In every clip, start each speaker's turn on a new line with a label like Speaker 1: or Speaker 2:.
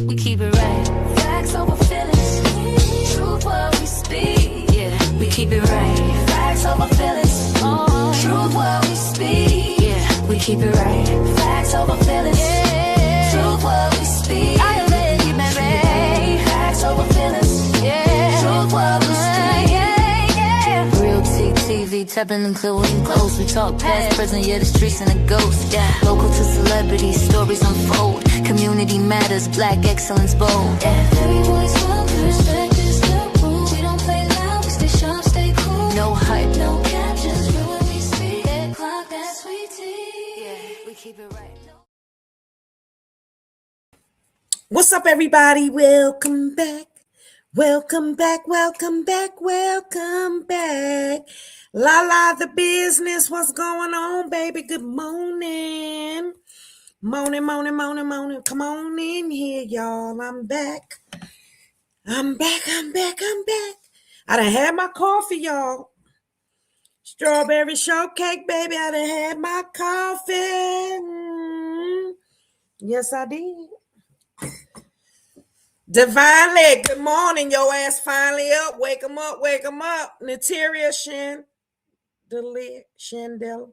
Speaker 1: we keep it right. Facts over feelings, truth what we speak. Yeah, we keep it right. Facts over feelings, truth what we speak. Yeah, we keep it right. Facts over feelings, truth what we speak. I let you, baby. Facts over feelings, truth what we speak. Real TV, tapping and clearing close. We talk past, present, yeah, the streets and the ghost. Yeah, local to celebrities, stories unfold. Community matters, black excellence bold. Every voice welcome, respect is the rule. We don't play loud, we stay sharp, stay cool. No hype, no captions, real when we speak. That clock, that sweet tea. Yeah, we keep it right.
Speaker 2: What's up, everybody? Welcome back. Welcome back, welcome back, welcome back. La the business, what's going on, baby? Good morning. Morning. Come on in here, y'all. I'm back. I done had my coffee, y'all. Strawberry shortcake, baby. I done had my coffee. Yes, I did. Divinely, good morning. Your ass finally up. Wake 'em up. Nateria Shandell.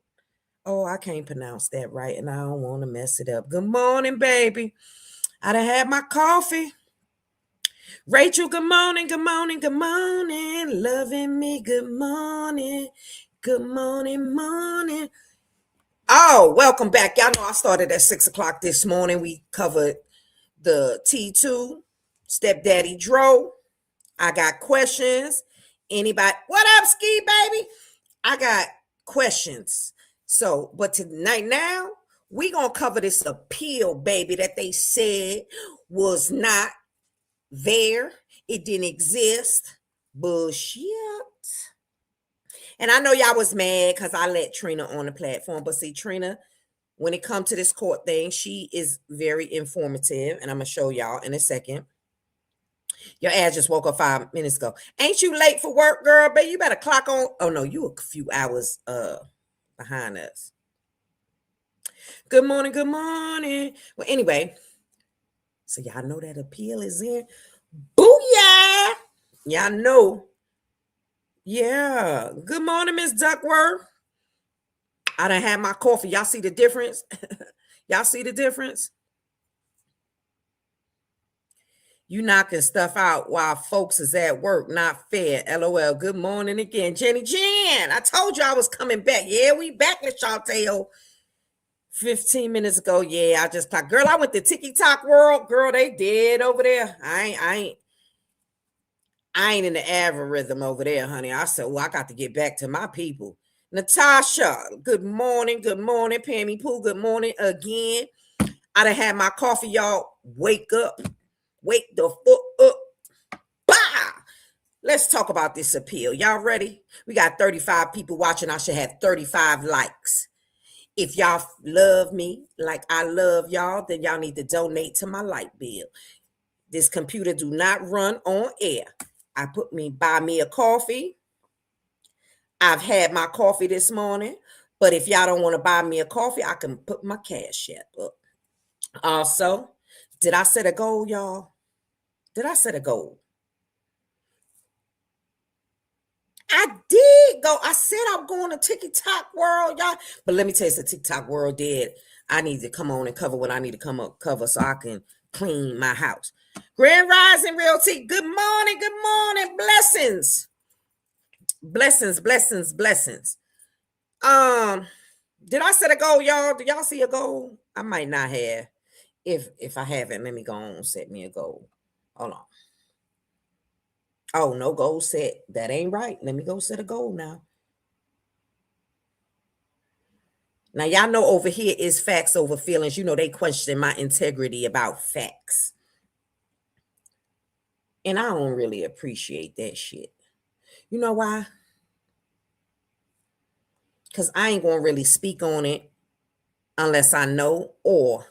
Speaker 2: Oh, I can't pronounce that right, and I don't want to mess it up. Good morning, baby. I done had my coffee. Rachel, good morning. Loving me, good morning. Morning. Oh, welcome back. Y'all know I started at 6 o'clock this morning. We covered the T2. Stepdaddy Dro. I got questions. Anybody? What up, Ski baby? I got questions. So, but tonight now, we gonna cover this appeal, baby, that they said was not there. It didn't exist. Bullshit. And I know y'all was mad because I let Trina on the platform. But see, Trina, when it comes to this court thing, she is very informative. And I'm gonna show y'all in a second. Your ass just woke up 5 minutes ago. Ain't you late for work, girl? Baby, you better clock on. Oh, no, you a few hours behind us. Good morning. Well, anyway, so y'all know that appeal is in. Booyah! Y'all know. Yeah. Good morning, Miss Duckworth. I done had my coffee. Y'all see the difference? Y'all see the difference? You knocking stuff out while folks is at work. Not fair. LOL. Good morning again. Jenny Jan. I told you I was coming back. Yeah, we back, Lachanteo. 15 minutes ago. Yeah, I just talked. Girl, I went to TikTok World. Girl, they dead over there. I ain't in the algorithm over there, honey. I said, well, I got to get back to my people. Natasha, good morning. Pammy Pooh, good morning again. I done had my coffee, y'all. Wake up. Wake the fuck up. Bah! Let's talk about this appeal. Y'all ready? We got 35 people watching. I should have 35 likes. If y'all love me like I love y'all, then y'all need to donate to my light bill. This computer do not run on air. Buy me a coffee. I've had my coffee this morning. But if y'all don't want to buy me a coffee, I can put my Cash App up. Also, did I set a goal, y'all? Did I set a goal? I did go. I said I'm going to TikTok World, y'all. But let me tell you, the TikTok World did. I need to come on and cover what I need to cover so I can clean my house. Grand Rising Realty. Good morning. Blessings. Did I set a goal, y'all? Do y'all see a goal? I might not have. If I haven't, let me go on and set me a goal. Hold on. Oh, no goal set. That ain't right. Let me go set a goal now. Now, y'all know over here is facts over feelings. You know, they question my integrity about facts. And I don't really appreciate that shit. You know why? Because I ain't going to really speak on it unless I know, or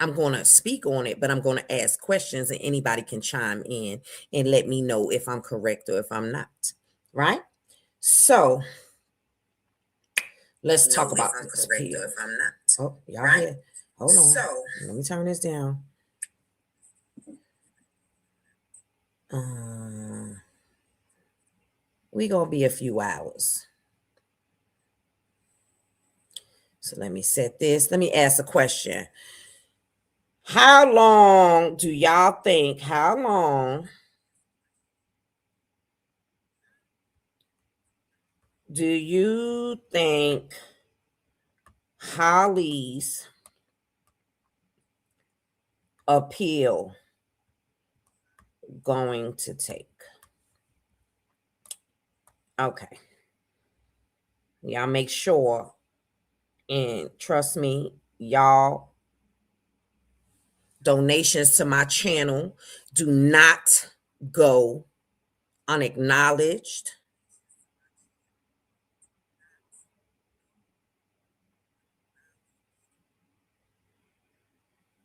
Speaker 2: I'm going to speak on it, but I'm going to ask questions and anybody can chime in and let me know if I'm correct or if I'm not. Right? So let's talk about this appeal. If I'm not. Oh, y'all right? Here. Hold on. So let me turn this down. We gonna be a few hours. So let me set this. Let me ask a question. How long do y'all think? How long do you think Holly's appeal going to take? Okay. Y'all make sure, and trust me, y'all, donations to my channel do not go unacknowledged.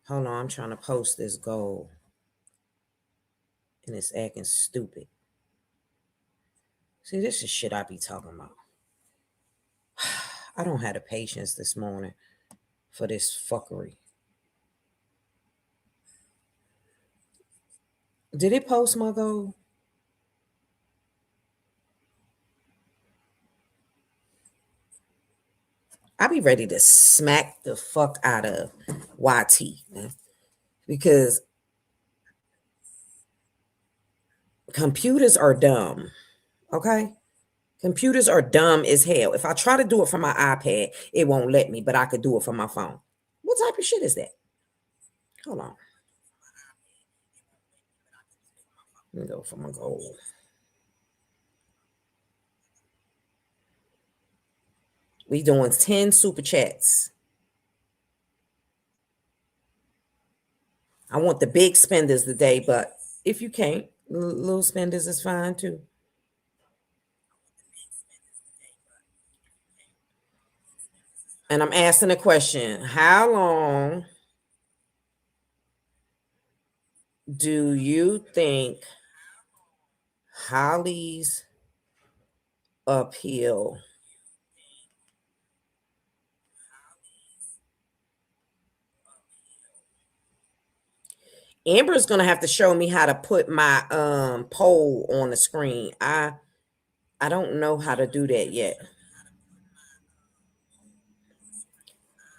Speaker 2: Hold on, I'm trying to post this goal and it's acting stupid. See, this is shit I be talking about. I don't have the patience this morning for this fuckery. Did it post my goal? I be ready to smack the fuck out of YT, man, because computers are dumb. Okay? Computers are dumb as hell. If I try to do it from my iPad, it won't let me, but I could do it from my phone. What type of shit is that? Hold on. Let me go for my goal. We doing 10 super chats. I want the big spenders today, but if you can't, little spenders is fine too. And I'm asking a question. How long do you think Holly's appeal Amber's gonna have to show me how to put my poll on the screen. I don't know how to do that yet.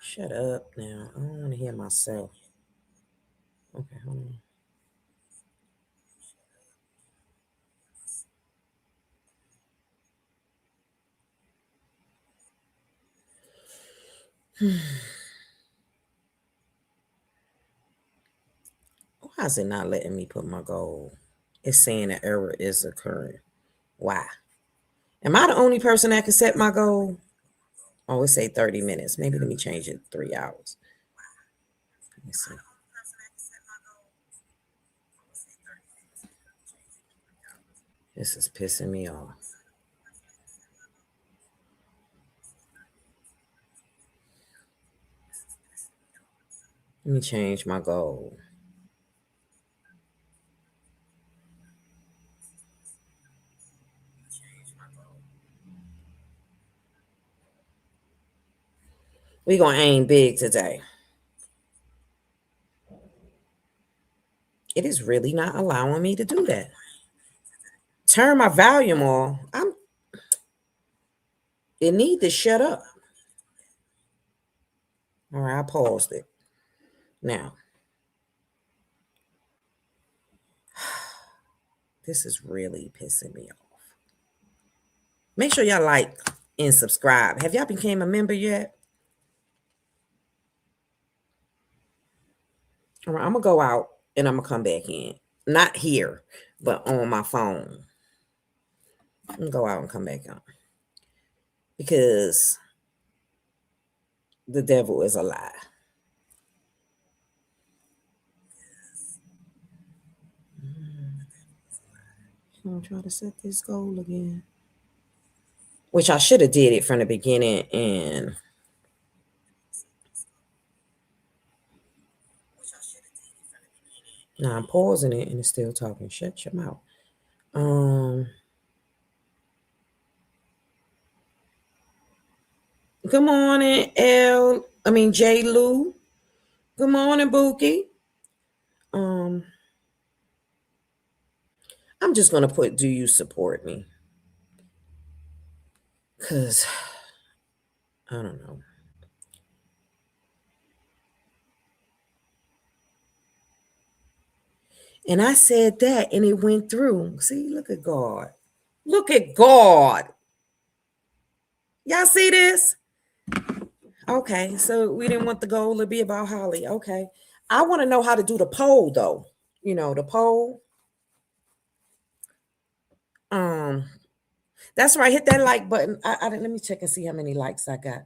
Speaker 2: Shut up now. I don't want to hear myself. Okay, hold on. Why is it not letting me put my goal? It's saying an error is occurring. Why? Am I the only person that can set my goal? Oh, it say 30 minutes. Maybe let me change it 3 hours. Let me see. This is pissing me off. Let me change my goal. We're going to aim big today. It is really not allowing me to do that. Turn my volume on. It need to shut up. All right, I paused it. Now, this is really pissing me off. Make sure y'all like and subscribe. Have y'all became a member yet? All right, I'm going to go out and I'm going to come back in. Not here, but on my phone. I'm going to go out and come back on. Because the devil is a lie. I'm trying to set this goal again. Which I should have did it from the beginning, and now I'm pausing it and it's still talking. Shut your mouth. Good morning, J. Lou. Good morning, Bookie. I'm just going to put, do you support me? Because I don't know. And I said that and it went through. See, look at God. Look at God. Y'all see this? Okay, so we didn't want the goal to be about Holly. Okay. I want to know how to do the poll though. You know, the poll. That's right. Hit that like button. I let me check and see how many likes I got.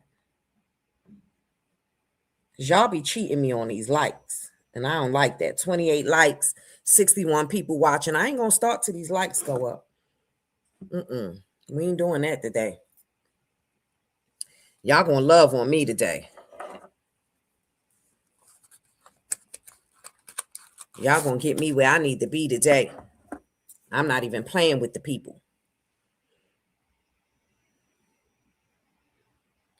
Speaker 2: Y'all be cheating me on these likes. And I don't like that. 28 likes, 61 people watching. I ain't gonna start till these likes go up. We ain't doing that today. Y'all gonna love on me today. Y'all gonna get me where I need to be today. I'm not even playing with the people.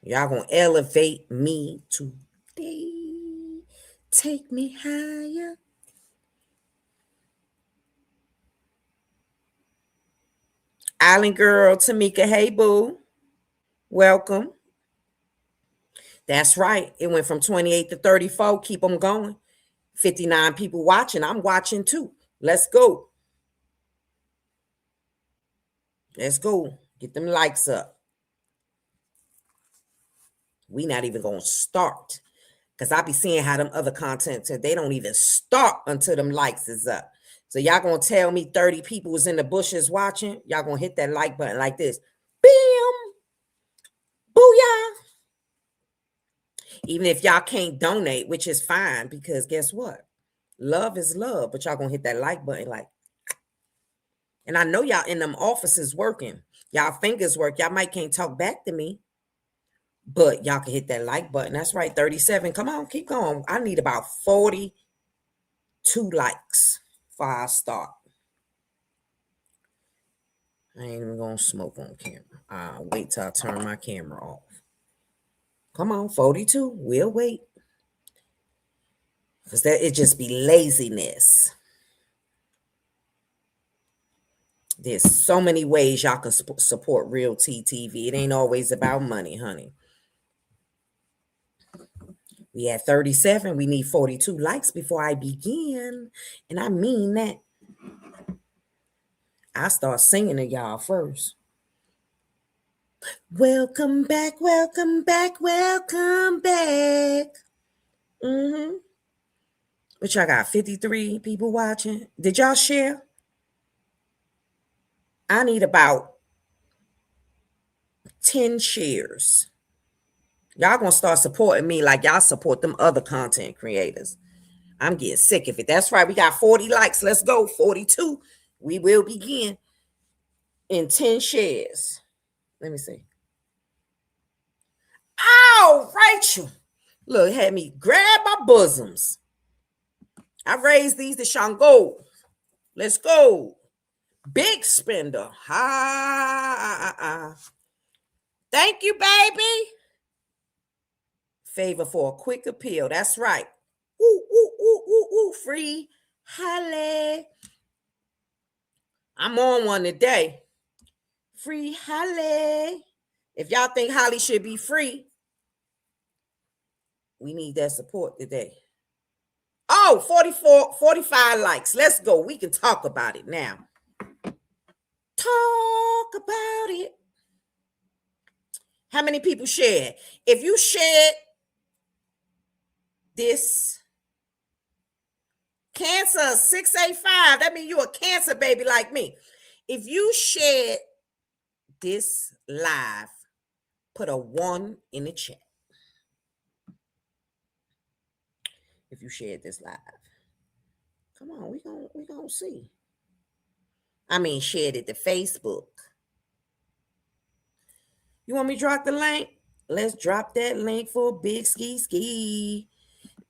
Speaker 2: Y'all gonna elevate me today. Take me higher. Island girl, Tamika, hey boo. Welcome. That's right. It went from 28 to 34. Keep them going. 59 people watching. I'm watching too. Let's go. Let's go. Get them likes up. We not even going to start. Because I be seeing how them other content, they don't even start until them likes is up. So y'all going to tell me 30 people was in the bushes watching? Y'all going to hit that like button like this. Bam! Booyah! Even if y'all can't donate, which is fine, because guess what? Love is love, but y'all gonna hit that like button like. And I know y'all in them offices working. Y'all fingers work. Y'all might can't talk back to me, but y'all can hit that like button. That's right, 37. Come on, keep going. I need about 42 likes before I start. I ain't even gonna smoke on camera. I'll wait till I turn my camera off. Come on, 42. We'll wait. Because that it just be laziness. There's so many ways y'all can support Real Tea TV. It ain't always about money, honey. We had 37. We need 42 likes before I begin. And I mean that. I start singing to y'all first. Welcome back, welcome back, welcome back. But y'all got 53 people watching. Did y'all share? I need about 10 shares. Y'all gonna start supporting me like y'all support them other content creators. I'm getting sick of it. That's right. We got 40 likes. Let's go. 42. We will begin in 10 shares. Let me see. Oh, Rachel. Look, had me grab my bosoms. I raised these to Shango. Let's go. Big spender. Thank you, baby. Favor for a quick appeal. That's right. Ooh, ooh, ooh, ooh, ooh. Free Holly. I'm on one today. Free Holly. If y'all think Holly should be free, we need that support today. Oh, 45 likes. Let's go. We can talk about it now. Talk about it. How many people shared? If you shared this Cancer 685, that means you're a Cancer baby like me. If you shared this live, put a 1 in the chat. If you shared this live, come on, we gonna see. I mean, shared it to Facebook. You want me to drop the link? Let's drop that link for Big Ski.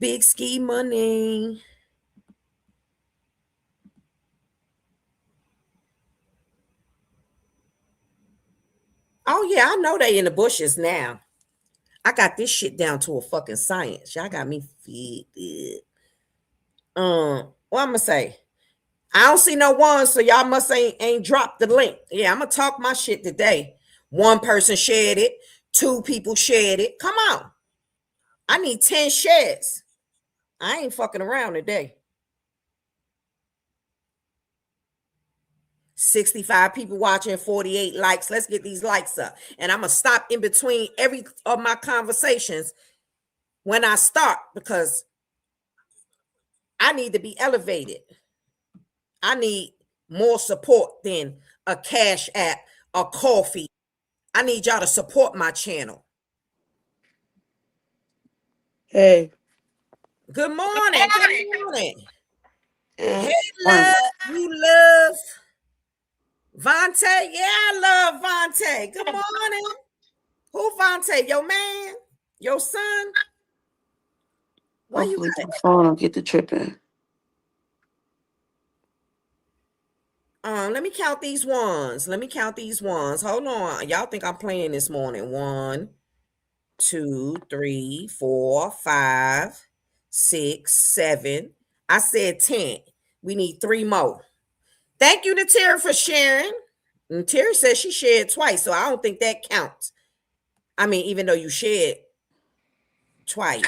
Speaker 2: Big Ski money. Oh yeah, I know they in the bushes now. I got this shit down to a fucking science. Y'all got me feed. What I'm gonna say? I don't see no one, so y'all must ain't dropped the link. Yeah, I'm gonna talk my shit today. One person shared it, two people shared it. Come on. I need 10 shares. I ain't fucking around today. 65 people watching, 48 likes. Let's get these likes up. And I'm gonna stop in between every of my conversations when I start because I need to be elevated. I need more support than a cash app, a coffee. I need y'all to support my channel.
Speaker 3: Hey.
Speaker 2: Good morning. Good morning.
Speaker 3: Yeah.
Speaker 2: Hey, love. You love Vontae? Yeah, I love Vontae. Good morning. Who Vontae? Your man? Your son? Where you
Speaker 3: Hopefully
Speaker 2: at?
Speaker 3: the phone will get the tripping.
Speaker 2: Let me count these ones. Hold on. Y'all think I'm playing this morning. 1, 2, 3, 4, 5, 6, 7. I said 10. We need 3 more. Thank you to Terry for sharing. And Terry says she shared twice, so I don't think that counts. I mean, even though you shared twice,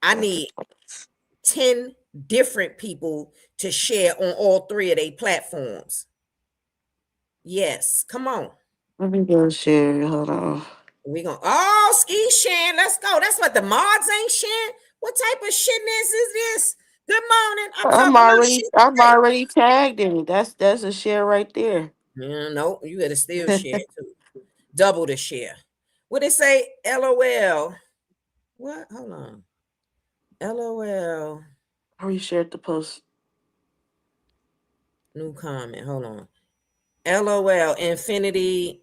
Speaker 2: I need 10 different people to share on all 3 of their platforms. Yes, come on.
Speaker 3: Let me go share. Hold on.
Speaker 2: We gonna ski sharing. Let's go. That's what the mods ain't sharing. What type of shitness is this? Good morning. I'm talking about shit
Speaker 3: I'm
Speaker 2: today.
Speaker 3: already tagged in it. That's a share right there.
Speaker 2: No, you gotta still share too. Double the share. What it say? LOL. What? Hold on. LOL.
Speaker 3: I reshared the post.
Speaker 2: New comment. Hold on. LOL. Infinity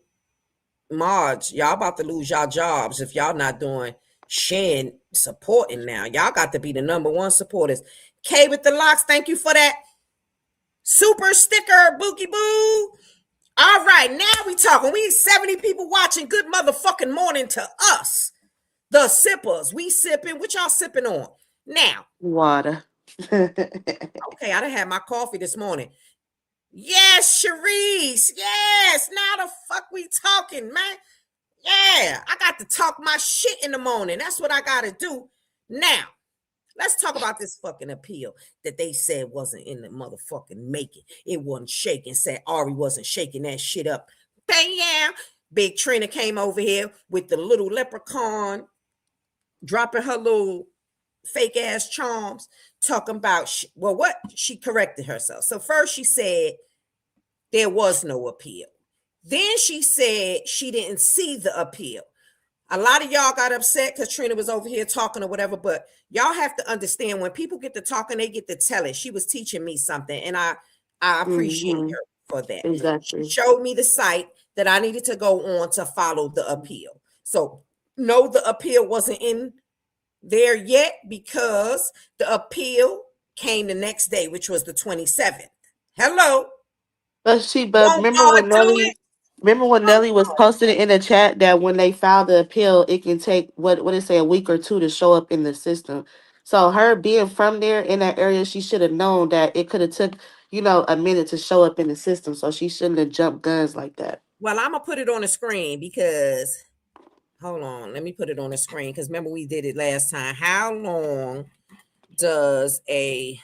Speaker 2: mods. Y'all about to lose y'all jobs if y'all not doing sharing, supporting now. Y'all got to be the number 1 supporters. K with the locks. Thank you for that super sticker, Bookie Boo. All right, now we talking. We 70 people watching. Good motherfucking morning to us. The sippers. We sipping. What y'all sipping on? Now.
Speaker 3: Water.
Speaker 2: Okay, I done had my coffee this morning. Yes, Sharice. Yes. Now the fuck we talking, man. Yeah, I got to talk my shit in the morning. That's what I got to do. Now, let's talk about this fucking appeal that they said wasn't in the motherfucking making. It wasn't shaking. Said Ari wasn't shaking that shit up. Bam! Big Trina came over here with the little leprechaun, dropping her little fake ass charms, talking about, what? She corrected herself. So first she said there was no appeal. Then she said she didn't see the appeal. A lot of y'all got upset because Trina was over here talking or whatever, but y'all have to understand when people get to talking, they get to tell it. She was teaching me something, and I appreciate her for that.
Speaker 3: Exactly.
Speaker 2: She showed me the site that I needed to go on to follow the appeal. So, no, the appeal wasn't in there yet because the appeal came the next day, which was the 27th. Hello.
Speaker 3: But
Speaker 2: Won't
Speaker 3: remember
Speaker 2: God
Speaker 3: when
Speaker 2: do it?
Speaker 3: Nelly was posting it in the chat that when they file the appeal, it can take what it say a week or 2 to show up in the system. So her being from there in that area, she should have known that it could have took, a minute to show up in the system. So she shouldn't have jumped guns like that.
Speaker 2: Well, I'm gonna put it on the screen because hold on, let me put it on the screen because remember we did it last time. How long does a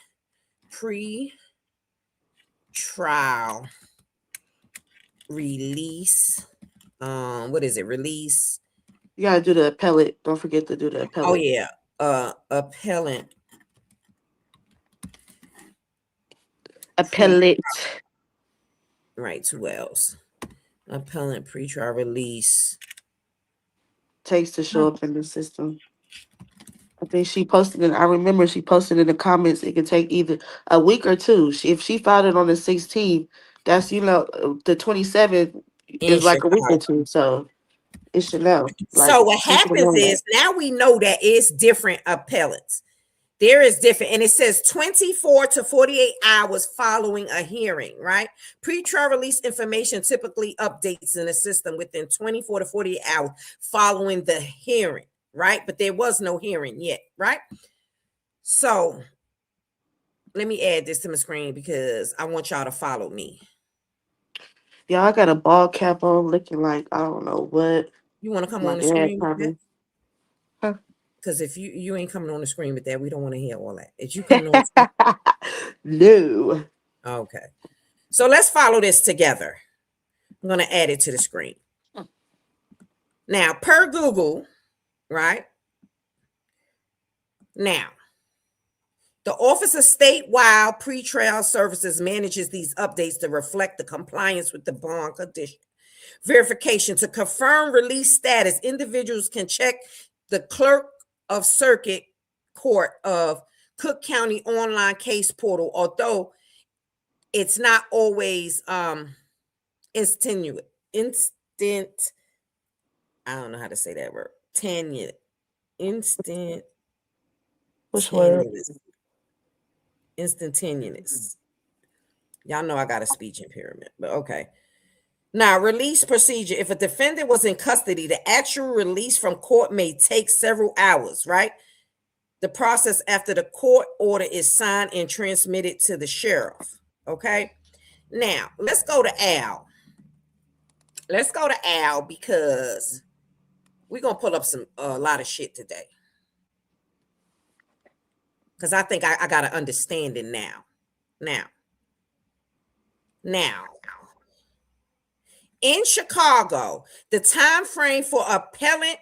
Speaker 2: pre-trial release? What is it? Release.
Speaker 3: You gotta do the appellate. Don't forget to do the appellate.
Speaker 2: Oh yeah, appellant.
Speaker 3: Appellate.
Speaker 2: Right, 2 L's. Appellant pre-trial release
Speaker 3: Takes to show up in the system. I think she posted it. I remember she posted in the comments. It could take either a week or 2. If she filed it on the 16th, that's the 27th
Speaker 2: in
Speaker 3: is like a week or
Speaker 2: Chicago.
Speaker 3: 2. So it should know.
Speaker 2: So what happens is now we know that it's different appellants. There is different, and it says 24 to 48 hours following a hearing, right? Pre-trial release information typically updates in the system within 24 to 48 hours following the hearing, right? But there was no hearing yet, right? So let me add this to my screen because I want y'all to follow me.
Speaker 3: Yeah, I got a ball cap on looking like I don't know what.
Speaker 2: You want to come
Speaker 3: My
Speaker 2: on the
Speaker 3: dad
Speaker 2: screen with that?
Speaker 3: probably. Huh.
Speaker 2: Because if you ain't coming on the screen with that, we don't want to hear all that. If you coming on the
Speaker 3: No.
Speaker 2: okay. So let's follow this together. I'm going to add it to the screen. Now, per Google, right? Now, the Office of Statewide Pretrial Services manages these updates to reflect the compliance with the bond condition verification. To confirm release status, individuals can check the Clerk of Circuit Court of Cook County online case portal, although it's not always instant. I don't know how to say that word. Instant.
Speaker 3: Which word?
Speaker 2: Instantaneous. Y'all know I got a speech impairment, but okay. Now, release procedure. If a defendant was in custody, the actual release from court may take several hours, right? The process after the court order is signed and transmitted to the sheriff, okay? Now, let's go to Al. Let's go to Al because we're going to pull up a lot of shit today. Because I think I got to understand it now. Now, in Chicago, the time frame for appellant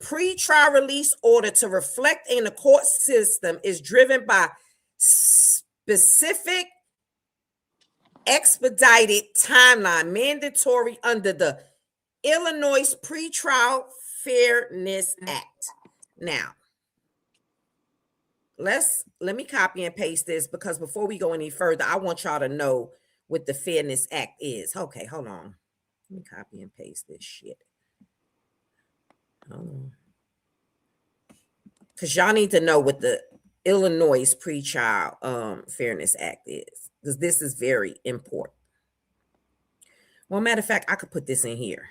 Speaker 2: pre-trial release order to reflect in the court system is driven by specific expedited timeline mandatory under the Illinois Pretrial Fairness Act. Now, let me copy and paste this because before we go any further, I want y'all to know what the Fairness Act is. Okay, hold on. Let me copy and paste this shit. Because y'all need to know what the Illinois Pretrial Fairness Act is. Because this is very important. Well, matter of fact, I could put this in here.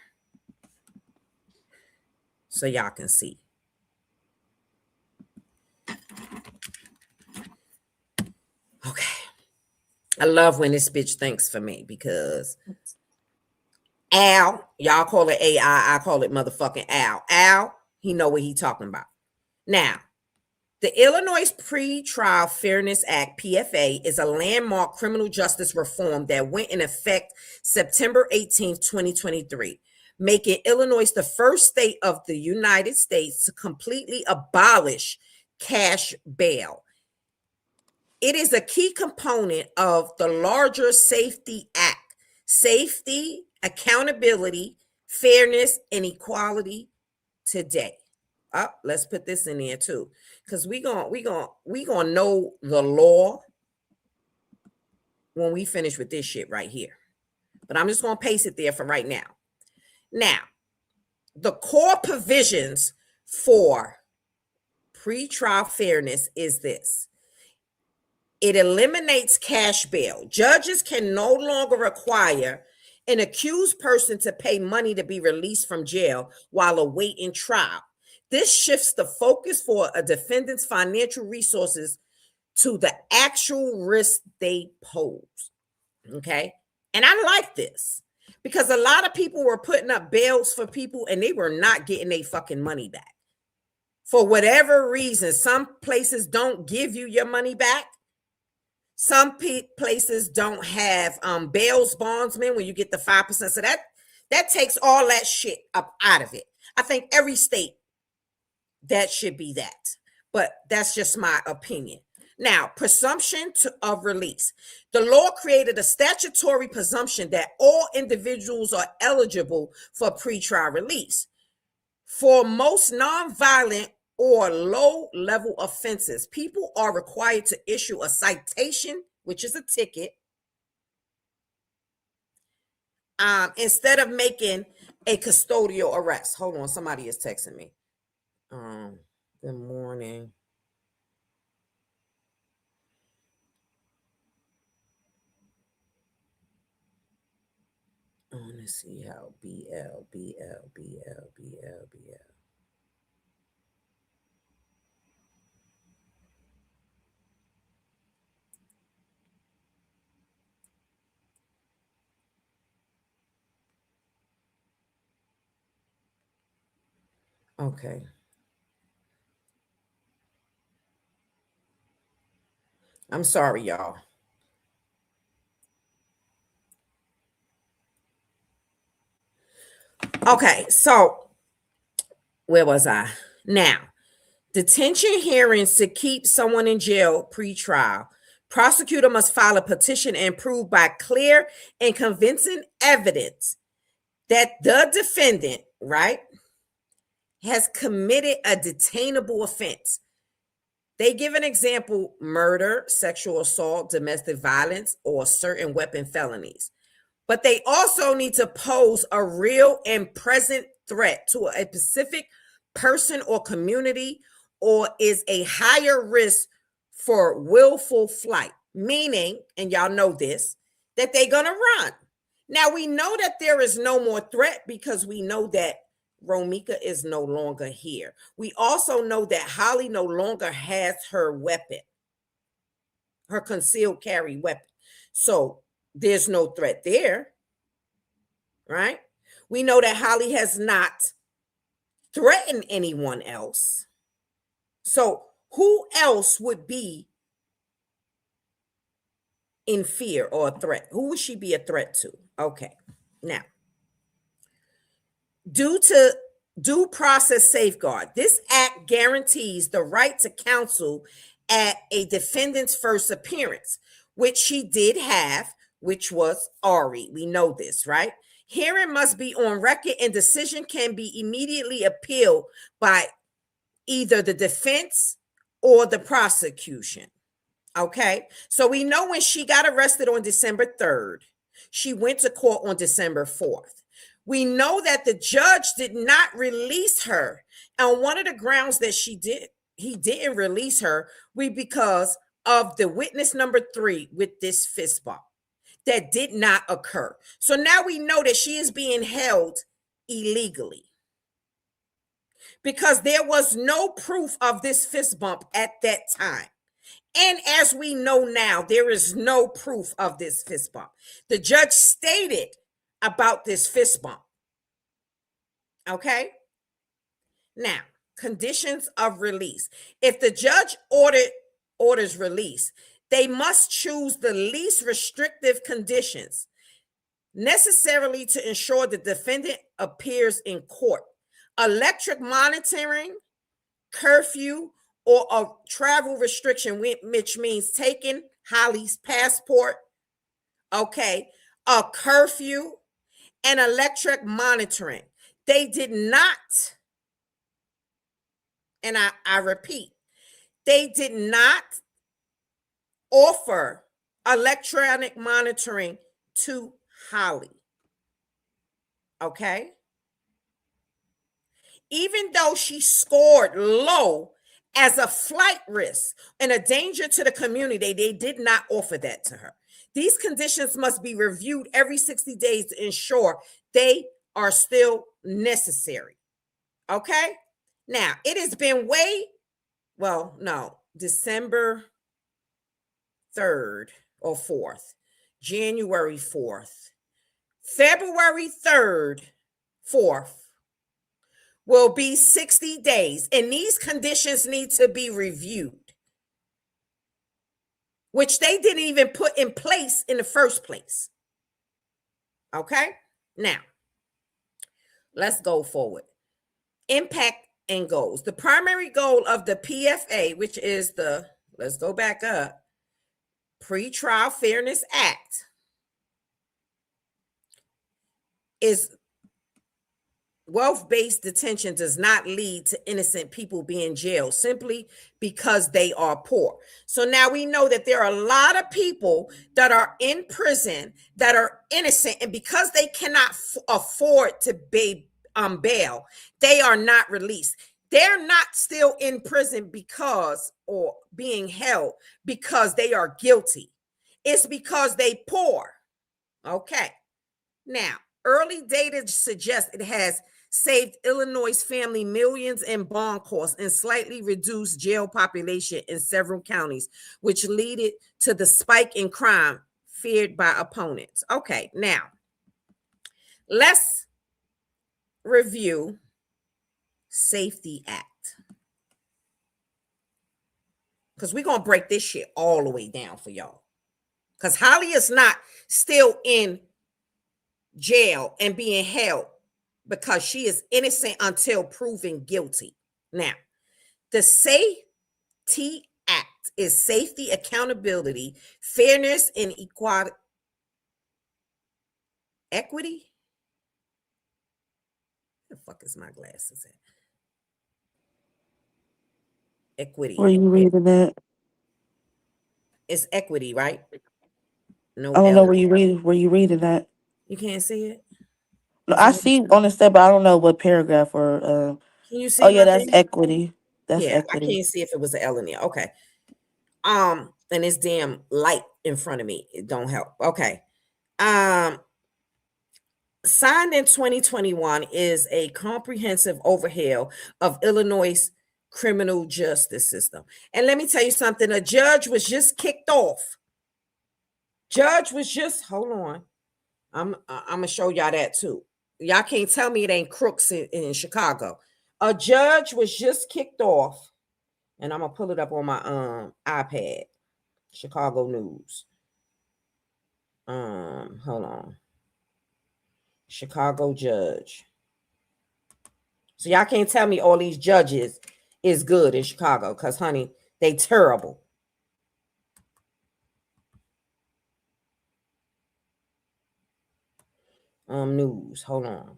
Speaker 2: So y'all can see. Okay. I love when this bitch thinks for me because Al, y'all call it AI, I call it motherfucking Al. Al, he know what he talking about. Now, the Illinois Pretrial Fairness Act, PFA, is a landmark criminal justice reform that went in effect September 18th, 2023, making Illinois the first state of the United States to completely abolish cash bail. It is a key component of the larger SAFE-T Act. Safety, accountability, fairness, and equality today. Let's put this in there too, because we gonna know the law when we finish with this shit right here. But I'm just gonna paste it there for right now. Now, the core provisions for pretrial fairness is this. It eliminates cash bail. Judges can no longer require an accused person to pay money to be released from jail while awaiting trial. This shifts the focus for a defendant's financial resources to the actual risk they pose. Okay? And I like this because a lot of people were putting up bails for people and they were not getting their fucking money back. For whatever reason, some places don't give you your money back. Some places don't have bails bondsmen when you get the 5%. So that takes all that shit up out of it. I think every state that should be that. But that's just my opinion. Now, presumption of release. The law created a statutory presumption that all individuals are eligible for pretrial release. For most nonviolent or low-level offenses, people are required to issue a citation, which is a ticket, instead of making a custodial arrest. Hold on, somebody is texting me. Good morning. I want to see how BL. Okay. I'm sorry, y'all. Okay, so where was I? Now, detention hearings to keep someone in jail pre-trial. Prosecutor must file a petition and prove by clear and convincing evidence that the defendant, right, has committed a detainable offense. They give an example: murder, sexual assault, domestic violence, or certain weapon felonies. But they also need to pose a real and present threat to a specific person or community, or is a higher risk for willful flight, meaning, and y'all know this, that they're going to run. Now, we know that there is no more threat because we know that Romika is no longer here. We also know that Holly no longer has her weapon, her concealed carry weapon. So there's no threat there, right? We know that Holly has not threatened anyone else. So who else would be in fear or a threat? Who would she be a threat to? Okay. Now, due to due process safeguard, this act guarantees the right to counsel at a defendant's first appearance, which she did have, which was Ari. We know this, right? Hearing must be on record and decision can be immediately appealed by either the defense or the prosecution. Okay, so we know when she got arrested on December 3rd, she went to court on December 4th. We know that the judge did not release her. And one of the grounds that he didn't release her, because of the witness number 3 with this fist bump that did not occur. So now we know that she is being held illegally because there was no proof of this fist bump at that time. And as we know now, there is no proof of this fist bump. The judge stated about this fist bump. Okay? Now, conditions of release. If the judge orders release, they must choose the least restrictive conditions necessarily to ensure the defendant appears in court. Electric monitoring, curfew, or a travel restriction, which means taking Holly's passport, okay, a curfew, and electric monitoring. They did not, and I repeat, they did not offer electronic monitoring to Holly, okay? Even though she scored low as a flight risk and a danger to the community, they did not offer that to her. These conditions must be reviewed every 60 days to ensure they are still necessary. Okay? Now, it has been December 3rd or 4th, January 4th, February 3rd, 4th, will be 60 days, and these conditions need to be reviewed, which they didn't even put in place in the first place. Okay? Now, let's go forward. Impact and goals. The primary goal of the PFA, which is let's go back up, Pretrial Fairness Act, is wealth-based detention does not lead to innocent people being jailed simply because they are poor. So now we know that there are a lot of people that are in prison that are innocent, and because they cannot afford to pay bail, they are not released. They're not still in prison or being held because they are guilty. It's because they poor. Okay. Now, early data suggests it has saved Illinois' family millions in bond costs and slightly reduced jail population in several counties, which led to the spike in crime feared by opponents. Okay, now let's review Safety Act. Because we're going to break this shit all the way down for y'all. Because Holly is not still in jail and being held because she is innocent until proven guilty. Now, the Safety Act is safety, accountability, fairness, and equity. Where the fuck is my glasses at? Equity.
Speaker 3: Were you reading that?
Speaker 2: It's equity, right? No,
Speaker 3: I don't know where you reading that.
Speaker 2: You can't see it?
Speaker 3: No, I see on the step, but I don't know what paragraph or
Speaker 2: Can you see?
Speaker 3: Oh yeah, that's equity. That's
Speaker 2: yeah,
Speaker 3: equity.
Speaker 2: I can't see if it was an L in there. Okay. And it's damn light in front of me. It don't help. Okay. Signed in 2021 is a comprehensive overhaul of Illinois' criminal justice system. And let me tell you something. A judge was just kicked off. Hold on. I'm gonna show y'all that too. Y'all can't tell me it ain't crooks in Chicago. A judge was just kicked off, and I'm gonna pull it up on my iPad. Chicago News. Hold on. Chicago judge. So y'all can't tell me all these judges is good in Chicago, because honey, they terrible. News. Hold on.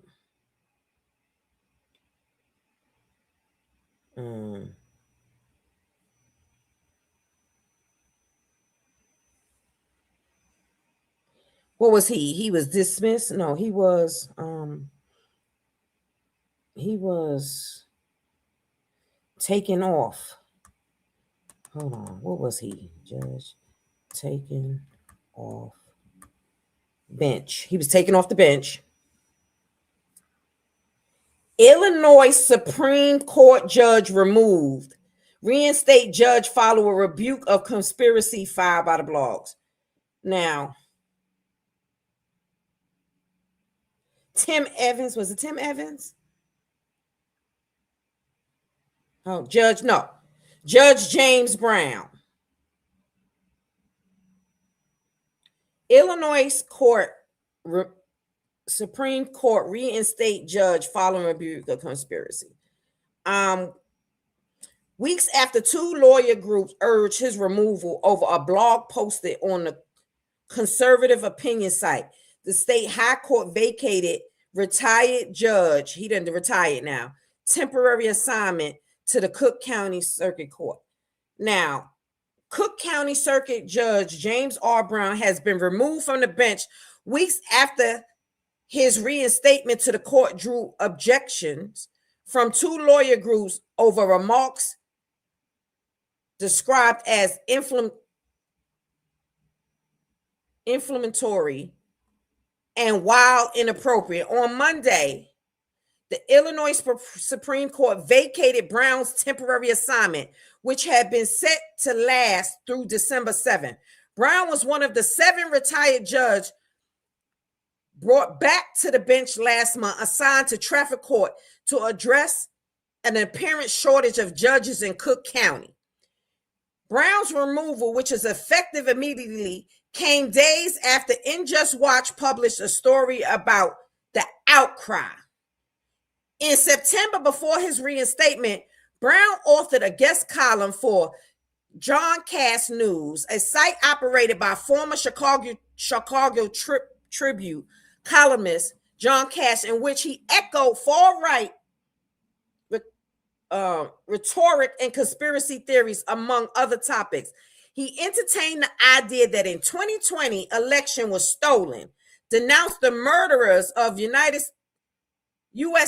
Speaker 2: What was he? He was dismissed? No, he was taken off. Hold on. What was he? Judge taken off bench. He was taken off the bench. Illinois Supreme Court judge removed. Reinstate judge follow a rebuke of conspiracy filed by the blogs. Now, Tim Evans, was it Tim Evans? Oh, Judge James Brown. Illinois Supreme Court reinstate judge following rebuke of conspiracy. Weeks after two lawyer groups urged his removal over a blog posted on the conservative opinion site, the state high court vacated retired judge, he didn't retire now, temporary assignment to the Cook County Circuit Court. Now, Cook County Circuit Judge James R. Brown has been removed from the bench weeks after his reinstatement to the court drew objections from two lawyer groups over remarks described as inflammatory and while inappropriate. On Monday, the Illinois Supreme Court vacated Brown's temporary assignment, which had been set to last through December 7th. Brown was one of the 7 retired judges brought back to the bench last month, assigned to traffic court to address an apparent shortage of judges in Cook County. Brown's removal, which is effective immediately, came days after Unjust Watch published a story about the outcry. In September, before his reinstatement, Brown authored a guest column for John Cass News, a site operated by former Chicago Tribune columnist John Cass, in which he echoed far-right rhetoric and conspiracy theories, among other topics. He entertained the idea that in 2020 election was stolen, denounced the murderers of U.S.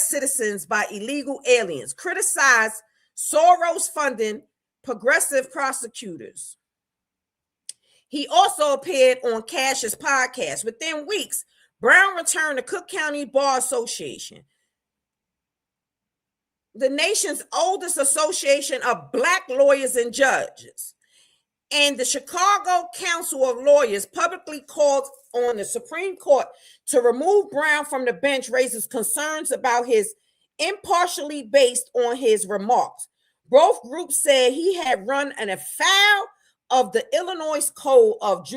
Speaker 2: citizens by illegal aliens, criticized Soros funding progressive prosecutors. He also appeared on Cash's podcast. Within weeks, Brown returned to Cook County Bar Association, the nation's oldest association of Black lawyers and judges. And the Chicago Council of Lawyers publicly called on the Supreme Court to remove Brown from the bench, raises concerns about his impartially based on his remarks. Both groups said he had run afoul of the Illinois Code of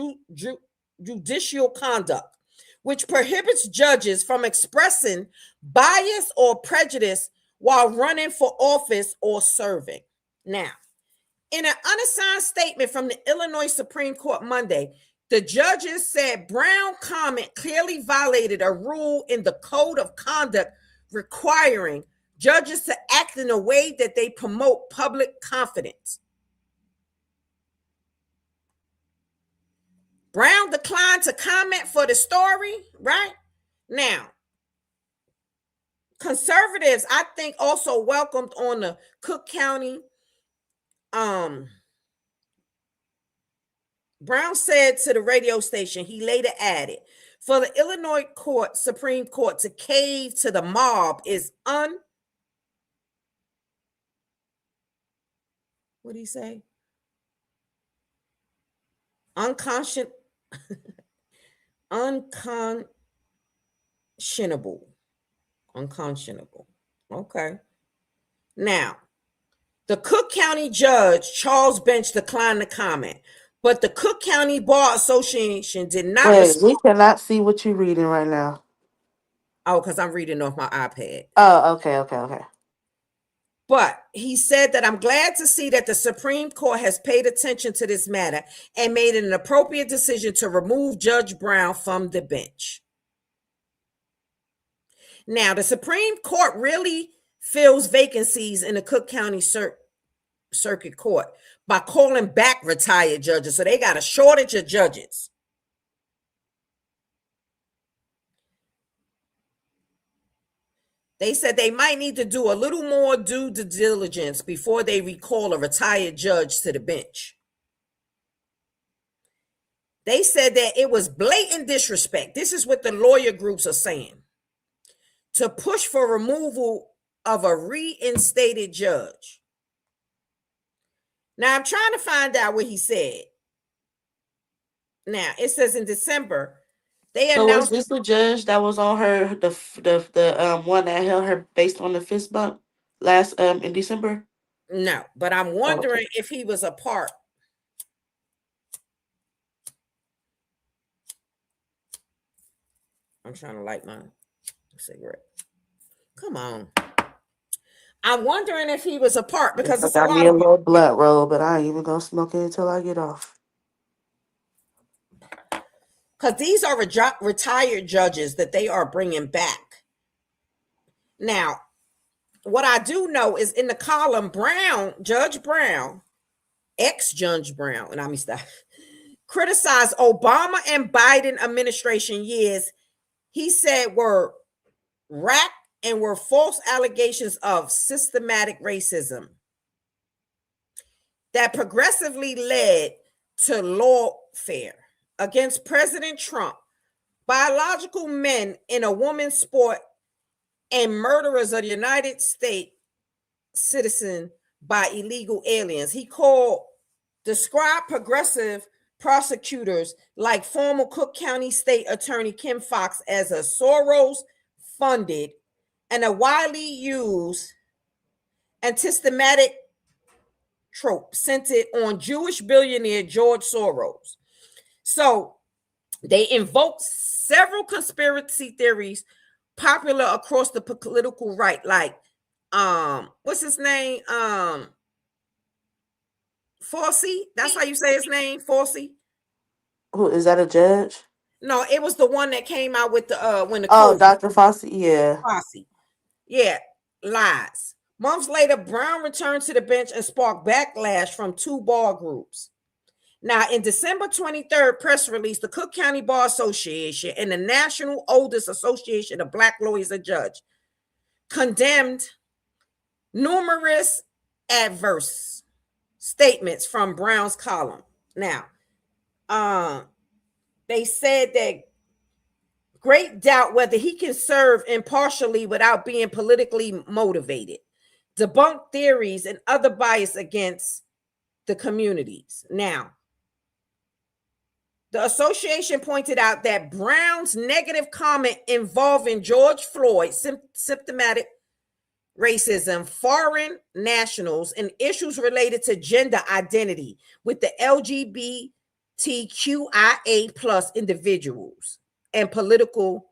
Speaker 2: Judicial Conduct, which prohibits judges from expressing bias or prejudice while running for office or serving. Now, in an unassigned statement from the Illinois Supreme Court Monday, the judges said Brown's comment clearly violated a rule in the Code of Conduct requiring judges to act in a way that they promote public confidence. Brown declined to comment for the story, right? Now, conservatives, I think, also welcomed on the Cook County. Brown said to the radio station, he later added, for the Illinois Supreme Court to cave to the mob is what did he say? Unconscionable. Unconscionable. Okay. Now, the Cook County judge, Charles Bench, declined to comment, but the Cook County Bar Association did not.
Speaker 3: Wait, we cannot see what you're reading right now.
Speaker 2: Oh, because I'm reading off my iPad.
Speaker 3: Oh, okay.
Speaker 2: But he said that I'm glad to see that the Supreme Court has paid attention to this matter and made an appropriate decision to remove Judge Brown from the bench. Now, the Supreme Court really fills vacancies in the Cook County Circuit Court by calling back retired judges. So they got a shortage of judges. They said they might need to do a little more due diligence before they recall a retired judge to the bench. They said that it was blatant disrespect. This is what the lawyer groups are saying. To push for removal of a reinstated judge. Now, I'm trying to find out what he said. Now, it says in December, they announced.
Speaker 3: So was this the judge that was on her, the one that held her based on the fist bump last in December?
Speaker 2: No, but I'm wondering if he was a part. I'm trying to light my cigarette. Come on. I'm wondering if he was a part because it's
Speaker 3: I got me a little blunt roll, but I ain't even gonna smoke it until I get off.
Speaker 2: Because these are retired judges that they are bringing back. Now, what I do know is in the column, Judge Brown, ex-Judge Brown, and I'm stop, criticized Obama and Biden administration years he said were racked and were false allegations of systematic racism that progressively led to lawfare against President Trump, biological men in a woman's sport, and murderers of the United States citizen by illegal aliens. He described progressive prosecutors like former Cook County State Attorney Kim Foxx as a Soros-funded and a widely used anti-Semitic trope centered on Jewish billionaire George Soros. So they invoked several conspiracy theories popular across the political right, like what's his name? Fauci. That's how you say his name, Fauci.
Speaker 3: Who is that? A judge?
Speaker 2: No, it was the one that came out with the when the
Speaker 3: Dr. Fauci, yeah.
Speaker 2: Fauci. Yeah, lies. Months later, Brown returned to the bench and sparked backlash from two bar groups. Now, in December 23rd press release, the Cook County Bar Association and the National Oldest Association of Black Lawyers and Judges condemned numerous adverse statements from Brown's column. Now, they said that great doubt whether he can serve impartially without being politically motivated, debunk theories and other bias against the communities. Now, the association pointed out that Brown's negative comment involving George Floyd, symptomatic racism, foreign nationals, and issues related to gender identity with the LGBTQIA plus individuals and political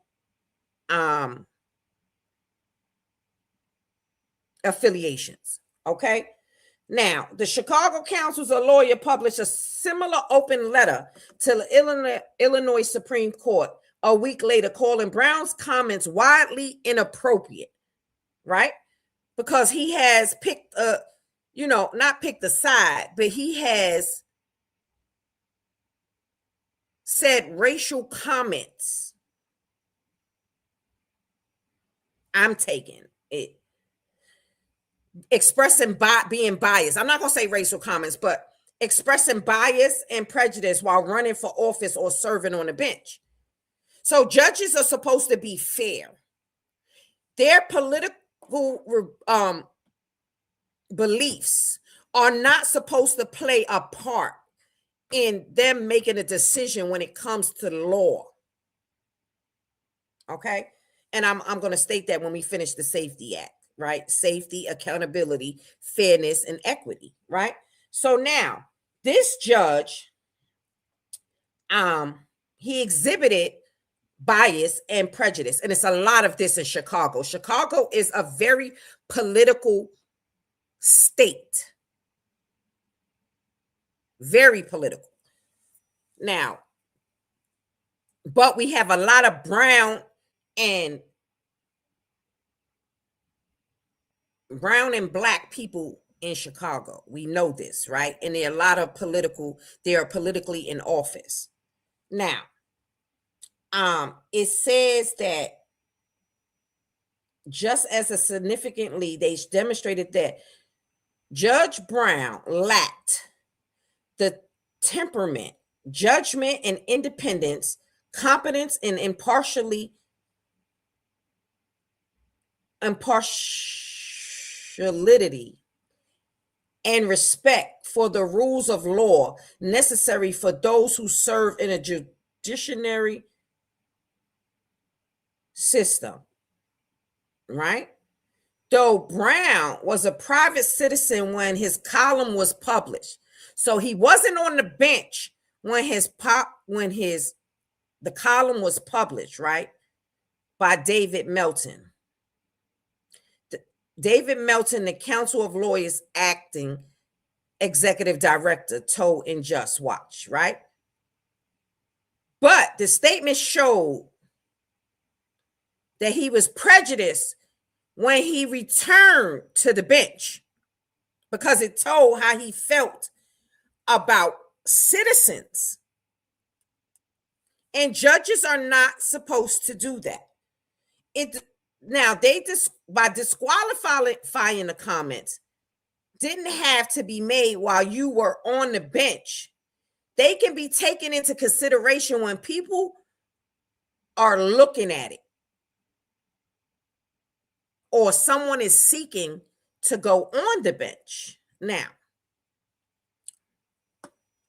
Speaker 2: affiliations. Okay. Now, the Chicago Council's a lawyer published a similar open letter to the Illinois Supreme Court a week later, calling Brown's comments widely inappropriate, right? Because he has picked not picked a side, but he has said racial comments. I'm taking it. Expressing being biased. I'm not going to say racial comments, but expressing bias and prejudice while running for office or serving on a bench. So judges are supposed to be fair. Their political beliefs are not supposed to play a part in them making a decision when it comes to the law. Okay? And I'm going to state that when we finish the Safety Act, right? Safety, accountability, fairness, and equity, right? So now, this judge, he exhibited bias and prejudice, and it's a lot of this in Chicago. Chicago is a very political state. Very political. Now, but we have a lot of brown and black people in Chicago. We know this, right? And there are a lot of they are politically in office. Now, it says that just as a significantly, they demonstrated that Judge Brown lacked the temperament, judgment, and independence, competence, and impartiality, and respect for the rules of law necessary for those who serve in a judiciary system, right? Though Brown was a private citizen when his column was published, so he wasn't on the bench when the column was published, right, by David Melton. David Melton, the Council of Lawyers acting executive director, told In Just Watch, right? But the statement showed that he was prejudiced when he returned to the bench because it told how he felt about citizens. And judges are not supposed to do that. Now, by disqualifying the comments, didn't have to be made while you were on the bench. They can be taken into consideration when people are looking at it or someone is seeking to go on the bench. Now,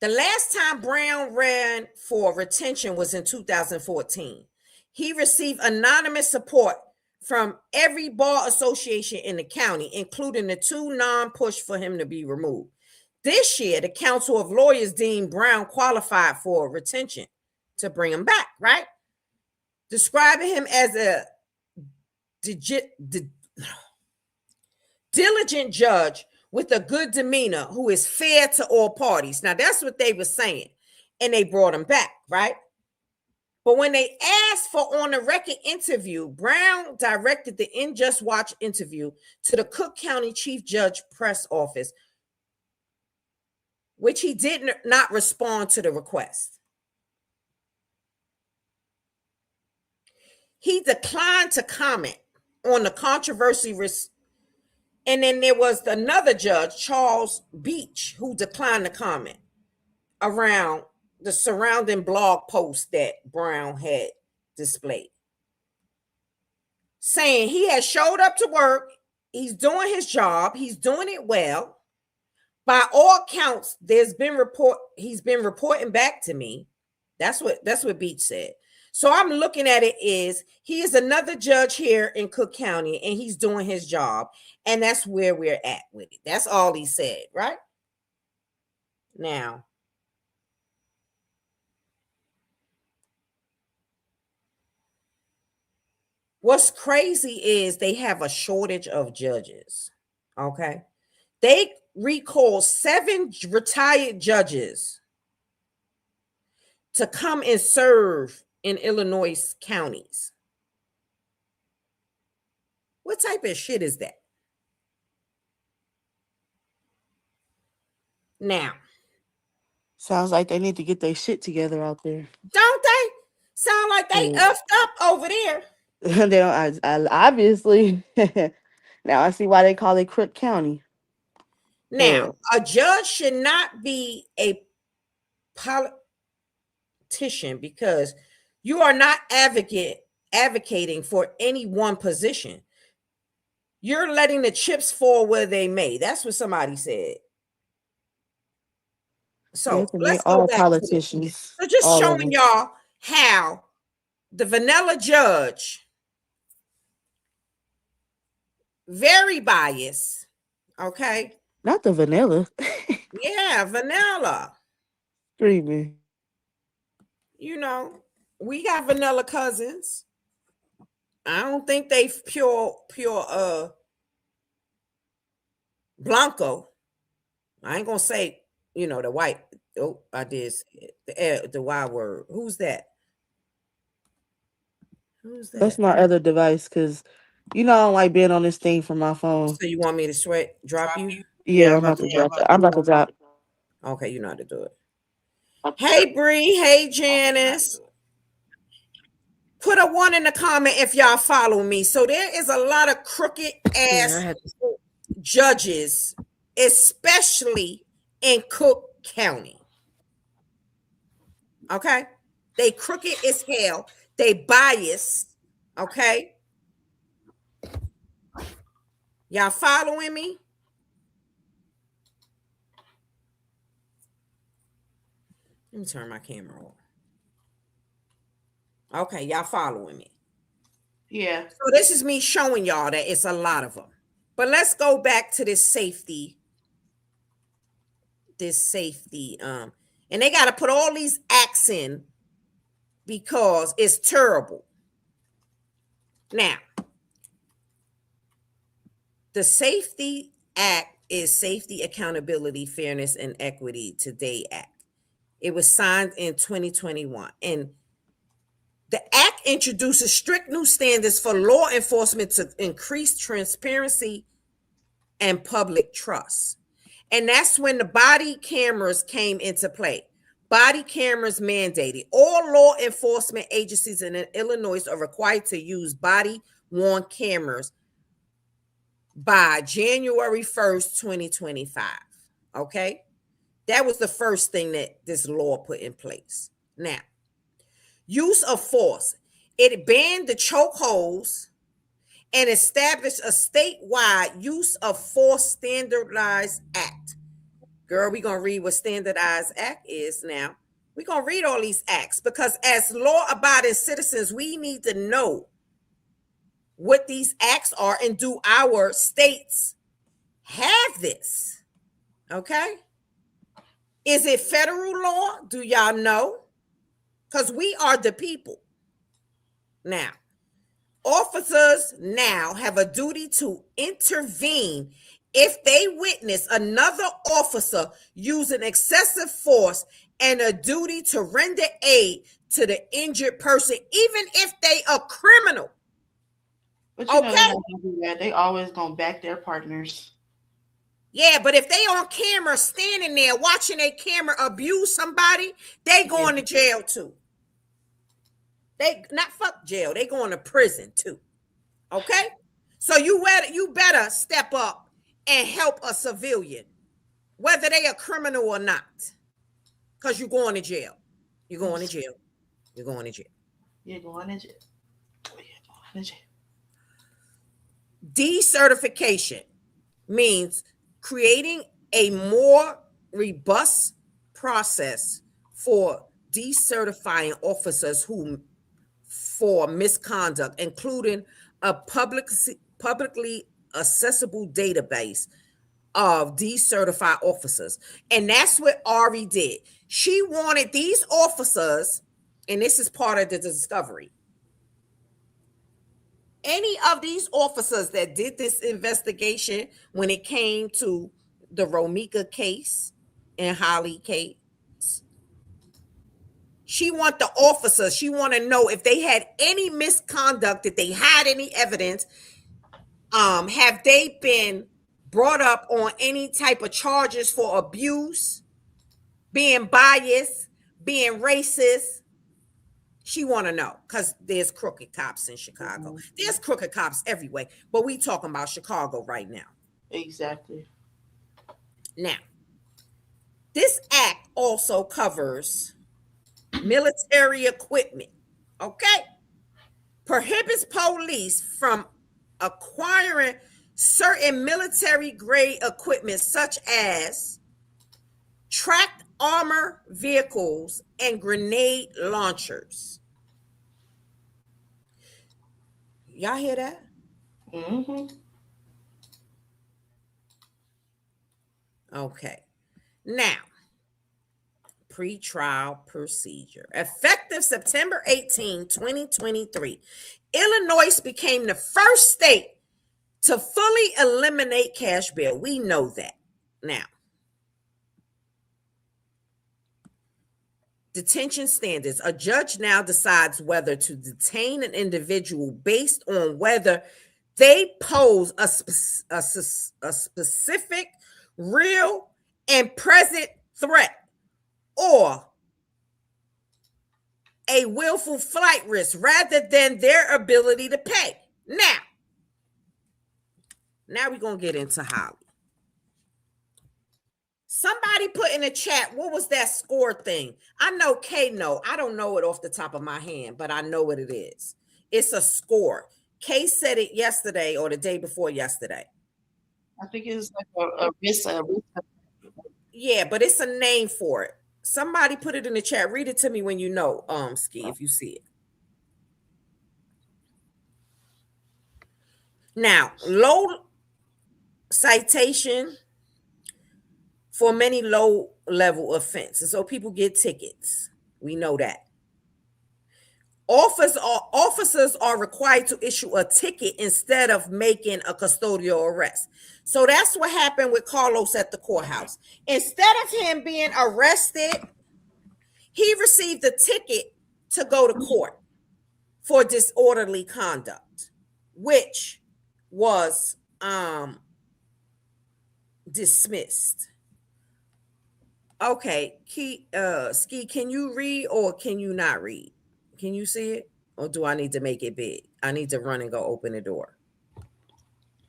Speaker 2: the last time Brown ran for retention was in 2014. He received anonymous support from every bar association in the county, including the two non-push for him to be removed. This year, the Council of Lawyers deemed Brown qualified for retention to bring him back, right? Describing him as a diligent judge with a good demeanor who is fair to all parties. Now, that's what they were saying, and they brought him back, right? But when they asked for on-the-record interview, Brown directed the In Just Watch interview to the Cook County Chief Judge Press Office, which he did not respond to the request. He declined to comment on the controversy. And then there was another judge, Charles Beach, who declined to comment around the surrounding blog post that Brown had displayed, saying he has showed up to work, he's doing his job, he's doing it well. By all accounts, he's been reporting back to me. That's what Beach said. So I'm looking at it is he is another judge here in Cook County and he's doing his job. And that's where we're at with it. That's all he said, right? Now, what's crazy is they have a shortage of judges. Okay. They recalled 7 retired judges to come and serve in Illinois counties. What type of shit is that? Now,
Speaker 3: Sounds like they need to get their shit together out there.
Speaker 2: don't they? Sound like they
Speaker 3: Yeah.
Speaker 2: effed up over there.
Speaker 3: They don't. Obviously. Now I see why they call it Crook County.
Speaker 2: Now, a judge should not be a politician because you are not advocating for any one position. You're letting the chips fall where they may. That's what somebody said. So let's go
Speaker 3: all
Speaker 2: back
Speaker 3: politicians.
Speaker 2: to this. So just showing y'all how the vanilla judge, very biased, okay?
Speaker 3: Not the vanilla.
Speaker 2: Yeah, vanilla.
Speaker 3: Screaming.
Speaker 2: You know, we got vanilla cousins. I don't think they pure Blanco. I ain't gonna say, you know, the white. Oh, I did the Y word. Who's that? Who's that?
Speaker 3: That's my other device because you know I don't like being on this thing from my phone.
Speaker 2: So you want me to drop you?
Speaker 3: Yeah, I'm about to drop it. I'm about to drop.
Speaker 2: Okay, you know how to do it. Hey Bree, hey Janice. Put a 1 in the comment if y'all follow me. So there is a lot of crooked ass judges, especially in Cook County. Okay? They crooked as hell. They biased. Okay? Y'all following me? Let me turn my camera on. Okay, y'all following me?
Speaker 3: Yeah.
Speaker 2: So this is me showing y'all that it's a lot of them. But let's go back to this safety. And they got to put all these acts in because it's terrible. Now, the Safety Act is Safety, Accountability, Fairness, and Equity Today Act. It was signed in 2021. And the act introduces strict new standards for law enforcement to increase transparency and public trust. And that's when the body cameras came into play. Body cameras mandated. All law enforcement agencies in Illinois are required to use body-worn cameras by January 1st, 2025. Okay? That was the first thing that this law put in place. Now, use of force. It banned the chokeholds and established a statewide use of force standardized act. Girl, we're going to read what standardized act is now. We're going to read all these acts because as law-abiding citizens, we need to know what these acts are and do our states have this? Okay? Is it federal law? Do y'all know? Because we are the people. Now, officers now have a duty to intervene if they witness another officer using excessive force and a duty to render aid to the injured person, even if they are criminal.
Speaker 3: But you know they're not gonna do that. They always gonna back their partners.
Speaker 2: Yeah, but if they on camera standing there watching a camera abuse somebody, they going to jail too. They not fuck jail. They going to prison too. Okay? So you better step up and help a civilian, whether they a criminal or not. Because you're going to jail. You're going to jail. You're going to jail.
Speaker 3: You're going to jail.
Speaker 2: Decertification means creating a more robust process for decertifying officers who for misconduct, including a publicly accessible database of decertified officers. And that's what Ari did. She wanted these officers, and this is part of the discovery. Any of these officers that did this investigation when it came to the Romika case and Holly case, she want the officers, she want to know if they had any misconduct, if they had any evidence, have they been brought up on any type of charges for abuse, being biased, being racist. She want to know, because there's crooked cops in Chicago. There's crooked cops everywhere, but we talking about Chicago right now.
Speaker 3: Exactly.
Speaker 2: Now, this act also covers military equipment, okay? Prohibits police from acquiring certain military grade equipment such as tracked armor vehicles and grenade launchers. Y'all hear that?
Speaker 3: Mm-hmm.
Speaker 2: Okay. Now, pre-trial procedure. Effective September 18, 2023, Illinois became the first state to fully eliminate cash bail. We know that. Now, detention standards. A judge now decides whether to detain an individual based on whether they pose a specific, real, and present threat or a willful flight risk rather than their ability to pay. Now we're going to get into Holly. Somebody put in the chat, what was that score thing? I know Kay know. I don't know it off the top of my hand, but I know what it is. It's a score. Kay said it yesterday or the day before yesterday.
Speaker 3: I think it's like a risk.
Speaker 2: Yeah, but it's a name for it. Somebody put it in the chat. Read it to me when you know, Ski, if you see it. Now, low citation for many low-level offenses. So people get tickets. We know that. Officers are required to issue a ticket instead of making a custodial arrest. So that's what happened with Carlos at the courthouse. Instead of him being arrested, he received a ticket to go to court for disorderly conduct, which was dismissed. Okay, Ski, can you read or can you not read? Can you see it? Or do I need to make it big? I need to run and go open the door.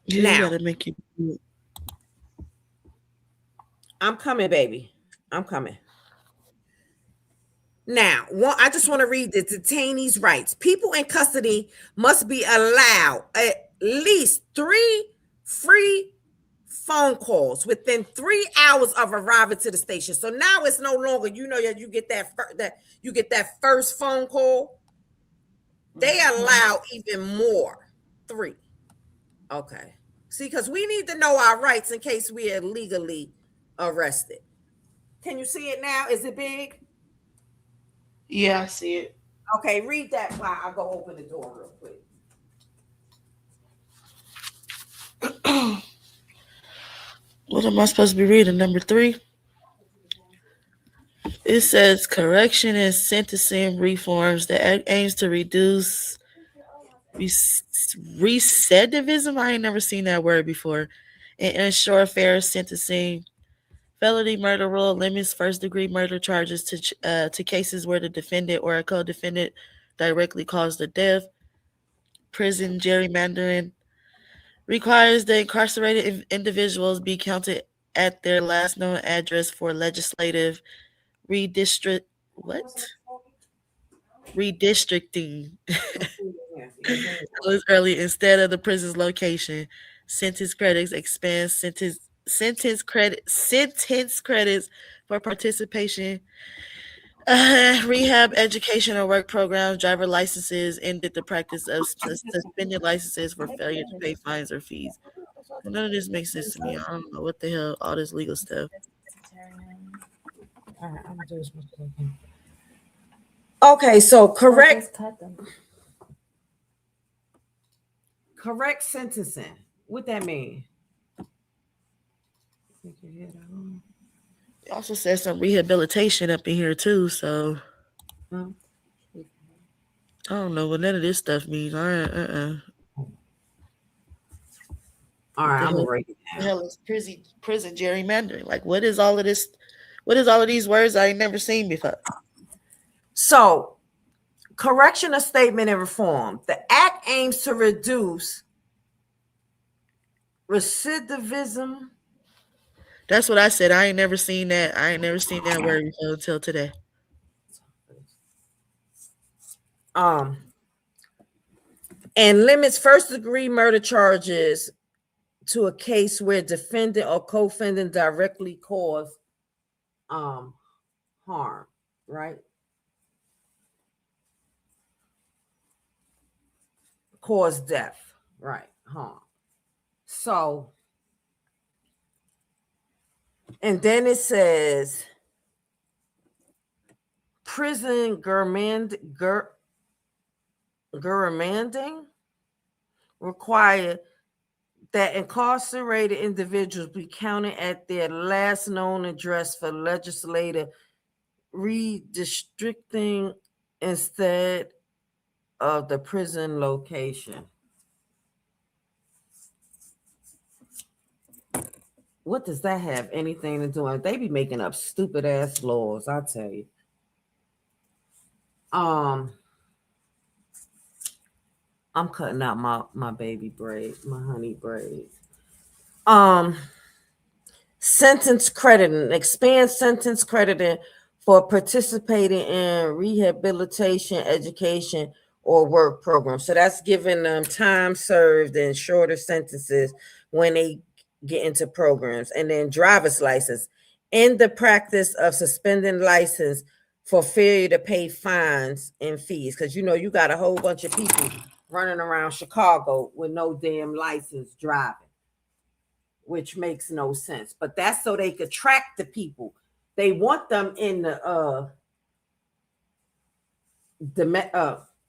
Speaker 3: Yeah, now, you gotta make it big.
Speaker 2: I'm coming, baby. I'm coming. Now, I just want to read the detainees' rights. People in custody must be allowed at least 3 free phone calls within 3 hours of arriving to the station. So now it's no longer, you get that first phone call. They allow even more, 3. Okay. See, because we need to know our rights in case we are legally arrested. Can you see it now? Is it big?
Speaker 3: Yeah, I see it.
Speaker 2: Okay, read that while I go open the door real quick.
Speaker 3: What am I supposed to be reading? Number 3? It says correction and sentencing reforms that aims to reduce recidivism. I ain't never seen that word before. And ensure fair sentencing. Felony murder rule limits first-degree murder charges to cases where the defendant or a co-defendant directly caused the death. Prison gerrymandering requires the incarcerated individuals be counted at their last known address for legislative redistricting. Close early instead of the prison's location. Sentence credits expand sentence credits for participation
Speaker 4: Rehab, education, or work programs, driver licenses, ended the practice of suspended licenses for failure to pay fines or fees. None of this makes sense to me. I don't know what the hell all this legal stuff.
Speaker 2: All right, I'm gonna do as much as I can. Okay, so correct sentencing. What that mean?
Speaker 4: It also says some rehabilitation up in here too, so
Speaker 2: Hmm?
Speaker 4: I don't know what none of this stuff means.
Speaker 2: All right,
Speaker 4: The
Speaker 2: I'm gonna
Speaker 4: hell,
Speaker 2: write it
Speaker 4: the
Speaker 2: down.
Speaker 4: hell is prison gerrymandering? Like, what is all of this? What is all of these words I ain't never seen before?
Speaker 2: So, correction of statement and reform. The act aims to reduce recidivism.
Speaker 4: That's what I said. I ain't never seen that. I ain't never seen that word before until today.
Speaker 2: Um, and limits first degree murder charges to a case where defendant or co-defendant directly caused harm, right? Cause death, right? Harm. So, and then it says prison gerrymandering require that incarcerated individuals be counted at their last known address for legislative redistricting instead of the prison location. What does that have anything to do with? They be making up stupid ass laws, I tell you. I'm cutting out my baby braids, my honey braids. Sentence crediting, expand sentence crediting for participating in rehabilitation, education, or work programs. So that's giving them time served and shorter sentences when they get into programs. And then driver's license, in the practice of suspending license for failure to pay fines and fees. Because you got a whole bunch of people running around Chicago with no damn license driving, which makes no sense. But that's so they could track the people. They want them in the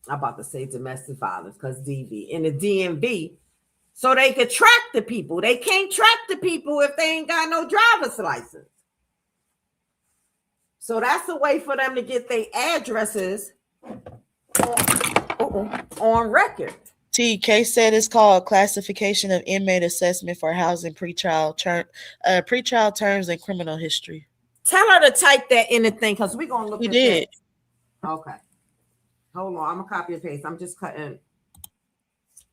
Speaker 2: I'm about to say domestic violence because DV in the DMV, so they could track the people. They can't track the people if they ain't got no driver's license. So that's a way for them to get their addresses on record.
Speaker 4: TK said it's called classification of inmate assessment for housing pretrial terms and criminal history.
Speaker 2: Tell her to type that in the thing because we're gonna look
Speaker 4: He
Speaker 2: at
Speaker 4: did.
Speaker 2: that. Okay. Hold on, I'm gonna copy and paste. I'm just cutting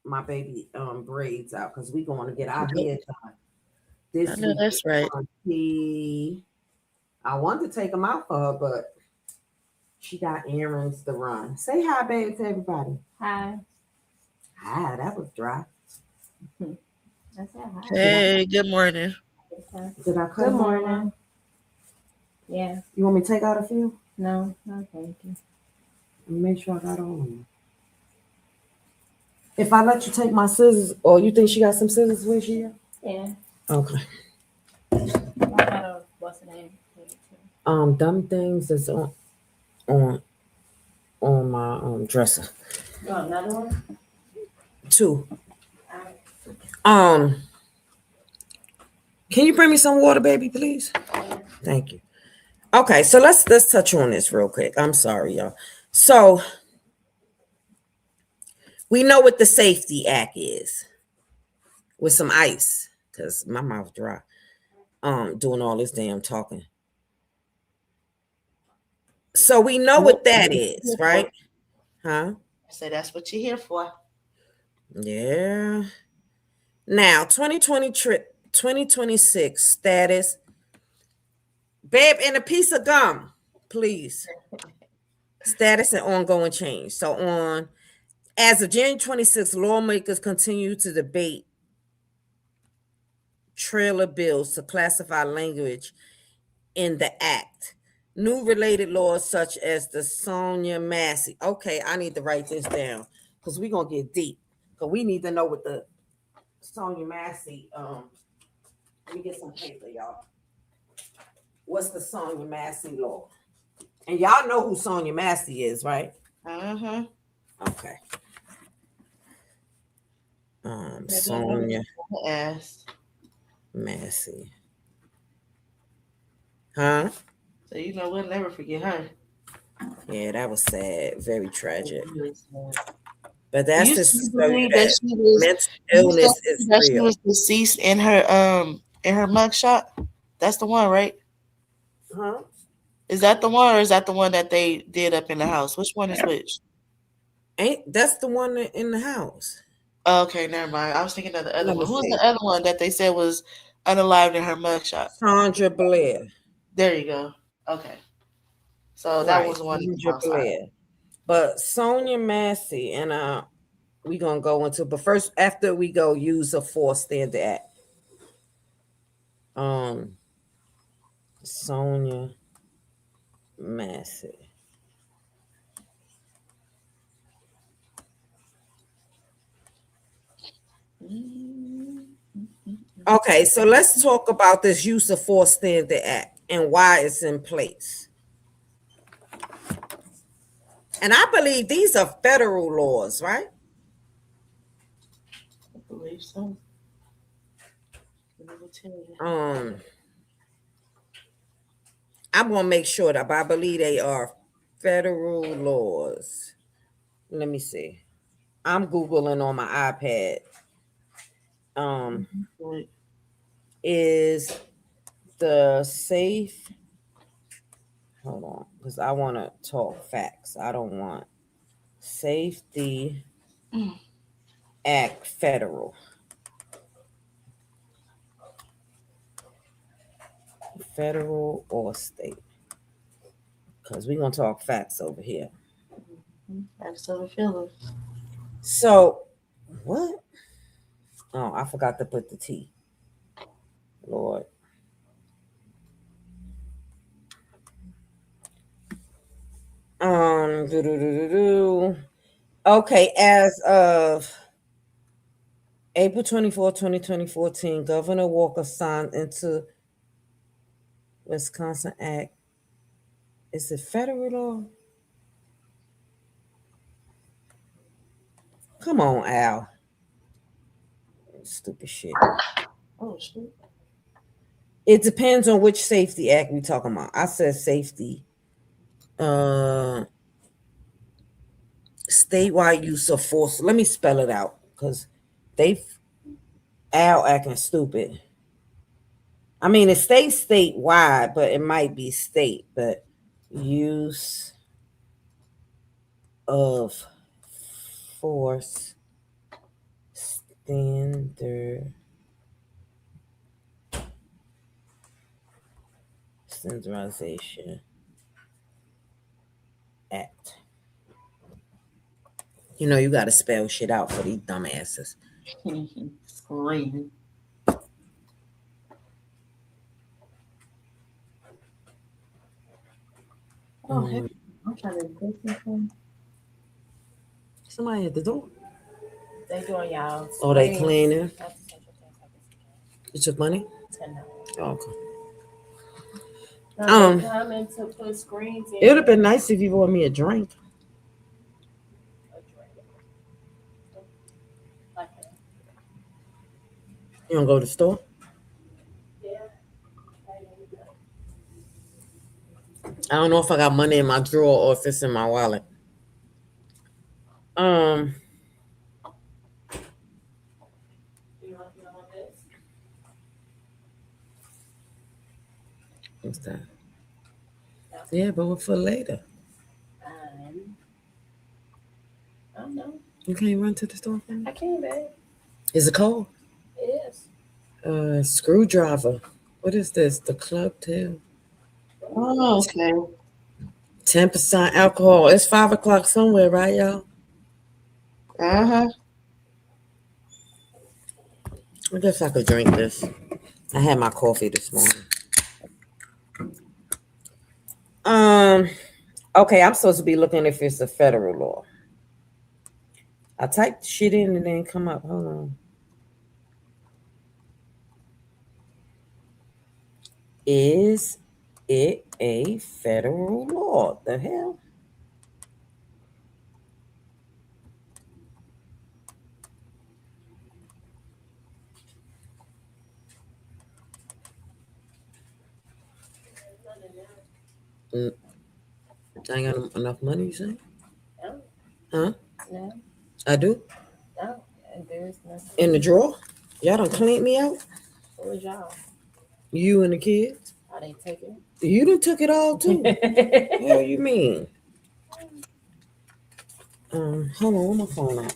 Speaker 2: my baby braids out because we're gonna get our hair done.
Speaker 4: I know that's right.
Speaker 2: I wanted to take them out for her, but she got errands to run. Say hi, baby, to everybody.
Speaker 5: Hi.
Speaker 2: Hi, that was dry.
Speaker 5: I said hi.
Speaker 4: Hey, good morning.
Speaker 2: Did I cut
Speaker 5: Good
Speaker 2: them all out?
Speaker 5: morning. Yeah.
Speaker 2: You want me to take out a few?
Speaker 5: No, thank you.
Speaker 2: Let me make sure I got all of them. If I let you take my scissors, or you think she got some scissors with you?
Speaker 5: Yeah.
Speaker 2: Okay.
Speaker 5: What's the name?
Speaker 2: Them things that's on my dresser.
Speaker 5: You want another one?
Speaker 2: 2. Can you bring me some water, baby, please? Thank you. Okay, so let's touch on this real quick. I'm sorry, y'all. So we know what the Safety Act is with some ice, because my mouth dry. Doing all this damn talking. So we know what that is, right? Huh?
Speaker 4: I said that's what you're here for.
Speaker 2: Yeah. Now, 2026 status. Babe, and a piece of gum, please. Status and ongoing change. So as of January 26th, lawmakers continue to debate trailer bills to classify language in the act New related laws such as the Sonia Massey. Okay, I need to write this down because we're gonna get deep. Because we need to know what the Sonia Massey. Let me get some paper, y'all. What's the Sonia Massey law? And y'all know who Sonia Massey is, right?
Speaker 3: Uh-huh.
Speaker 2: Okay. Sonia
Speaker 3: Ass.
Speaker 2: Massey. Huh?
Speaker 3: So you know we'll never forget her.
Speaker 2: Yeah, that was sad. Very tragic.
Speaker 3: Really sad.
Speaker 2: But that's
Speaker 3: You
Speaker 2: just to
Speaker 3: still
Speaker 2: show you
Speaker 3: believe
Speaker 2: that
Speaker 3: that she was
Speaker 2: mental
Speaker 3: you still
Speaker 2: illness
Speaker 3: believe
Speaker 2: is
Speaker 3: that she
Speaker 2: real.
Speaker 3: was deceased in her mugshot? That's the one, right?
Speaker 2: Huh?
Speaker 3: Is that the one, or is that the one that they did up in the house? Which one is which?
Speaker 2: Ain't that's the one in the house?
Speaker 3: Okay, never mind. I was thinking of the other
Speaker 2: Let me
Speaker 3: one. Who's
Speaker 2: see.
Speaker 3: the other one that they said was unalived in her mugshot?
Speaker 2: Sandra Blair.
Speaker 3: There you go. Okay. So that
Speaker 2: Right.
Speaker 3: was the one.
Speaker 2: Sandra
Speaker 3: I'm sorry.
Speaker 2: Blair. But Sonia Massey and we gonna go into, but first after we go use a force standard act. Sonia Massey. Okay, so let's talk about this use of force standard act and why it's in place. And I believe these are federal laws, right?
Speaker 3: I believe so. Let me tell you.
Speaker 2: I'm gonna make sure that, but I believe they are federal laws. Let me see. I'm Googling on my iPad.
Speaker 3: Wait.
Speaker 2: Is the safe, hold on, because I want to talk facts. I don't want Safety Act federal. Federal or state? Because we're going to talk facts over here.
Speaker 3: Facts of the feelings.
Speaker 2: So, what? Oh, I forgot to put the T. Lord. Okay, as of April 24, 2014, Governor Walker signed into Wisconsin Act. Is it federal law? Come on, Al. Stupid shit.
Speaker 3: Oh shit.
Speaker 2: It depends on which safety act we talking about. I said safety. Statewide use of force. Let me spell it out because Al acting stupid. I mean, it stays statewide, but it might be state. But use of force standardization act. You know, you got to spell shit out for these dumbasses.
Speaker 3: Screaming. Oh, heck. I'm trying to do something.
Speaker 2: Somebody at the door.
Speaker 5: They doing y'all.
Speaker 2: Oh, they cleaning.
Speaker 5: That's the central tax.
Speaker 2: You took money?
Speaker 5: $10.
Speaker 2: Oh, okay.
Speaker 5: They coming to put screens in.
Speaker 2: It would have been nice if you bought me a drink. You don't go to the store?
Speaker 5: Yeah.
Speaker 2: I don't know if I got money in my drawer or if it's in my wallet. What's that? Yeah, but what for later?
Speaker 5: I don't know.
Speaker 2: You can't run to the store for me?
Speaker 5: I can't, babe.
Speaker 2: Is it cold?
Speaker 5: It is.
Speaker 2: Screwdriver. What is this? The Club Tail.
Speaker 3: Oh, okay.
Speaker 2: 10% alcohol. It's 5 o'clock somewhere, right, y'all?
Speaker 3: Uh-huh.
Speaker 2: I guess I could drink this. I had my coffee this morning. Okay, I'm supposed to be looking if it's a federal law. I typed shit in and then come up. Hold on. Is it a federal law? The hell? Mm, I ain't got enough money, you say?
Speaker 5: No,
Speaker 2: Huh?
Speaker 5: no,
Speaker 2: I do?
Speaker 5: no. There's nothing.
Speaker 2: In the drawer? Y'all done cleaned me out?
Speaker 5: What was y'all?
Speaker 2: You and the kids?
Speaker 5: Are they taking
Speaker 2: You done took it all too.
Speaker 5: it?
Speaker 2: Hell you mean? Hold on, where my phone at?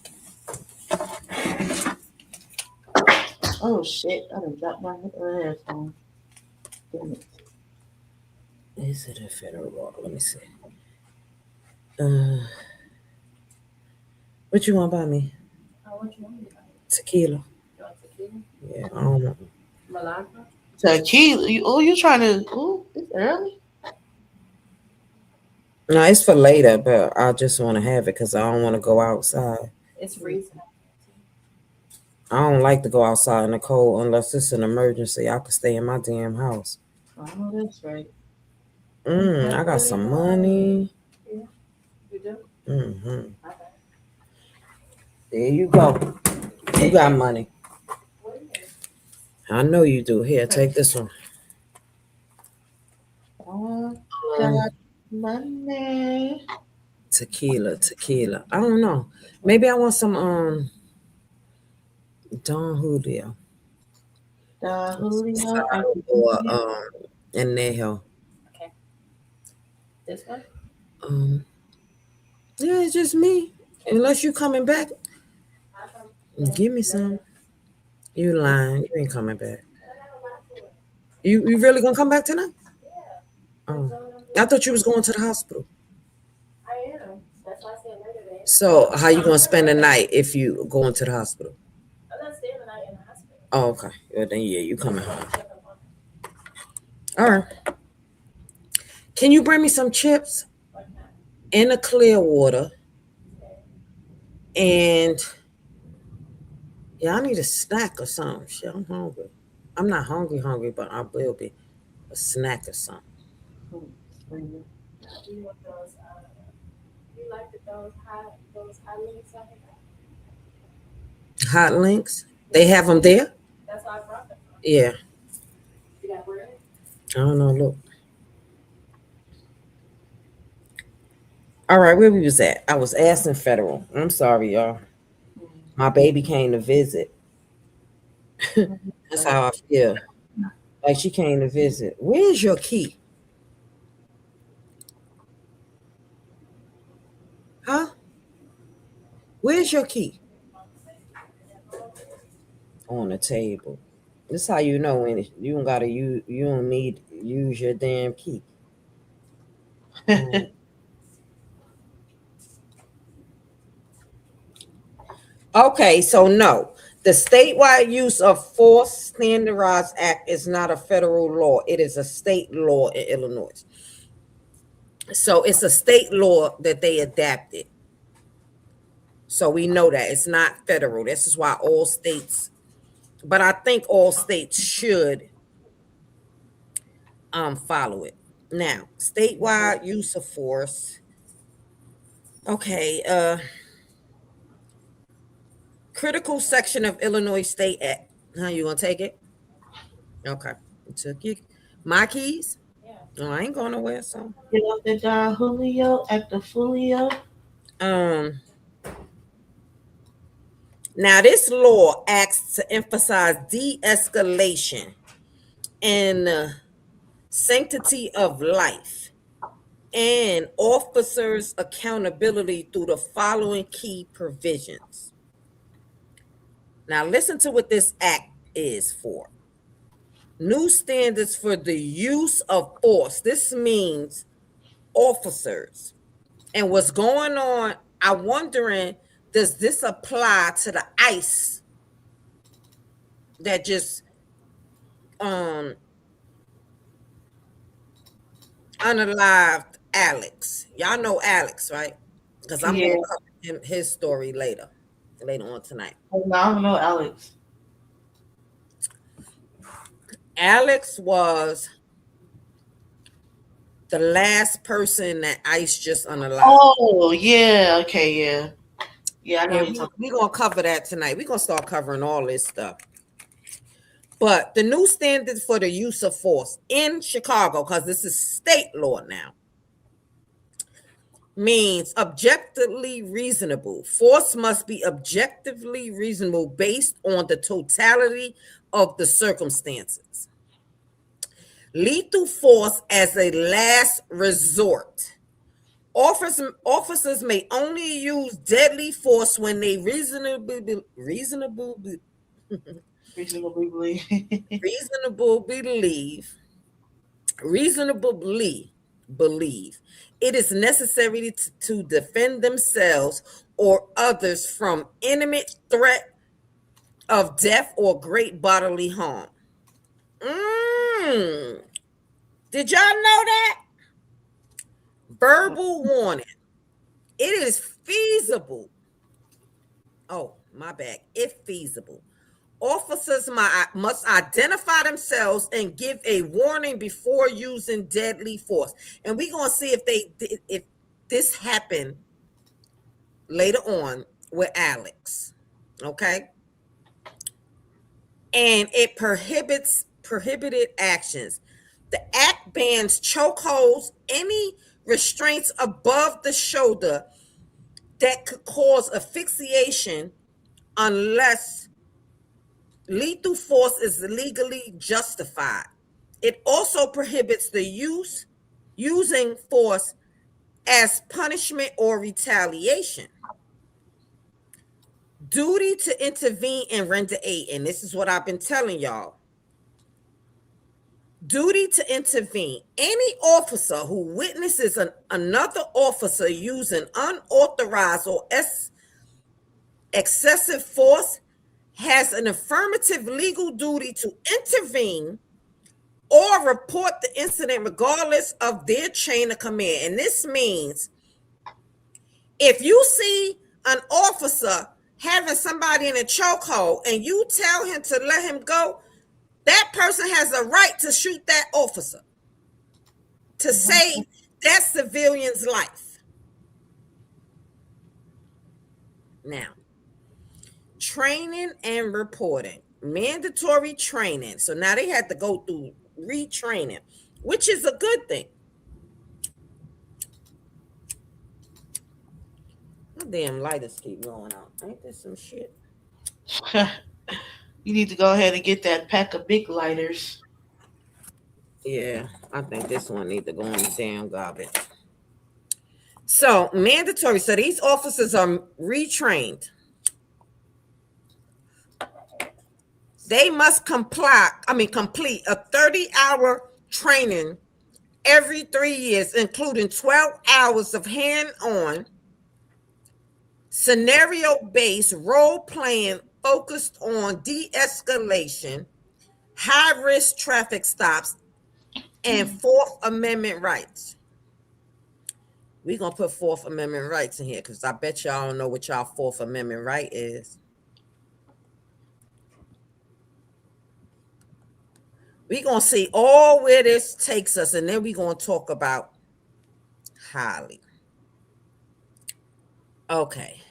Speaker 3: Oh shit! I done dropped my headphone. Damn it.
Speaker 2: Is it a federal law? Let me see. What you want by me?
Speaker 5: Oh, what you want?
Speaker 2: Tequila.
Speaker 5: You want tequila?
Speaker 2: Yeah, I don't know.
Speaker 5: Malacca?
Speaker 3: Tequila. You trying to? Oh, it's early.
Speaker 2: No, it's for later, but I just want to have it because I don't want to go outside.
Speaker 5: It's freezing.
Speaker 2: I don't like to go outside in the cold unless it's an emergency. I could stay in my damn house.
Speaker 3: I know that's right.
Speaker 2: I got some money.
Speaker 5: You do?
Speaker 2: Mm-hmm.
Speaker 5: Okay.
Speaker 2: There you go. You got money. I know you do. Here, take this one.
Speaker 3: Oh, got money.
Speaker 2: Tequila. I don't know. Maybe I want some Don Julio.
Speaker 3: Julio.
Speaker 2: Or Anejo.
Speaker 5: Okay. This one?
Speaker 2: Yeah, it's just me. Unless you coming back, give me some. You lying. You ain't coming back. You really gonna come back tonight? Oh. I thought you was going to the hospital.
Speaker 5: I am. That's why I said later today.
Speaker 2: So how you gonna spend the night if you going to the hospital?
Speaker 5: I'm not staying the night in the hospital.
Speaker 2: Oh, okay. Well then yeah, you coming home. All right. Can you bring me some chips in a clear water? And yeah, I need a snack or something. Shit, I'm hungry. I'm not hungry, but I will be. A snack or something.
Speaker 5: You want those? You like those hot links I have?
Speaker 2: Hot links? They have them there?
Speaker 5: That's why I brought them.
Speaker 2: Yeah.
Speaker 5: You got bread?
Speaker 2: I don't know. Look. All right, where we was at? I was asking federal. I'm sorry, y'all. My baby came to visit. That's how I feel. Like she came to visit. Where's your key? Huh? Where's your key? On the table. This is how you know when you don't gotta use. You don't need use your damn key. Okay, so no, the statewide use of force standardized act is not a federal law. It is a state law in Illinois. So it's a state law that they adapted. So we know that it's not federal. This is why all states, but I think all states should follow it. Now, statewide use of force. Okay, critical section of Illinois State Act. How you gonna take it? Okay, you took you my keys.
Speaker 5: Yeah.
Speaker 2: No, I ain't going nowhere. So
Speaker 3: Get up the Don Julio at the Fulio.
Speaker 2: Now this law acts to emphasize de-escalation and sanctity of life and officers' accountability through the following key provisions. Now listen to what this act is for. New standards for the use of force. This means officers. And what's going on, I'm wondering, does this apply to the ICE that just unalived Alex. Y'all know Alex, right? Because I'm
Speaker 3: Yeah.
Speaker 2: gonna cover his story later on tonight.
Speaker 3: No, I don't know Alex.
Speaker 2: Alex was the last person that ICE just unalived.
Speaker 3: Oh, yeah. Okay, yeah. Yeah, I know
Speaker 2: Yeah,
Speaker 3: what you're talking
Speaker 2: we're gonna cover that tonight. We're gonna start covering all this stuff. But the new standards for the use of force in Chicago, because this is state law now, means objectively reasonable. Force must be objectively reasonable based on the totality of the circumstances. Lethal force as a last resort. Officers may only use deadly force when they reasonably believe it is necessary to defend themselves or others from imminent threat of death or great bodily harm. Did y'all know that? Verbal warning. It is feasible. Oh, my bad. If feasible. Officers must identify themselves and give a warning before using deadly force. And we're going to see if this happened later on with Alex. Okay? And it prohibited actions. The act bans chokeholds, any restraints above the shoulder that could cause asphyxiation unless lethal force is legally justified. It also prohibits the using force as punishment or retaliation. Duty to intervene and render aid, and this is what I've been telling y'all. Duty to intervene. Any officer who witnesses another officer using unauthorized or excessive force has an affirmative legal duty to intervene or report the incident regardless of their chain of command. And this means if you see an officer having somebody in a chokehold and you tell him to let him go, that person has a right to shoot that officer to save that civilian's life. Now, training and reporting. Mandatory training. So now they had to go through retraining, which is a good thing. My damn lighters keep going out. Ain't this some shit?
Speaker 3: You need to go ahead and get that pack of big lighters.
Speaker 2: Yeah, I think this one needs to go in the damn garbage. So mandatory. So these officers are retrained. They must complete a 30-hour training every 3 years, including 12 hours of hands-on, scenario-based role-playing focused on de-escalation, high-risk traffic stops, and Fourth Amendment rights. We're going to put Fourth Amendment rights in here because I bet y'all don't know what y'all Fourth Amendment right is. We're going to see all where this takes us, and then we're going to talk about Holly. Okay.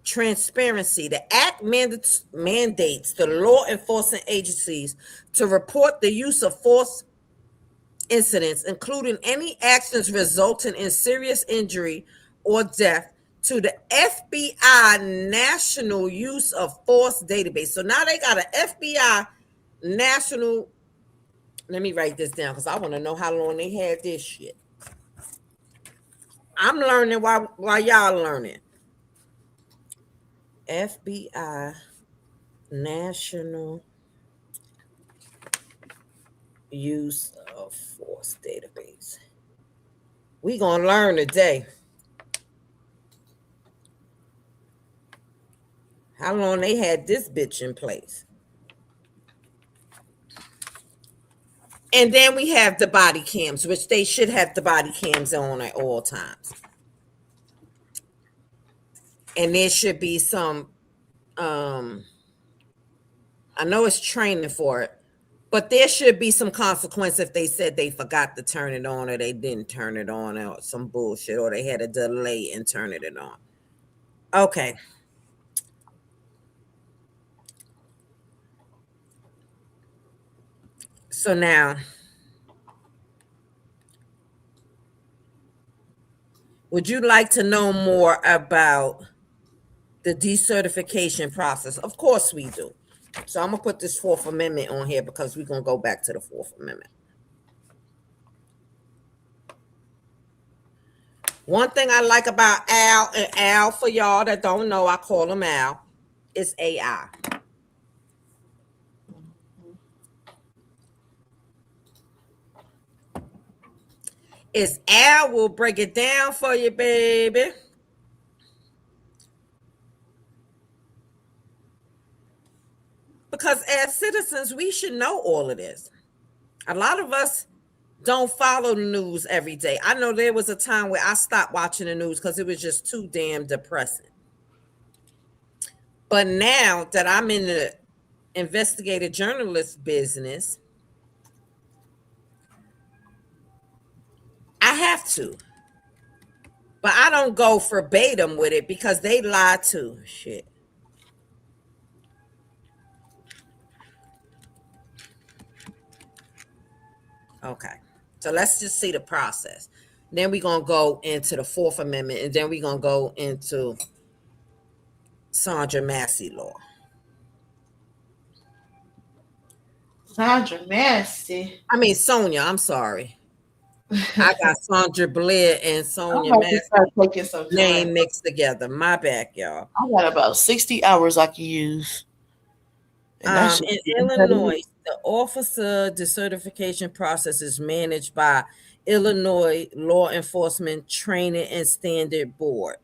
Speaker 2: Transparency. The act mandates the law enforcement agencies to report the use of force incidents, including any actions resulting in serious injury or death, to the FBI National Use of Force Database. So now they got an FBI National. Let me write this down because I want to know how long they had this shit. I'm learning while y'all learning. FBI National Use of Force Database. We gonna learn today. How long they had this bitch in place? And then we have the body cams, which they should have the body cams on at all times. And there should be some, I know it's training for it, but there should be some consequence if they said they forgot to turn it on or they didn't turn it on or some bullshit or they had a delay in turning it on. Okay. So now, would you like to know more about the decertification process? Of course we do. So I'm going to put this Fourth Amendment on here because we're going to go back to the Fourth Amendment. One thing I like about Al, and Al for y'all that don't know, I call him Al, is AI. Is Al will break it down for you, baby. Because as citizens, we should know all of this. A lot of us don't follow the news every day. I know there was a time where I stopped watching the news because it was just too damn depressing. But now that I'm in the investigative journalist business, I have to. But I don't go verbatim with it because they lie too. Shit. Okay. So let's just see the process. Then we're going to go into the Fourth Amendment, and then we're going to go into Sandra Massey law.
Speaker 4: Sandra Massey.
Speaker 2: I mean, Sonia, I'm sorry. I got Sandra Blair and Sonia Massey name mixed together. My bad, y'all.
Speaker 4: I got about 60 hours I can use.
Speaker 2: In Illinois, the officer decertification process is managed by Illinois Law Enforcement Training and Standard Board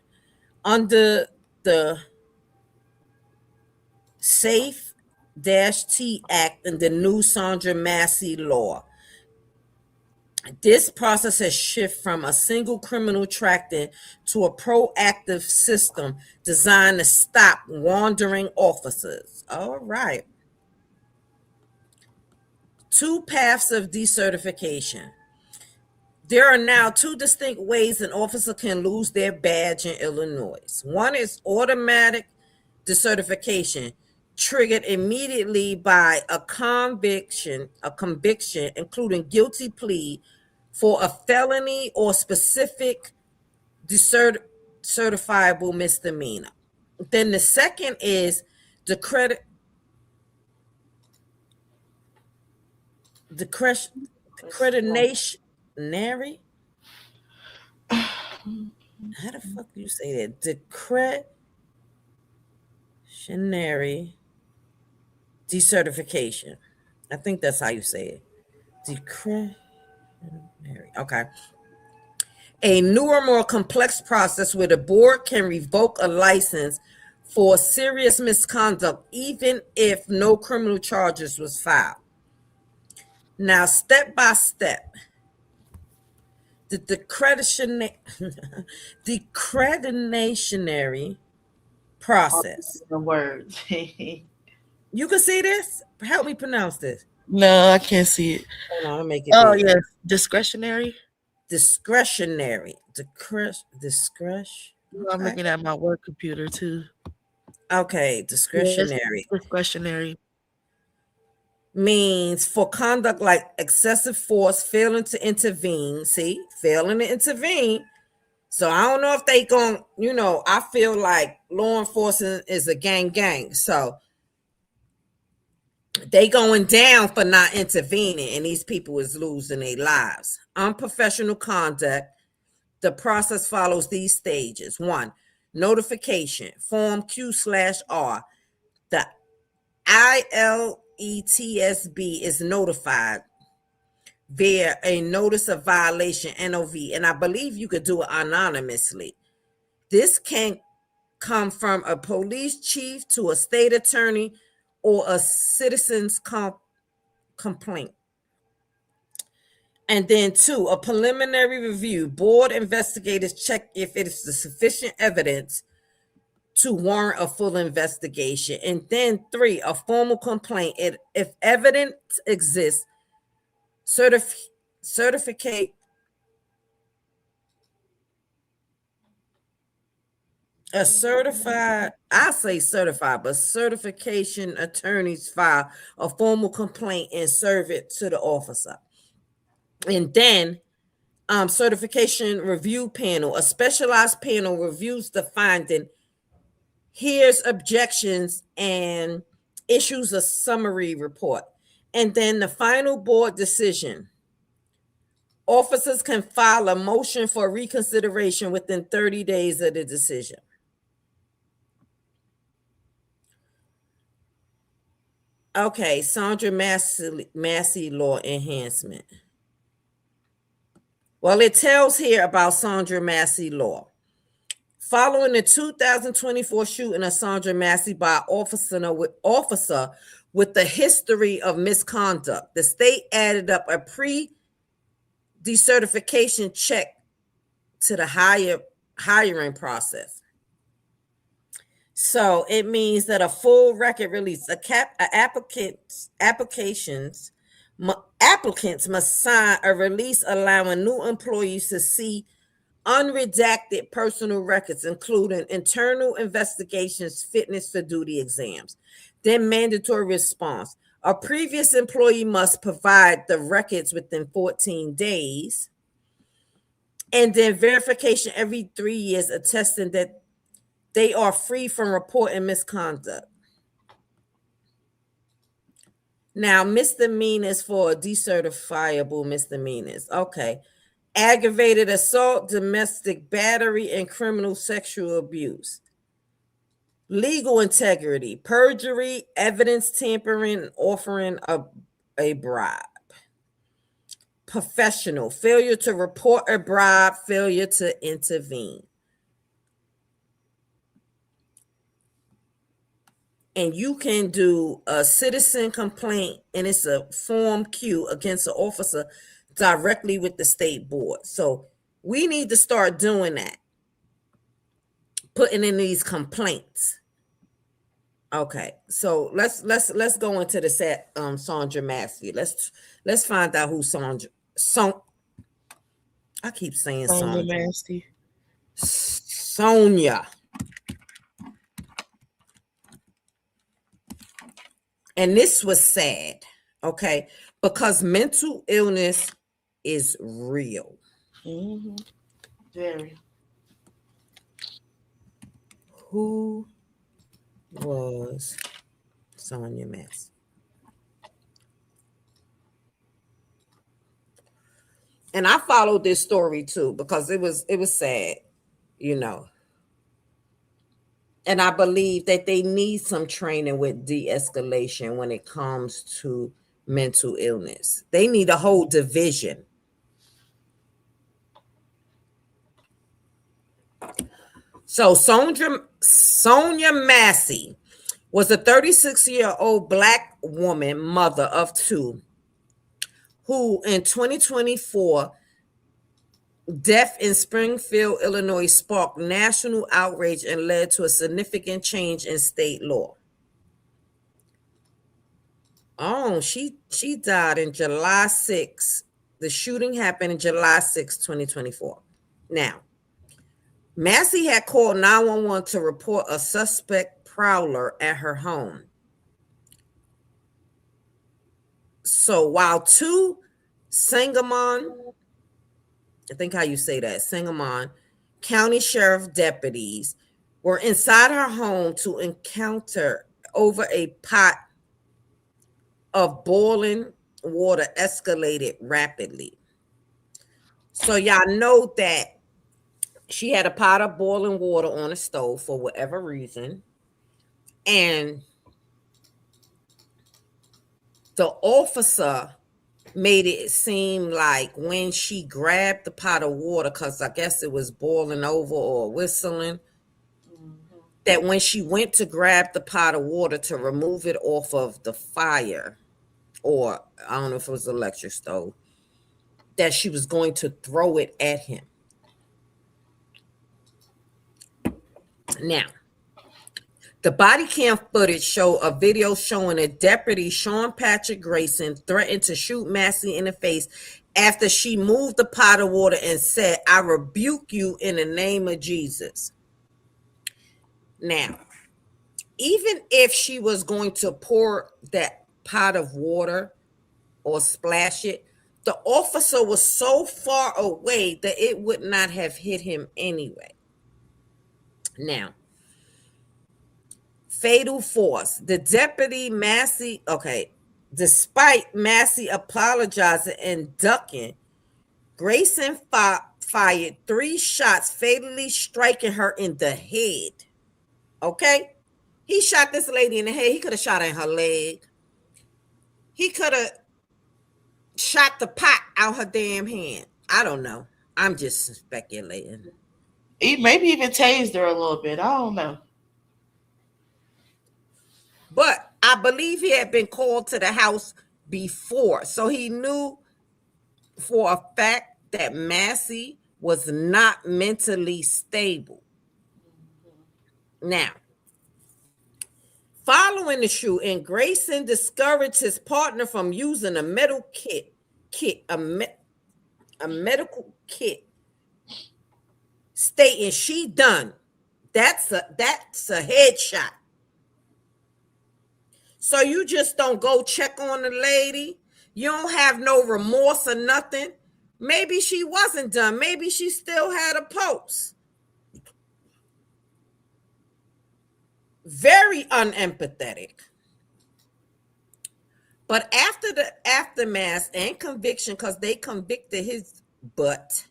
Speaker 2: under the SAFE-T Act and the new Sandra Massey law. This process has shifted from a single criminal tracking to a proactive system designed to stop wandering officers. All right. 2 paths of decertification. There are now 2 distinct ways an officer can lose their badge in Illinois. One is automatic decertification, triggered immediately by a conviction, including guilty plea for a felony or specific certifiable misdemeanor. Then the second is discretionary. How the fuck do you say that? Discretionary decertification. I think that's how you say it. Discretionary. Okay. A newer, more complex process where the board can revoke a license for serious misconduct, even if no criminal charges was filed. Now, step by step, the decretionary process.
Speaker 4: The words.
Speaker 2: You can see this? Help me pronounce this.
Speaker 4: No, I can't see it.
Speaker 2: Hold on, I'll make it.
Speaker 4: Oh, yes. Discretionary.
Speaker 2: Discretionary.
Speaker 4: I'm looking at my work computer too.
Speaker 2: Okay, discretionary.
Speaker 4: Yes, discretionary
Speaker 2: means for conduct like excessive force, failing to intervene. See, failing to intervene. So I don't know if they going, I feel like law enforcement is a gang. So they going down for not intervening, and these people is losing their lives. Unprofessional conduct. The process follows these stages. 1, notification, form Q/R. The ILETSB is notified via a notice of violation, NOV, and I believe you could do it anonymously. This can come from a police chief to a state attorney or a citizen's complaint. And then 2, a preliminary review. Board investigators check if it is the sufficient evidence to warrant a full investigation. And then 3, a formal complaint. If evidence exists, certificate a certified, I say certified, but certification attorneys file a formal complaint and serve it to the officer. And then certification review panel, a specialized panel reviews the finding, hears objections, and issues a summary report. And then the final board decision. Officers can file a motion for reconsideration within 30 days of the decision. Okay, Sandra Massey law enhancement. Well, it tells here about Sandra Massey law. Following the 2024 shooting of Sandra Massey by an officer with a history of misconduct, the state added up a pre-decertification check to the hiring process. So it means that a full record release, applicants must sign a release allowing new employees to see unredacted personal records, including internal investigations, fitness for duty exams. Then mandatory response. A previous employee must provide the records within 14 days. And then verification every 3 years attesting that they are free from reporting misconduct. Now, misdemeanors for decertifiable misdemeanors. Okay. Aggravated assault, domestic battery, and criminal sexual abuse. Legal integrity, perjury, evidence tampering, offering a bribe. Professional, failure to report a bribe, failure to intervene. And you can do a citizen complaint, and it's a Form Q against an officer directly with the state board. So we need to start doing that, putting in these complaints. Okay, so let's go into the set. Sandra Massey. Let's find out who Sandra. I keep saying Sandra
Speaker 4: Massey.
Speaker 2: Sonia. And this was sad, okay, because mental illness is real.
Speaker 4: Mm-hmm. Very.
Speaker 2: Who was Sonia Massey? And I followed this story too because it was sad, you know. And I believe that they need some training with de-escalation when it comes to mental illness. They need a whole division. So Sonia Massey was a 36-year-old Black woman, mother of 2, who in 2024, death in Springfield, Illinois, sparked national outrage and led to a significant change in state law. Oh, she died in July 6. The shooting happened in July 6, 2024. Now, Massey had called 911 to report a suspect prowler at her home. So while 2 Sangamon, I think how you say that, Sangamon County Sheriff deputies were inside her home to encounter over a pot of boiling water escalated rapidly. So y'all know that she had a pot of boiling water on a stove for whatever reason. And the officer made it seem like when she grabbed the pot of water, because I guess it was boiling over or whistling, that when she went to grab the pot of water to remove it off of the fire, or I don't know if it was electric stove, that she was going to throw it at him. Now, the body cam footage show a video showing a deputy, Sean Patrick Grayson, threatened to shoot Massey in the face after she moved the pot of water and said, "I rebuke you in the name of Jesus." Now, even if she was going to pour that pot of water or splash it, the officer was so far away that it would not have hit him anyway. Now, fatal force. The deputy Massey, despite Massey apologizing and ducking, Grayson fired 3 shots, fatally striking her in the head. Okay? He shot this lady in the head. He could have shot her in her leg. He could have shot the pot out her damn hand. I don't know. I'm just speculating.
Speaker 4: Maybe even tased her a little bit. I don't know.
Speaker 2: But I believe he had been called to the house before. So he knew for a fact that Massey was not mentally stable. Now, following the shooting, Grayson discouraged his partner from using a medical kit, stating she done. That's a headshot. So you just don't go check on the lady. You don't have no remorse or nothing. Maybe she wasn't done. Maybe she still had a pulse. Very unempathetic. But after the aftermath and conviction, because they convicted his butt,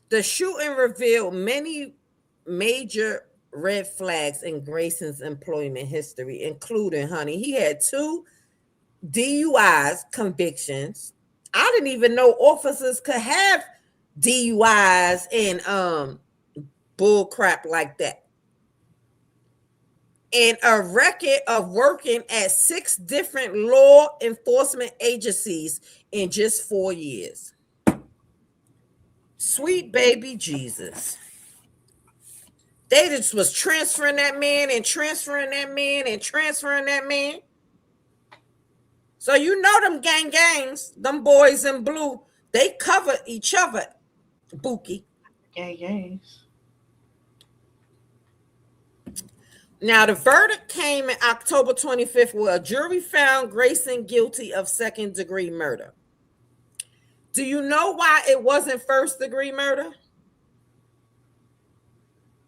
Speaker 2: the shooting revealed many major red flags in Grayson's employment history, including, he had 2 DUIs convictions. I didn't even know officers could have DUIs and bull crap like that. And a record of working at 6 different law enforcement agencies in just 4 years. Sweet baby Jesus. They just was transferring that man and transferring that man and transferring that man. So you know them gangs, them boys in blue, they cover each other, Bookie.
Speaker 4: Gangs.
Speaker 2: Now, the verdict came in October 25th, where a jury found Grayson guilty of second-degree murder. Do you know why it wasn't first-degree murder?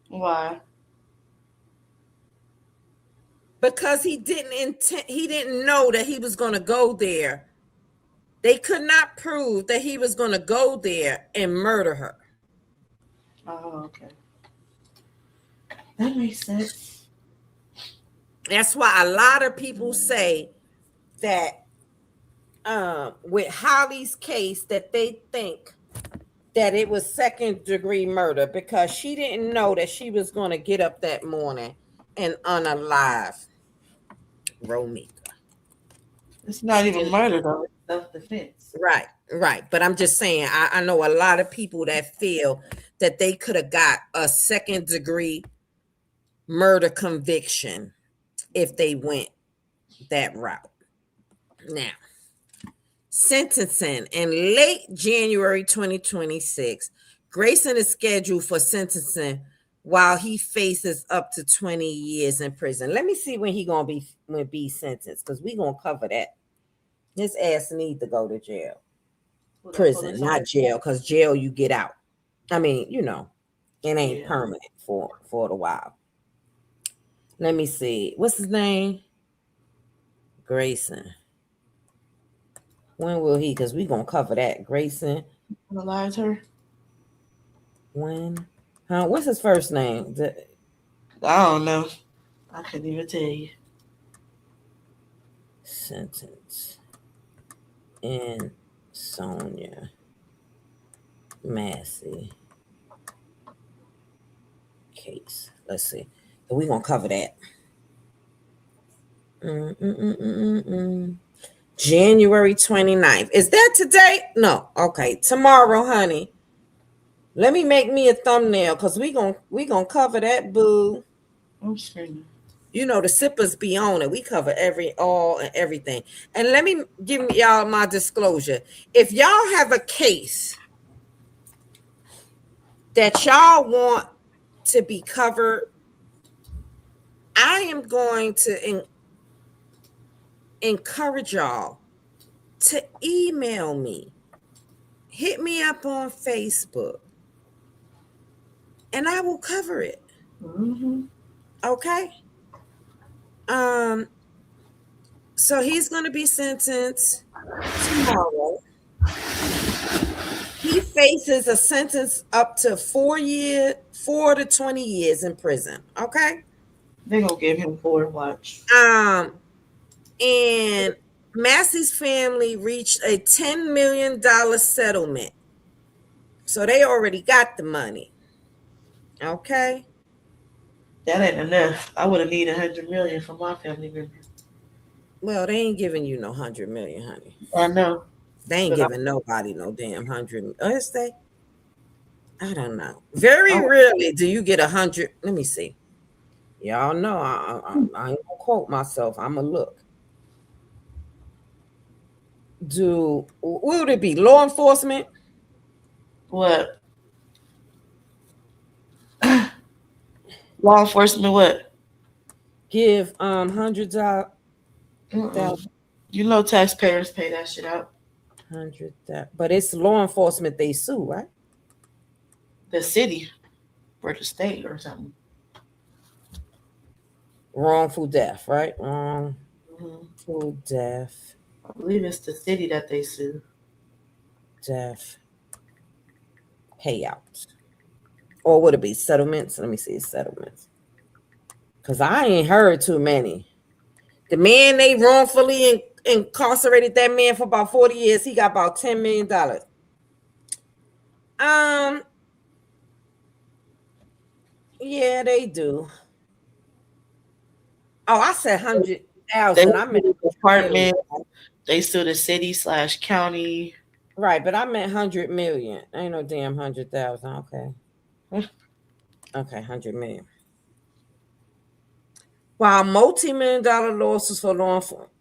Speaker 4: Why?
Speaker 2: Because he didn't know that he was going to go there. They could not prove that he was going to go there and murder her.
Speaker 4: Oh, okay. That makes sense.
Speaker 2: That's why a lot of people say that with Holly's case that they think that it was second-degree murder because she didn't know that she was going to get up that morning and unalive Romika.
Speaker 4: It's not even murder, though. It's self-defense.
Speaker 2: Right. But I'm just saying, I know a lot of people that feel that they could have got a second-degree murder conviction if they went that route. Now, sentencing in late January 2026, Grayson is scheduled for sentencing while he faces up to 20 years in prison. Let me see when he gonna be sentenced, because we gonna cover that. His ass need to go to jail. Prison, not jail, because jail you get out. I mean, it ain't permanent for a while. Let me see. What's his name? Grayson. When will he? Because we gonna cover that. Grayson.
Speaker 4: Analyze her.
Speaker 2: When? What's his first name?
Speaker 4: I don't know. I couldn't even tell you.
Speaker 2: Sentence. In Sonia Massey case. Let's see. We're gonna cover that. January 29th. Is that today? No. Okay. Tomorrow, honey. Let me make me a thumbnail because we gonna cover that, boo.
Speaker 3: I'm screaming.
Speaker 2: You know the sippers be on it. We cover all and everything. And let me give y'all my disclosure. If y'all have a case that y'all want to be covered, I am going to encourage y'all to email me. Hit me up on Facebook and I will cover it.
Speaker 3: Mm-hmm.
Speaker 2: Okay? So he's going to be sentenced tomorrow. He faces a sentence up to 4 to 20 years in prison. Okay?
Speaker 3: They're gonna give him 4 watch.
Speaker 2: And Massey's family reached a $10 million settlement. So they already got the money. Okay?
Speaker 3: That ain't enough. I would have needed 100 million from my family members.
Speaker 2: Well, they ain't giving you no 100 million, honey.
Speaker 3: I know.
Speaker 2: They ain't giving nobody no damn 100. Is they? I don't know. Very rarely do you get 100. Let me see. Y'all know I ain't gonna quote myself. I'm gonna look. What would it be? Law enforcement?
Speaker 3: What? Law enforcement what?
Speaker 2: Give hundreds of thousands.
Speaker 3: You know taxpayers pay that shit out.
Speaker 2: 100 but it's law enforcement they sue, right?
Speaker 3: The city or the state or something.
Speaker 2: Wrongful death, right? Wrongful death.
Speaker 3: I believe it's the city that they sue.
Speaker 2: Death payouts. Or would it be settlements? Let me see settlements. Because I ain't heard too many. The man they wrongfully incarcerated that man for about 40 years. He got about $10 million. Yeah, they do. Oh, I said 100,000. I meant
Speaker 3: apartment. They sue the city/county.
Speaker 2: Right, but I meant 100 million. Ain't no damn 100,000. Okay. Okay, 100 million. While multi-million-dollar losses for law enforcement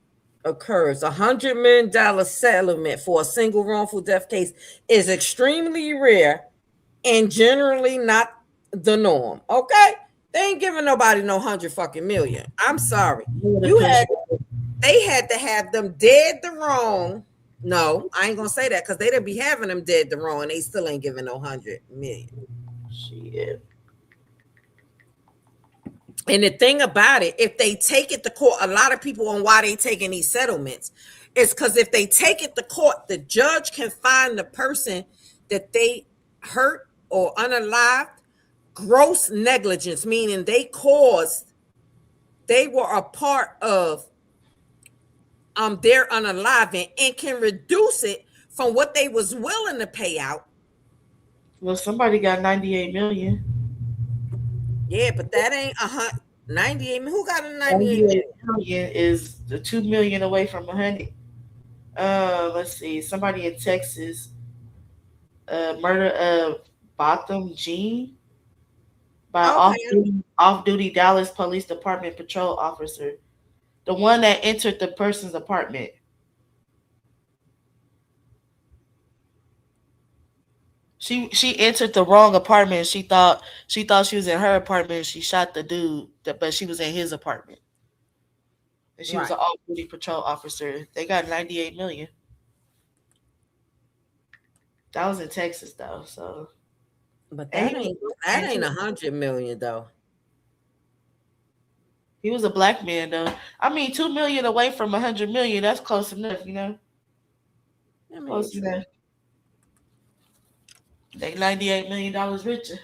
Speaker 2: occurs, $100 million settlement for a single wrongful death case is extremely rare and generally not the norm. Okay? They ain't giving nobody no 100 fucking million. I'm sorry. They had to have them dead the wrong. No, I ain't gonna say that because they'd be having them dead the wrong and they still ain't giving no 100 million.
Speaker 3: Shit.
Speaker 2: And the thing about it, if they take it to court, a lot of people on why they taking these settlements is because if they take it to court, the judge can find the person that they hurt or unalived gross negligence, meaning they were a part of their unaliving and can reduce it from what they was willing to pay out.
Speaker 3: Well, somebody got 98 million.
Speaker 2: Yeah, but that ain't 98. Who got a 98
Speaker 3: million? Is the 2 million away from 100? Let's see. Somebody in Texas, murder of Botham Jean by off-duty Dallas Police Department patrol officer, the one that entered the person's apartment. She entered the wrong apartment. She thought she was in her apartment. She shot the dude, but she was in his apartment. And she was an off-duty patrol officer. They got 98 million. That was in Texas though, so.
Speaker 2: But that ain't 100 million though.
Speaker 3: He was a black man though. I mean, 2 million away from 100 million. That's close enough, you know. Close enough. They $98 million richer.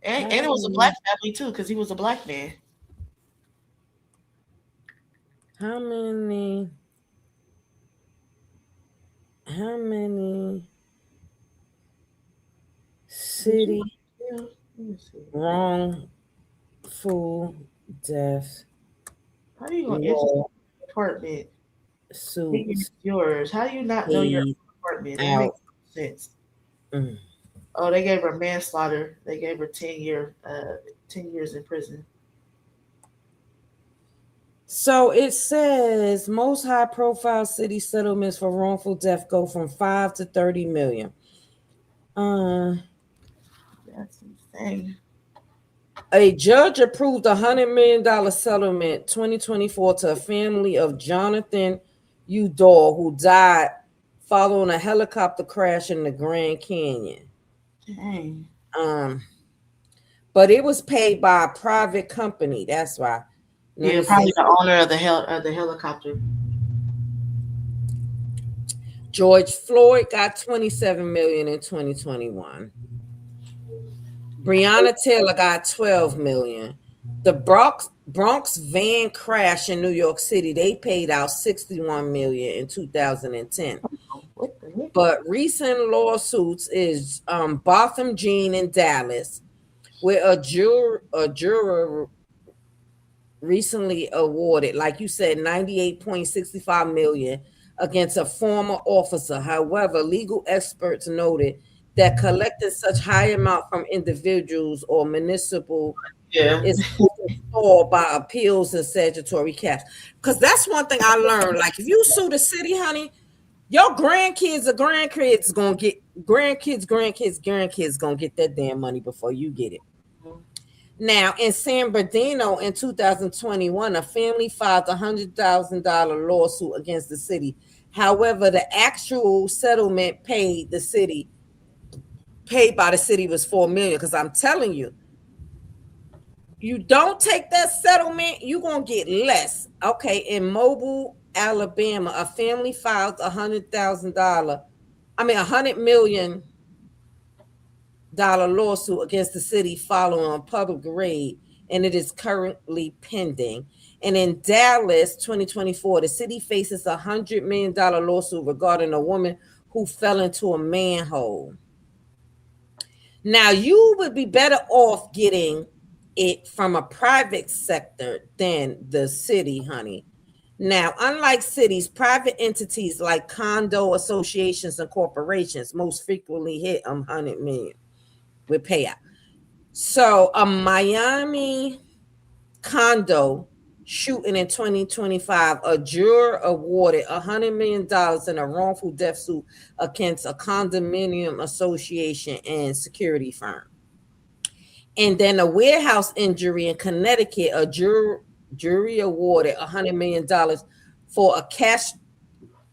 Speaker 3: And it was a black family too, because he was a black man.
Speaker 2: How many city wrongful death
Speaker 3: How you gonna enter
Speaker 2: Law
Speaker 3: your apartment? Thinking
Speaker 2: suits
Speaker 3: it's yours. How do you not know your
Speaker 2: paid
Speaker 3: apartment? That
Speaker 2: out.
Speaker 3: makes no sense.
Speaker 2: Mm.
Speaker 3: Oh, they gave her manslaughter. They gave her 10 years in prison.
Speaker 2: So it says most high profile city settlements for wrongful death go from 5 to 30 million.
Speaker 3: That's insane.
Speaker 2: A judge approved $100 million settlement 2024 to a family of Jonathan Udall, who died following a helicopter crash in the Grand Canyon.
Speaker 3: Dang.
Speaker 2: But it was paid by a private company. That's why. Let
Speaker 3: Yeah,
Speaker 2: me
Speaker 3: probably
Speaker 2: see.
Speaker 3: the owner of the helicopter.
Speaker 2: George Floyd got 27 million in 2021. Breonna Taylor got 12 million. The Bronx van crash in New York City, they paid out 61 million in 2010.
Speaker 3: What the heck?
Speaker 2: But recent lawsuits is Botham Jean in Dallas, where a juror recently awarded, like you said, 98.65 million against a former officer. However, legal experts noted that collecting such high amount from individuals or municipal
Speaker 3: Yeah.
Speaker 2: is stalled by appeals and statutory caps. Because that's one thing I learned. Like if you sue the city, honey, your grandkids gonna get grandkids gonna get that damn money before you get it. Now, in San Bernardino in 2021, a family filed a $100,000 lawsuit against the city. However, the actual settlement paid by the city was $4 million. Because I'm telling you, you don't take that settlement, you're gonna get less. Okay, in Mobile, Alabama, a family filed $100 million lawsuit against the city following a public raid, and it is currently pending. And in Dallas 2024, the city faces a $100 million lawsuit regarding a woman who fell into a manhole. Now, you would be better off getting it from a private sector than the city, honey. Now, unlike cities, private entities like condo associations and corporations most frequently hit 100 million with payout. So a Miami condo shooting in 2025, a juror awarded $100 million in a wrongful death suit against a condominium association and security firm. And then a warehouse injury in Connecticut, a jury awarded $100 million for a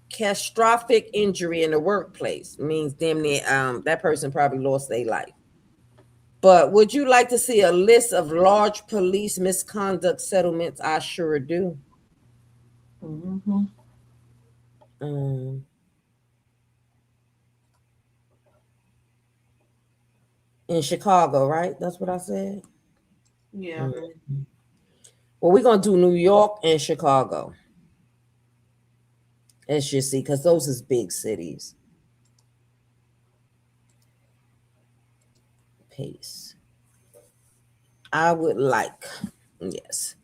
Speaker 2: catastrophic injury in the workplace. It means damn near that person probably lost their life. But would you like to see a list of large police misconduct settlements? I sure do.
Speaker 3: Mm-hmm.
Speaker 2: In Chicago, right? That's what I said.
Speaker 3: Yeah.
Speaker 2: Well, we're gonna do New York and Chicago. As you see, because those is big cities. Pace. I would like, yes.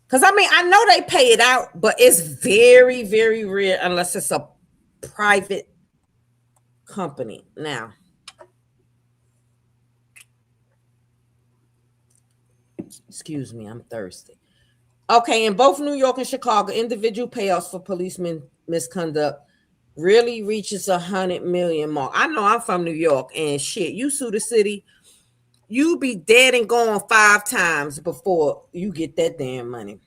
Speaker 2: Because I mean, I know they pay it out, but it's very, very rare unless it's a private company. Now, excuse me, I'm thirsty. Okay, in both New York and Chicago, individual payouts for policeman misconduct really reaches 100 million mark. I know I'm from New York, and shit, you sue the city, you be dead and gone 5 times before you get that damn money.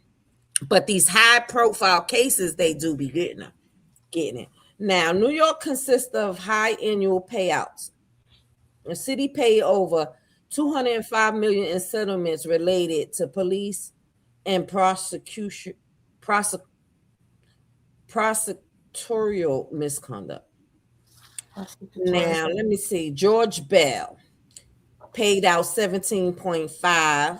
Speaker 2: But these high profile cases, they do be getting it. Now, New York consists of high annual payouts. The city paid over 205 million in settlements related to police and prosecutorial misconduct. Now, let me see. George Bell paid out 17.5.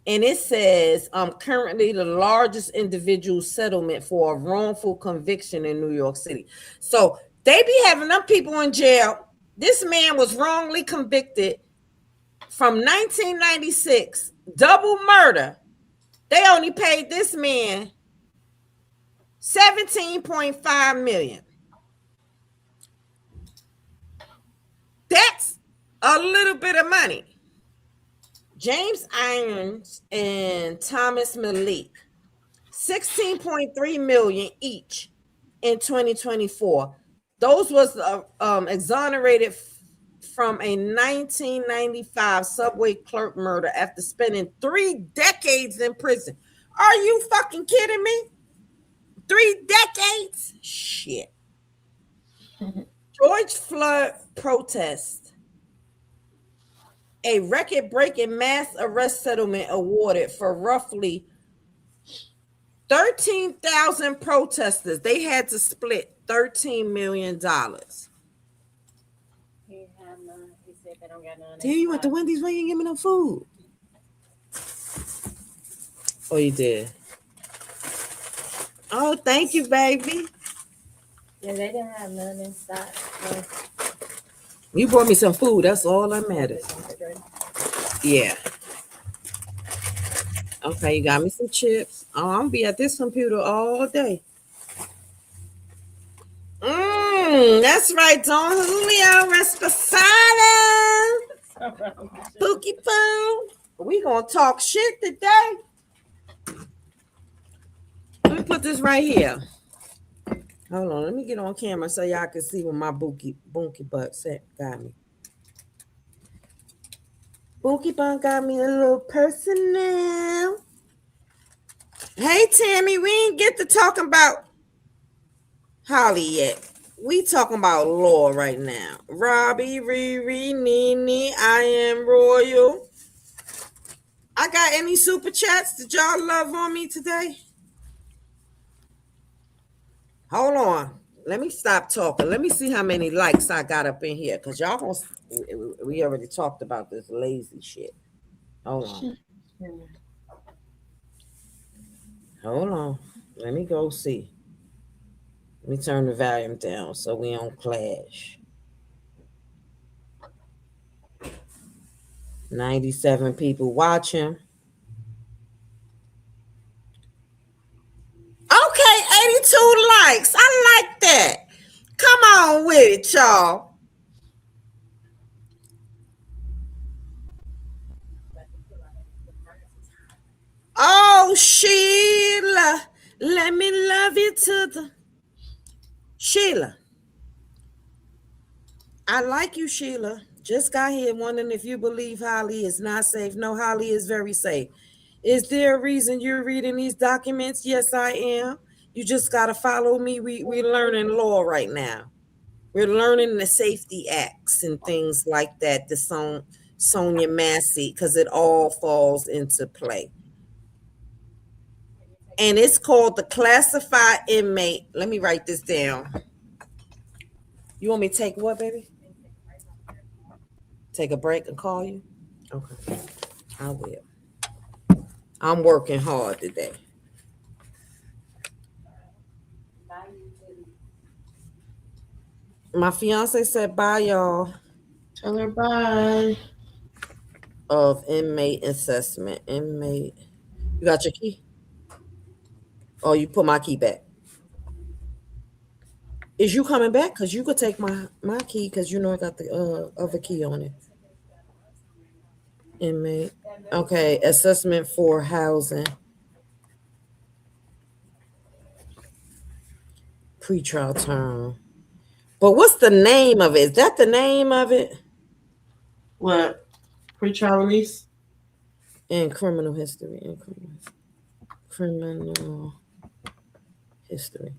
Speaker 2: And it says currently the largest individual settlement for a wrongful conviction in New York City. So they be having them people in jail. This man was wrongly convicted from 1996, double murder. They only paid this man $17.5 million. That's a little bit of money. James Irons and Thomas Malik, $16.3 million each in 2024. Those was exonerated from a 1995 subway clerk murder after spending 3 decades in prison. Are you fucking kidding me? 3 decades? Shit. George Floyd protest. A record-breaking mass arrest settlement awarded for roughly 13,000 protesters. They had to split $13 million.
Speaker 5: He have none. He said they don't got none.
Speaker 2: Tell you what, the Wendy's, why you ain't give me no food? Oh, you did. Oh, thank you, baby.
Speaker 5: Yeah, they didn't have none in stock. So
Speaker 2: You brought me some food. That's all that matters. Yeah. Okay, you got me some chips. Oh, I'm gonna be at this computer all day. That's right, Don Julio Resposado. Pookie Poo. We gonna talk shit today. Let me put this right here. Hold on, let me get on camera so y'all can see what my bunky butt got me. Bunky Butt got me a little personnel. Hey, Tammy, we ain't get to talking about Holly yet. We talking about law right now. Robbie, Riri, Nene, I am Royal. I got any super chats? Did y'all love on me today? Hold on. Let me stop talking. Let me see how many likes I got up in here. Because y'all gonna, we already talked about this lazy shit. Hold on. Hold on. Let me go see. Let me turn the volume down so we don't clash. 97 people watching. Okay, 82 likes. I like that. Come on with it, y'all. Oh, Sheila. Let me love you to the... Sheila. I like you, Sheila. Just got here wondering if you believe Holly is not safe. No, Holly is very safe. Is there a reason you're reading these documents? Yes, I am. You just got to follow me. We're learning law right now. We're learning the safety acts and things like that, the Sonia Massey, because it all falls into play. And it's called the classified inmate. Let me write this down. You want me to take what, baby? Take a break and call you? Okay, I will. I'm working hard today. My fiance said bye, y'all.
Speaker 3: Tell her bye.
Speaker 2: Of inmate assessment. Inmate. You got your key? Oh, you put my key back. Is you coming back? Because you could take my key because you know I got the other key on it. Inmate. Okay, assessment for housing. Pretrial term. But what's the name of it? Is that the name of it?
Speaker 3: What? Pre-trial release?
Speaker 2: In criminal history. Criminal history.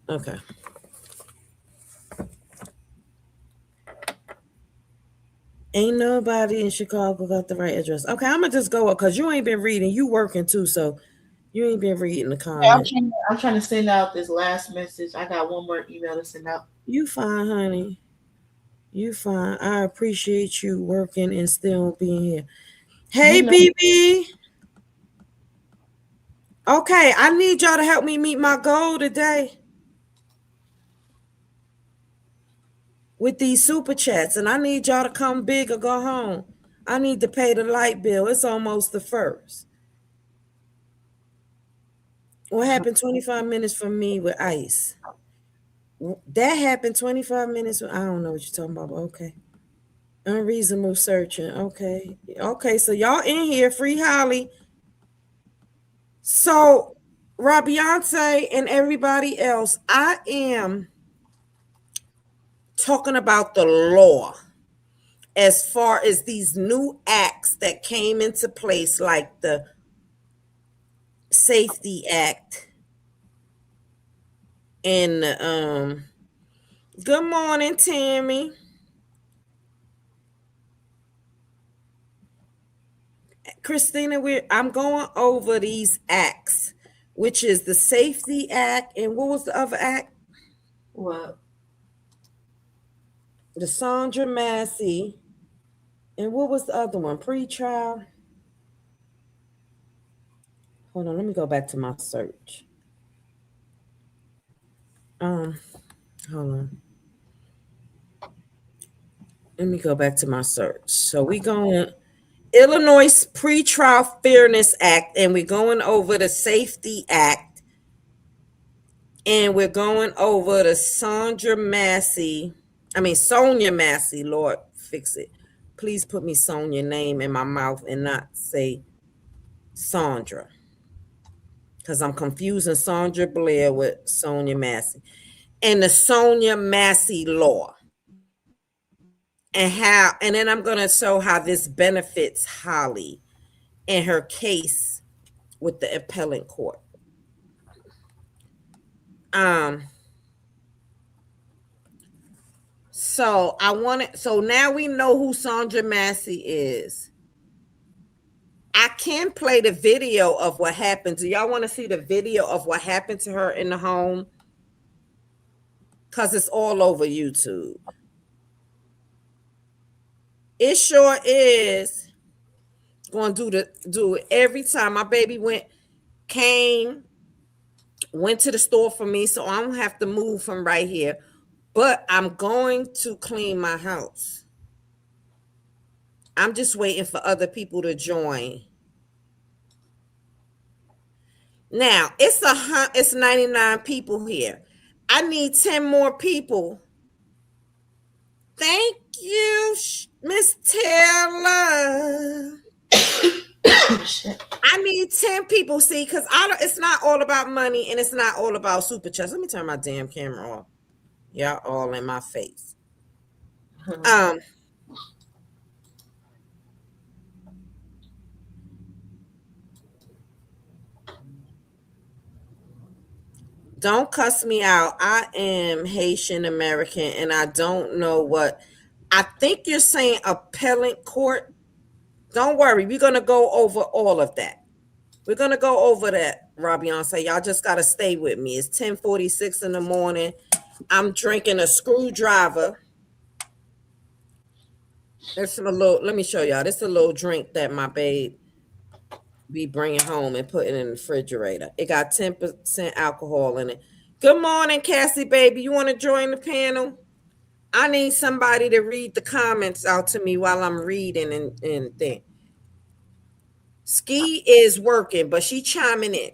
Speaker 2: Okay. Ain't nobody in Chicago got the right address. Okay, I'm gonna just go up because you ain't been reading. You working too, so you ain't been reading the comments.
Speaker 3: I'm trying to send out this last message. I got one more email to send out.
Speaker 2: You fine, honey. You fine. I appreciate you working and still being here. Hey, BB. Okay, I need y'all to help me meet my goal today with these super chats, and I need y'all to come big or go home. I need to pay the light bill. It's almost the 1st. What happened 25 minutes from me with ice? That happened 25 minutes. I don't know what you're talking about, but okay. Unreasonable searching. Okay. Okay, so y'all in here, Free Holly. So, Beyonce and everybody else, I am talking about the law as far as these new acts that came into place, like the Safety Act and good morning, Tammy. Christina, I'm going over these acts, which is the Safety Act, and what was the other act?
Speaker 5: What?
Speaker 2: The Sandra Massey, and what was the other one? Pre-trial. Hold on, let me go back to my search. Hold on. Let me go back to my search. So we going Illinois Pretrial Fairness Act, and we're going over the Safety Act, and we're going over the Sonia Massey, Lord, fix it. Please put me Sonia name in my mouth and not say Sandra, because I'm confusing Sandra Blair with Sonia Massey. And the Sonia Massey law. And then I'm going to show how this benefits Holly in her case with the appellate court. So now we know who Sandra Massey is. I can play the video of what happened. Do y'all want to see the video of what happened to her in the home? Because it's all over YouTube. It sure is going to do it every time. My baby went to the store for me, so I don't have to move from right here. But I'm going to clean my house. I'm just waiting for other people to join. Now, it's 99 people here. I need 10 more people. Thank you, Miss Taylor. I need 10 people, see, because it's not all about money and it's not all about super chats. Let me turn my damn camera off. Y'all all in my face. Don't cuss me out. I am Haitian American and I don't know what. I think you're saying appellate court. Don't worry. We're going to go over all of that. We're going to go over that, Beyonce. Y'all just got to stay with me. It's 10:46 in the morning. I'm drinking a screwdriver. Let me show y'all. This is a little drink that my babe be bringing home and putting in the refrigerator. It got 10% alcohol in it. Good morning, Cassie, baby. You want to join the panel? I need somebody to read the comments out to me while I'm reading and think. Ski is working, but she chiming in.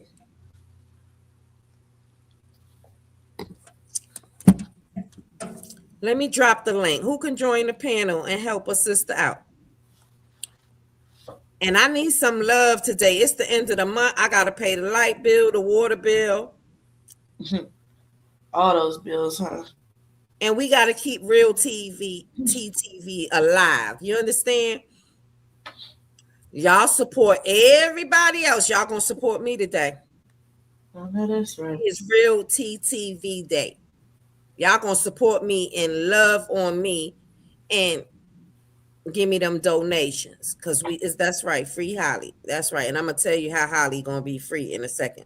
Speaker 2: Let me drop the link. Who can join the panel and help a sister out? And I need some love today. It's the end of the month. I got to pay the light bill, the water bill.
Speaker 3: All those bills, huh?
Speaker 2: And we got to keep Real TTV alive. You understand? Y'all support everybody else. Y'all going to support me today.
Speaker 3: Oh, that's right.
Speaker 2: It's Real TTV Day. Y'all going to support me and love on me and give me them donations, because that's right, free Holly. That's right. And I'm gonna tell you how Holly gonna be free in a second.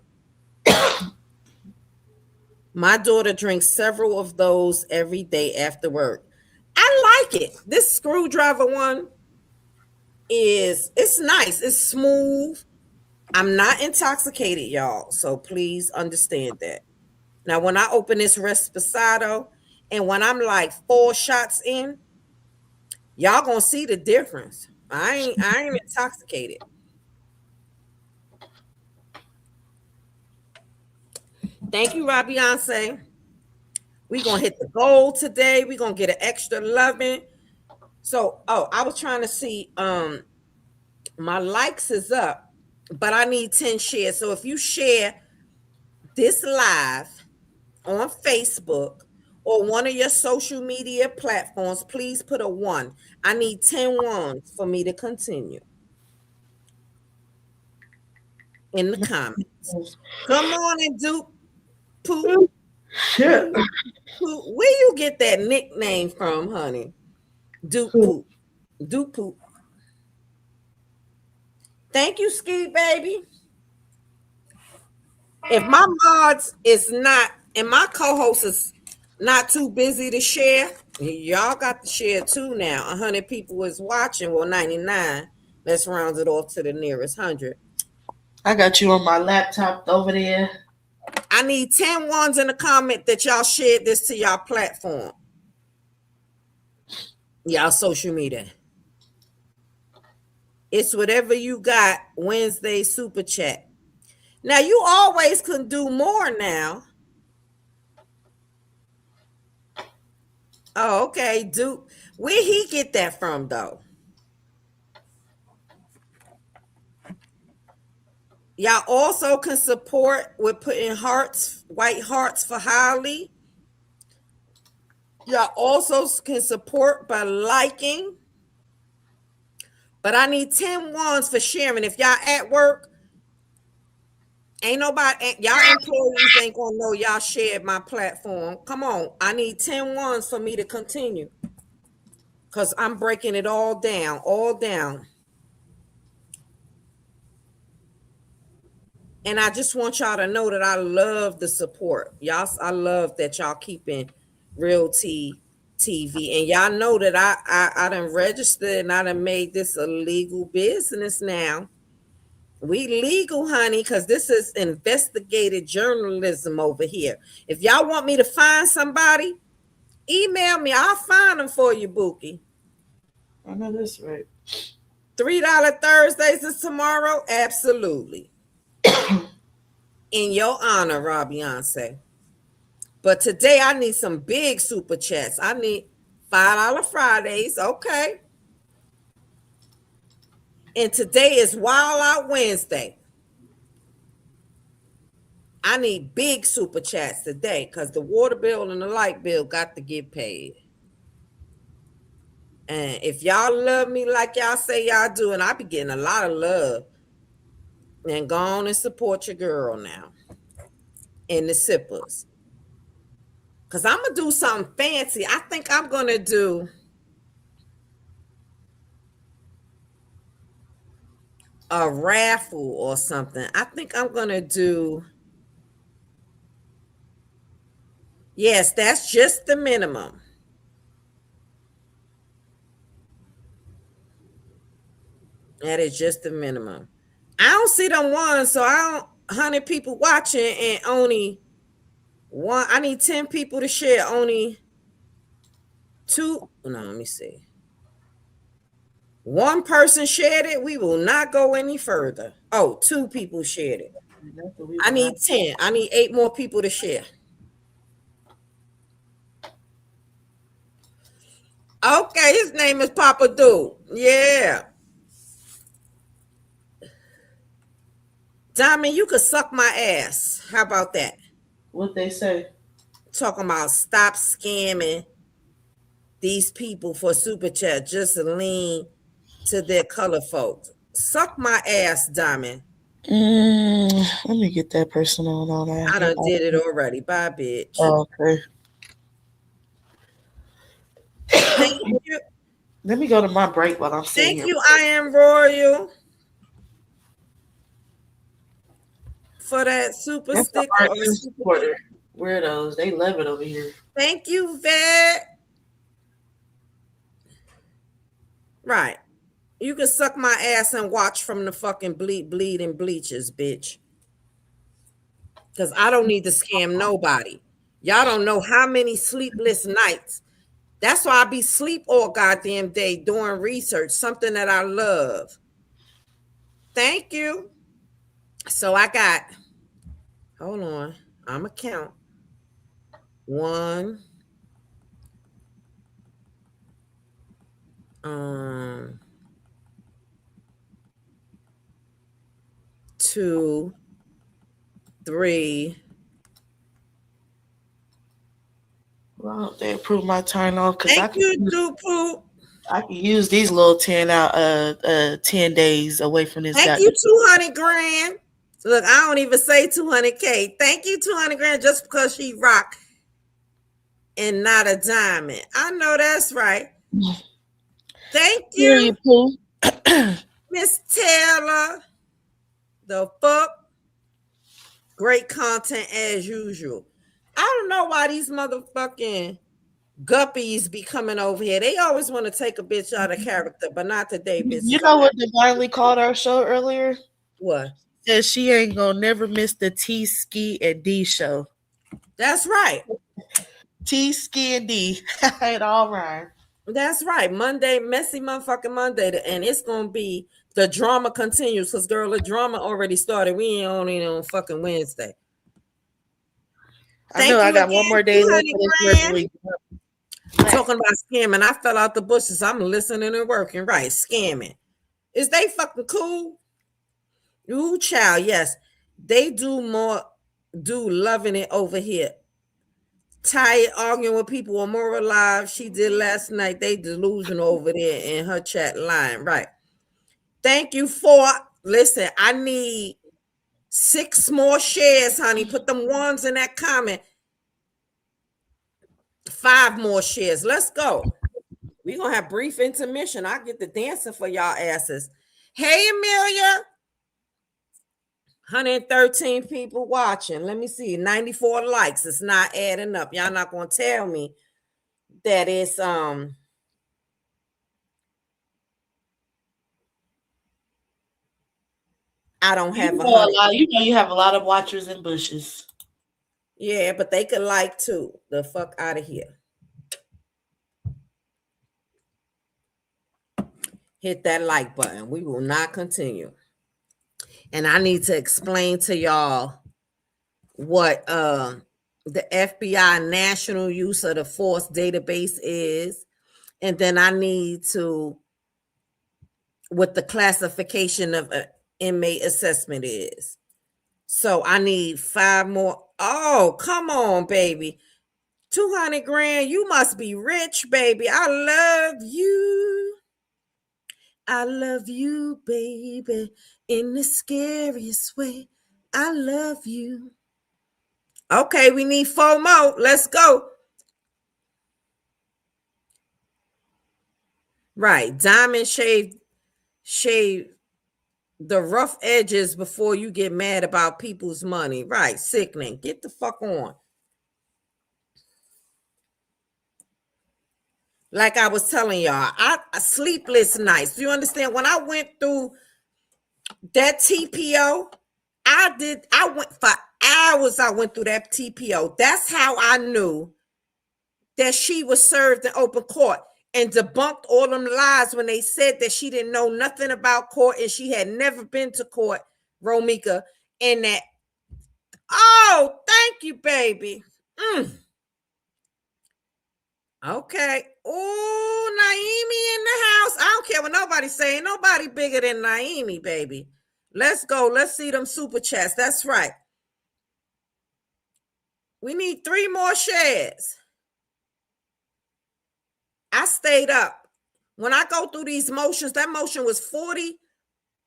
Speaker 2: My daughter drinks several of those every day after work. I like it. This screwdriver one it's nice. It's smooth. I'm not intoxicated, y'all. So please understand that. Now, when I open this Reposado and when I'm like 4 shots in, y'all gonna see the difference. I ain't intoxicated. Thank you, Beyonce. We gonna hit the goal today. We gonna get an extra loving. So, I was trying to see. My likes is up, but I need 10 shares. So if you share this live on Facebook or one of your social media platforms, please put a 1. I need 10 ones for me to continue in the comments. Come on and Duke Poop.
Speaker 3: Shit.
Speaker 2: Where you get that nickname from, honey? Duke Poop. Duke Poop. Thank you, Ski Baby. If my mods is not, and my co-host is not too busy to share, y'all got to share too now. 100 people is watching. Well, 99. Let's round it off to the nearest 100.
Speaker 3: I got you on my laptop over there.
Speaker 2: I need 10 ones in the comment that y'all shared this to y'all platform. Y'all social media. It's whatever you got. Wednesday super chat. Now you always can do more now. Oh, okay. Duke. Where he get that from though? Y'all also can support with putting hearts, white hearts for Holly. Y'all also can support by liking. But I need 10 ones for sharing. If y'all at work, ain't nobody, y'all employees ain't gonna know y'all shared my platform. Come on, I need 10 ones for me to continue. Because I'm breaking it all down, And I just want y'all to know that I love the support. Y'all, I love that y'all keeping Real Tea TV. And y'all know that I done registered and I done made this a legal business now. We legal, honey, because this is investigative journalism over here. If y'all want me to find somebody, email me. I'll find them for you, Bookie.
Speaker 3: I know that's right.
Speaker 2: $3 Thursdays is tomorrow? Absolutely. In your honor, Beyonce. But today I need some big super chats. I need $5 Fridays. Okay. And today is Wild Out Wednesday. I need big super chats today because the water bill and the light bill got to get paid. And if y'all love me like y'all say y'all do, and I be getting a lot of love, then go on and support your girl now in the sippers. Because I'm going to do something fancy. I think I'm going to do a raffle or something. I think I'm going to do, yes, that's just the minimum. That is just the minimum. I don't see them ones, so I don't 100 people watching and only one. I need 10 people to share. Only 2. No, let me see. 1 person shared it. We will not go any further. Oh, 2 people shared it. I need 10. I need 8 more people to share. Okay, his name is Papa Dude. Yeah. Diamond, you could suck my ass. How about that?
Speaker 3: What they say?
Speaker 2: Talking about stop scamming these people for super chat. Just lean to their color folks. Suck my ass, Diamond.
Speaker 3: Let me get that person on all that.
Speaker 2: I done did it already. Bye, bitch.
Speaker 3: Oh, okay.
Speaker 2: Thank you.
Speaker 3: Let me go to my break while I'm sitting
Speaker 2: Thank
Speaker 3: here.
Speaker 2: you, I Am Royal, for that super
Speaker 3: That's
Speaker 2: sticker.
Speaker 3: our new supporter. Weirdos. They love it over here.
Speaker 2: Thank you, Vet. Right. You can suck my ass and watch from the fucking bleeding bleachers, bitch. Because I don't need to scam nobody. Y'all don't know how many sleepless nights That's why I be sleep all goddamn day doing research, something that I love. Thank you. So I got, hold on, I'm going to count. 1, 2, 3.
Speaker 4: Well, I hope they approve my turn off because
Speaker 2: Thank you, Dupu.
Speaker 4: I can use these little 10 days away from this.
Speaker 2: Thank you, 200 grand. Look, I don't even say 200K. Thank you, 200 grand, just because she rock and not a diamond. I know that's right. Thank you, Miss Taylor. The fuck? Great content as usual. I don't know why these motherfucking guppies be coming over here. They always want to take a bitch out of character, but not today, bitch.
Speaker 4: You know what Divinely called our show earlier?
Speaker 2: What?
Speaker 4: Said she ain't gonna never miss the T, Ski, and D show.
Speaker 2: That's right.
Speaker 4: T, Ski, and D. It all rhyme.
Speaker 2: That's right. Monday, messy motherfucking Monday, and it's gonna be the drama continues. Cause girl, the drama already started. We ain't on fucking Wednesday.
Speaker 4: I know I got one more day left for this work week.
Speaker 2: Talking about scamming. I fell out the bushes. I'm listening and working. Right. Scamming. Is they fucking cool? Ooh, child, yes. They do loving it over here. Tired arguing with people on More Live. She did last night. They delusional over there in her chat line. Right. Thank you for, listen, I need 6 more shares, honey. Put them ones in that comment. 5 more shares. Let's go. We're going to have brief intermission. I'll get the dancing for y'all asses. Hey, Amelia. 113 people watching. Let me see. 94 likes. It's not adding up. Y'all not going to tell me that it's I don't have
Speaker 4: you know you have a lot of watchers in bushes.
Speaker 2: Yeah, but they could like too. The fuck out of here. Hit that like button. We will not continue. And I need to explain to y'all what the FBI national use of the force database is. And then I need to, what the classification of an inmate assessment is. So I need 5 more. Oh, come on, baby. 200 grand. You must be rich, baby. I love you. I love you, baby, in the scariest way. I love you. Okay, we need 4 more. Let's go. Right. Diamond shave the rough edges before you get mad about people's money. Right. Sickening. Get the fuck on. Like I was telling y'all, I sleepless nights. Do you understand? When I went through that TPO, I went for hours. I went through that TPO. That's how I knew that she was served in open court and debunked all them lies when they said that she didn't know nothing about court and she had never been to court, Romika, and that. Oh, thank you, baby. Okay. Oh, Naomi in the house. I don't care what nobody's saying. Nobody bigger than Naomi, baby. Let's go. Let's see them super chats. That's right. We need 3 more shares. I stayed up. When I go through these motions, that motion was 40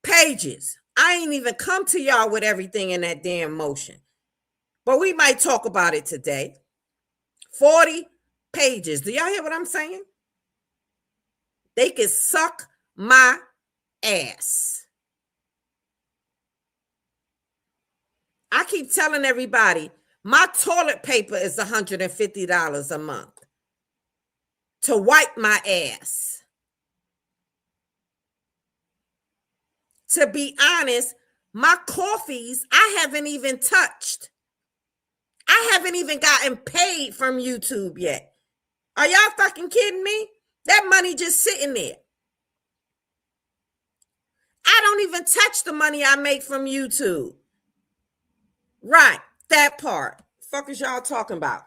Speaker 2: pages. I ain't even come to y'all with everything in that damn motion. But we might talk about it today. 40 pages. Do y'all hear what I'm saying? They can suck my ass. I keep telling everybody, my toilet paper is $150 a month to wipe my ass. To be honest, my coffees, I haven't even touched. I haven't even gotten paid from YouTube yet. Are y'all fucking kidding me? That money just sitting there. I don't even touch the money I make from YouTube. Right, that part. Fuck is y'all talking about?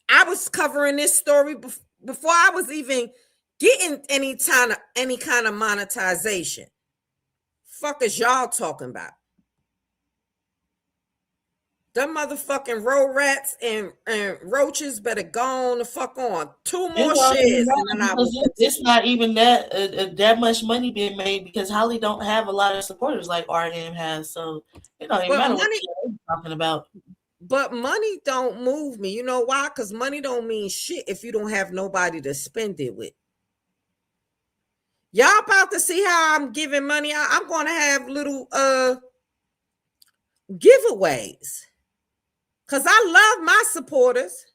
Speaker 2: I was covering this story before I was even getting any kind of monetization. Fuck is y'all talking about? Them motherfucking road rats and roaches better go on the fuck on. 2 more shares, and then I will.
Speaker 4: It's not even that much money being made because Holly don't have a lot of supporters like R&M has, so it don't even matter what you're talking about.
Speaker 2: But money don't move me. You know why? Because money don't mean shit if you don't have nobody to spend it with. Y'all about to see how I'm giving money out. I'm going to have little giveaways. Because I love my supporters.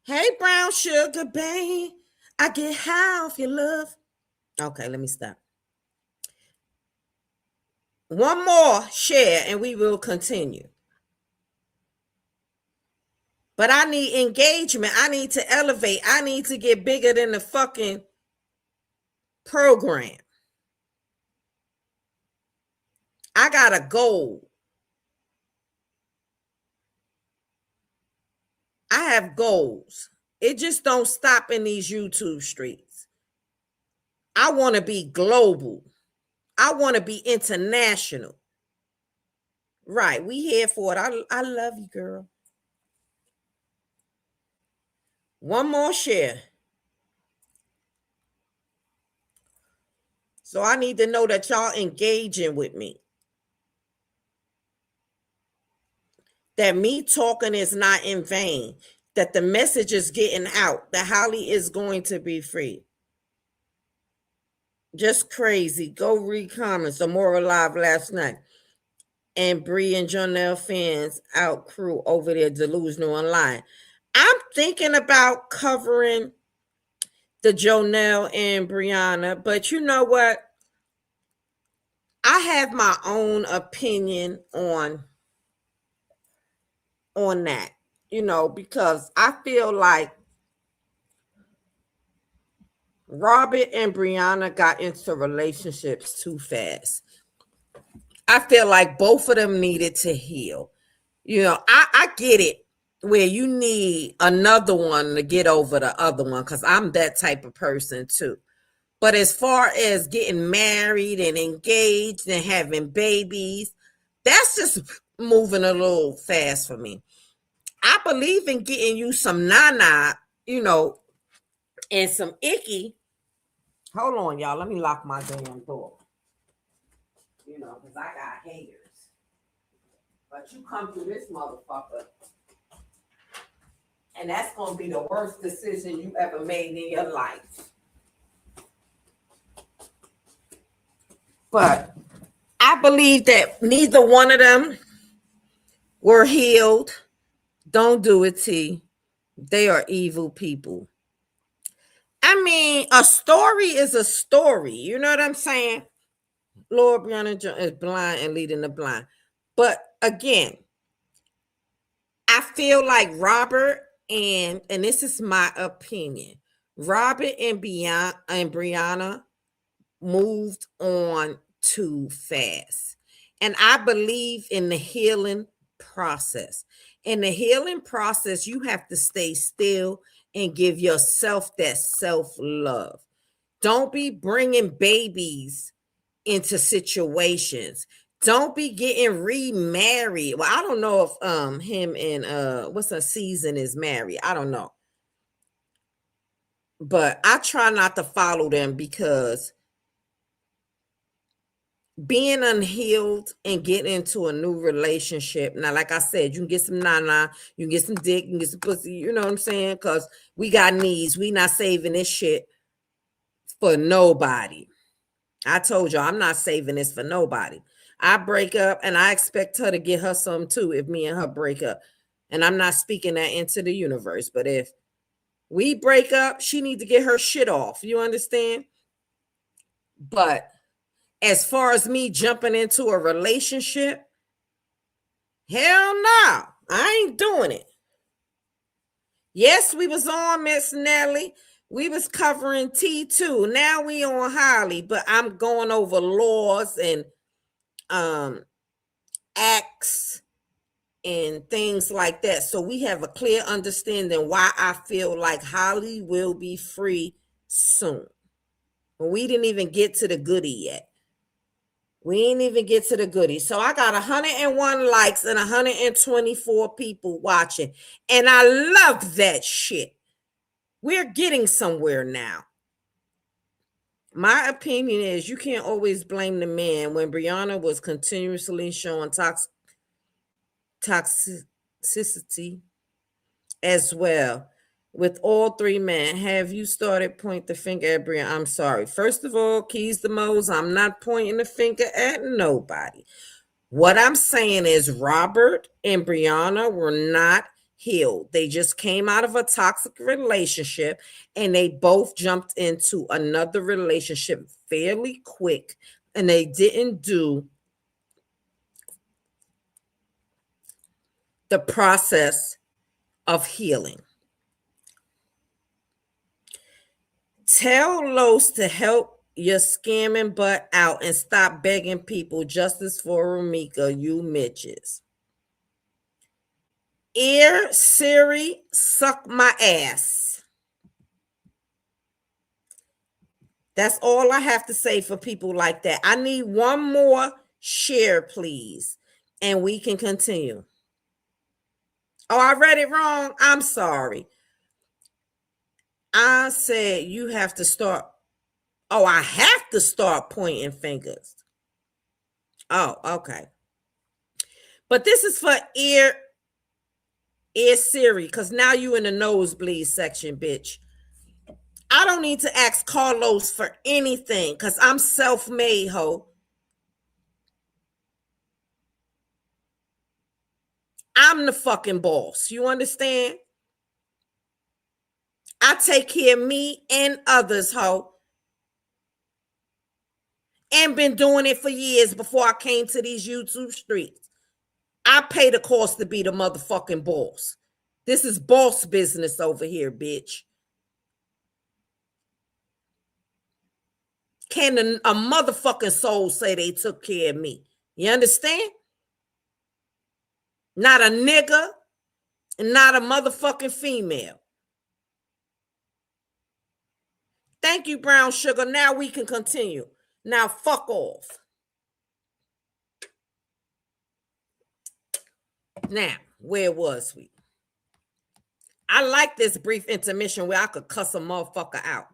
Speaker 2: Hey, brown sugar, babe. I get high off your love. Okay, let me stop. One more share and we will continue. But I need engagement. I need to elevate. I need to get bigger than the fucking program. I got a goal. I have goals. It just don't stop in these YouTube streets. I want to be global. I want to be international. Right, we here for it. I love you, girl. One more share. So I need to know that y'all engaging with me. That me talking is not in vain. That the message is getting out. That Holly is going to be free. Just crazy. Go read comments. The Moral Live last night. And Bree and Jonelle fans out crew over there, Delusional Online. I'm thinking about covering the Jonelle and Brianna, but you know what? I have my own opinion on that, because I feel like Robert and Brianna got into relationships too fast. I feel like both of them needed to heal. I get it where you need another one to get over the other one because I'm that type of person too. But as far as getting married and engaged and having babies, that's just moving a little fast for me. I believe in getting you some nana, and some icky. Hold on, y'all. Let me lock my damn door. Because I got haters. But you come through this motherfucker, and that's going to be the worst decision you ever made in your life. But I believe that neither one of them were healed. Don't do it, T. They are evil people. I mean, a story is a story. You know what I'm saying? Lord Brianna is blind and leading the blind. But again, I feel like Robert and this is my opinion, Robert and Brianna moved on too fast. And I believe in the healing process. In the healing process, you have to stay still and give yourself that self-love. Don't be bringing babies into situations. Don't be getting remarried. Well, I don't know if him and what's her season is married. I don't know. But I try not to follow them because being unhealed and getting into a new relationship. Now, like I said, you can get some nana, you can get some dick, you can get some pussy, you know what I'm saying? Because we got needs. We not saving this shit for nobody. I told y'all I'm not saving this for nobody. I break up and I expect her to get her some too if me and her break up. And I'm not speaking that into the universe. But if we break up, she needs to get her shit off. You understand? But as far as me jumping into a relationship, hell no. I ain't doing it. Yes, we was on Miss Nelly. We was covering T2. Now we on Holly, but I'm going over laws and acts and things like that. So we have a clear understanding why I feel like Holly will be free soon. We didn't even get to the goodie yet. We ain't even get to the goodie. So I got 101 likes and 124 people watching. And I love that shit. We're getting somewhere now. My opinion is you can't always blame the man when Brianna was continuously showing toxicity as well. With all three men, have you started point the finger at Brianna? I'm sorry. First of all, Keys the Mose, I'm not pointing the finger at nobody. What I'm saying is Robert and Brianna were not healed. They just came out of a toxic relationship and they both jumped into another relationship fairly quick, and they didn't do the process of healing. Tell Los to help your scamming butt out and stop begging people justice for Ramika, you Mitches. Ear Siri, suck my ass. That's all I have to say for people like that. I need one more share, please, and we can continue. Oh, I read it wrong. I'm sorry. I said you have to start. Oh, I have to start pointing fingers. Oh, okay. But this is for ear Siri, because now you in the nosebleed section, bitch. I don't need to ask Carlos for anything because I'm self-made, ho. I'm the fucking boss. You understand? I take care of me and others, ho. And been doing it for years before I came to these YouTube streets. I pay the cost to be the motherfucking boss. This is boss business over here, bitch. Can a motherfucking soul say they took care of me? You understand? Not a nigga and not a motherfucking female. Thank you, Brown Sugar. Now we can continue. Now fuck off. Now, where was we? I like this brief intermission where I could cuss a motherfucker out.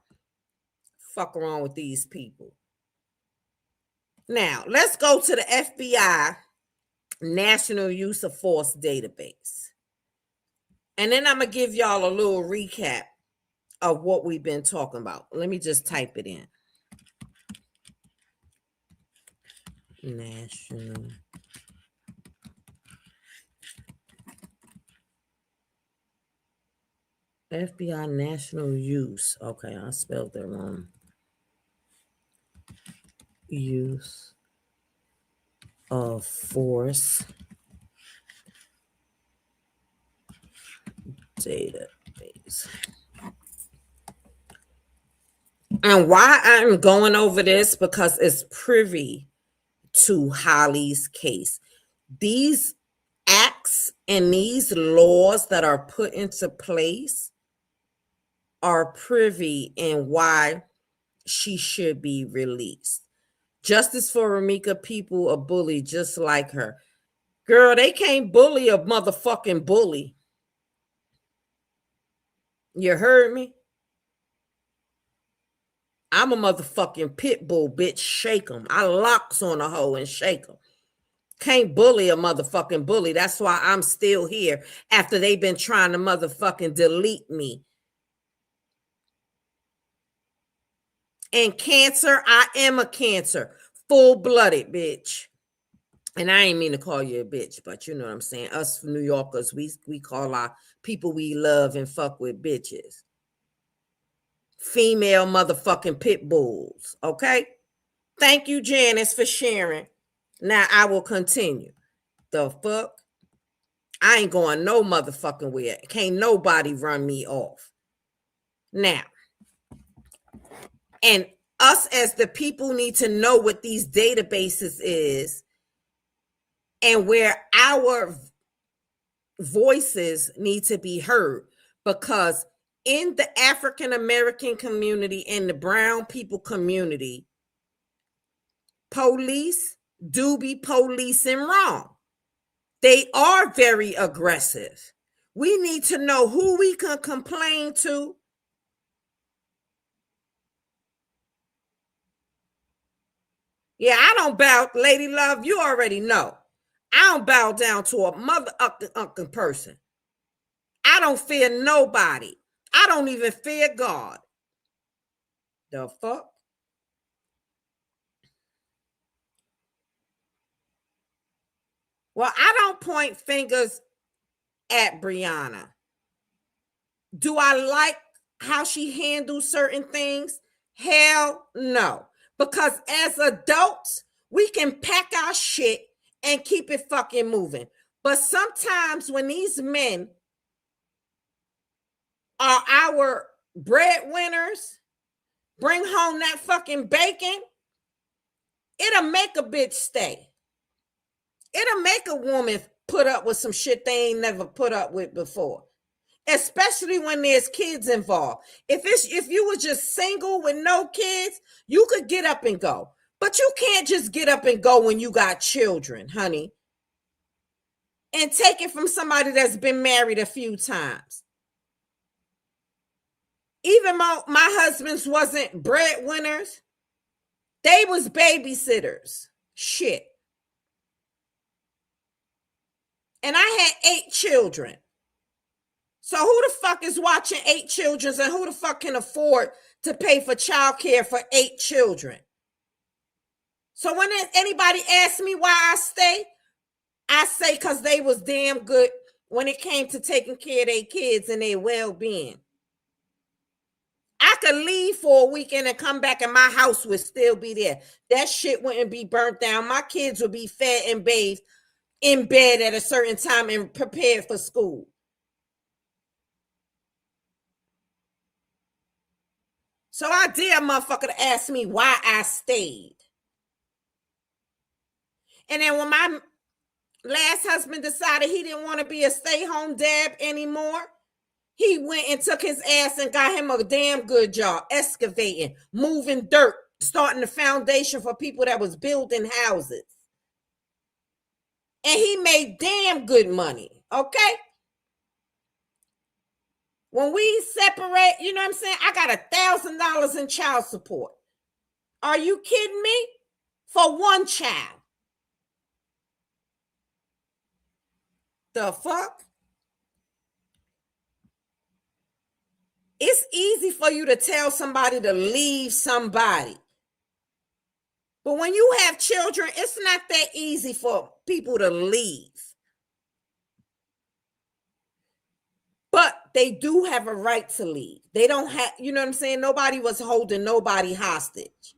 Speaker 2: Fuck around with these people. Now, let's go to the FBI National Use of Force database. And then I'm going to give y'all a little recap of what we've been talking about. Let me just type it in. National FBI National Use. Okay, I spelled that wrong. Use of Force database. And why I'm going over this, because it's privy to Holly's case. These acts and these laws that are put into place are privy in why she should be released. Justice for Ramika, people are bullied just like her. Girl, they can't bully a motherfucking bully. You heard me? I'm a motherfucking pit bull, bitch. Shake them. I locks on a hoe and shake them. Can't bully a motherfucking bully. That's why I'm still here after they've been trying to motherfucking delete me. And Cancer, I am a Cancer. Full-blooded, bitch. And I ain't mean to call you a bitch, but you know what I'm saying. Us New Yorkers, we call our people we love and fuck with bitches. Female motherfucking pit bulls, okay? Thank you, Janice, for sharing. Now I will continue. The fuck? I ain't going no motherfucking where. Can't nobody run me off. Now, and us as the people need to know what these databases is and where our voices need to be heard, because in the African American community and the brown people community, police do be policing wrong. They are very aggressive. We need to know who we can complain to. Yeah, I don't bow, Lady Love, you already know. I don't bow down to a mother uncle person. I don't fear nobody. I don't even fear God. The fuck? Well, I don't point fingers at Brianna. Do I like how she handles certain things? Hell no. Because as adults, we can pack our shit and keep it fucking moving. But sometimes when these men are our breadwinners, bring home that fucking bacon, it'll make a bitch stay. It'll make a woman put up with some shit they ain't never put up with before. Especially when there's kids involved. If you were just single with no kids, you could get up and go. But you can't just get up and go when you got children, honey. And take it from somebody that's been married a few times. Even my husbands wasn't breadwinners. They was babysitters. Shit. And I had 8 children. So who the fuck is watching 8 children, and who the fuck can afford to pay for childcare for 8 children? So when anybody asks me why I stay, I say because they was damn good when it came to taking care of their kids and their well-being. I could leave for a weekend and come back and my house would still be there. That shit wouldn't be burnt down. My kids would be fed and bathed in bed at a certain time and prepared for school. So I dare a motherfucker to ask me why I stayed. And then when my last husband decided he didn't want to be a stay-home dad anymore, he went and took his ass and got him a damn good job, excavating, moving dirt, starting the foundation for people that was building houses. And he made damn good money, okay? When we separate, you know what I'm saying? I got $1,000 in child support. Are you kidding me? For one child. The fuck? It's easy for you to tell somebody to leave somebody. But when you have children, it's not that easy for people to leave. But they do have a right to leave. They don't have, you know what I'm saying? Nobody was holding nobody hostage.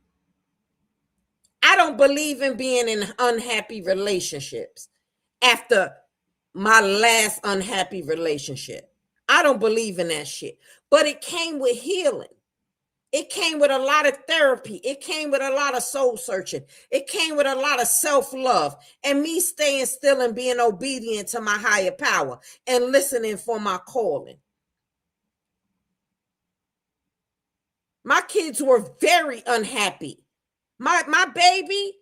Speaker 2: I don't believe in being in unhappy relationships after my last unhappy relationship. I don't believe in that shit. But it came with healing. It came with a lot of therapy. It came with a lot of soul searching. It came with a lot of self-love and me staying still and being obedient to my higher power and listening for my calling. My kids were very unhappy. My baby,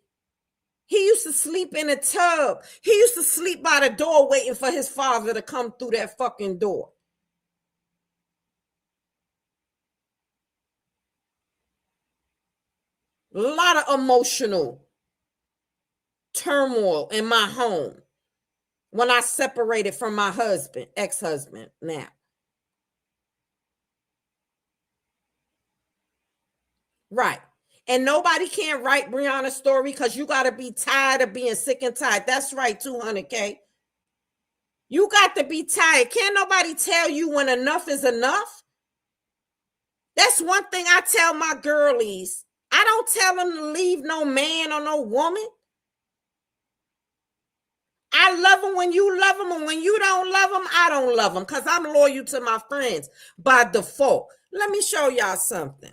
Speaker 2: he used to sleep in a tub. He used to sleep by the door waiting for his father to come through that fucking door. A lot of emotional turmoil in my home when I separated from my husband, ex-husband now. Right. And nobody can write Brianna's story because you got to be tired of being sick and tired. That's right, 200K. You got to be tired. Can't nobody tell you when enough is enough? That's one thing I tell my girlies. I don't tell them to leave no man or no woman. I love them when you love them, and when you don't love them, I don't love them because I'm loyal to my friends by default. Let me show y'all something.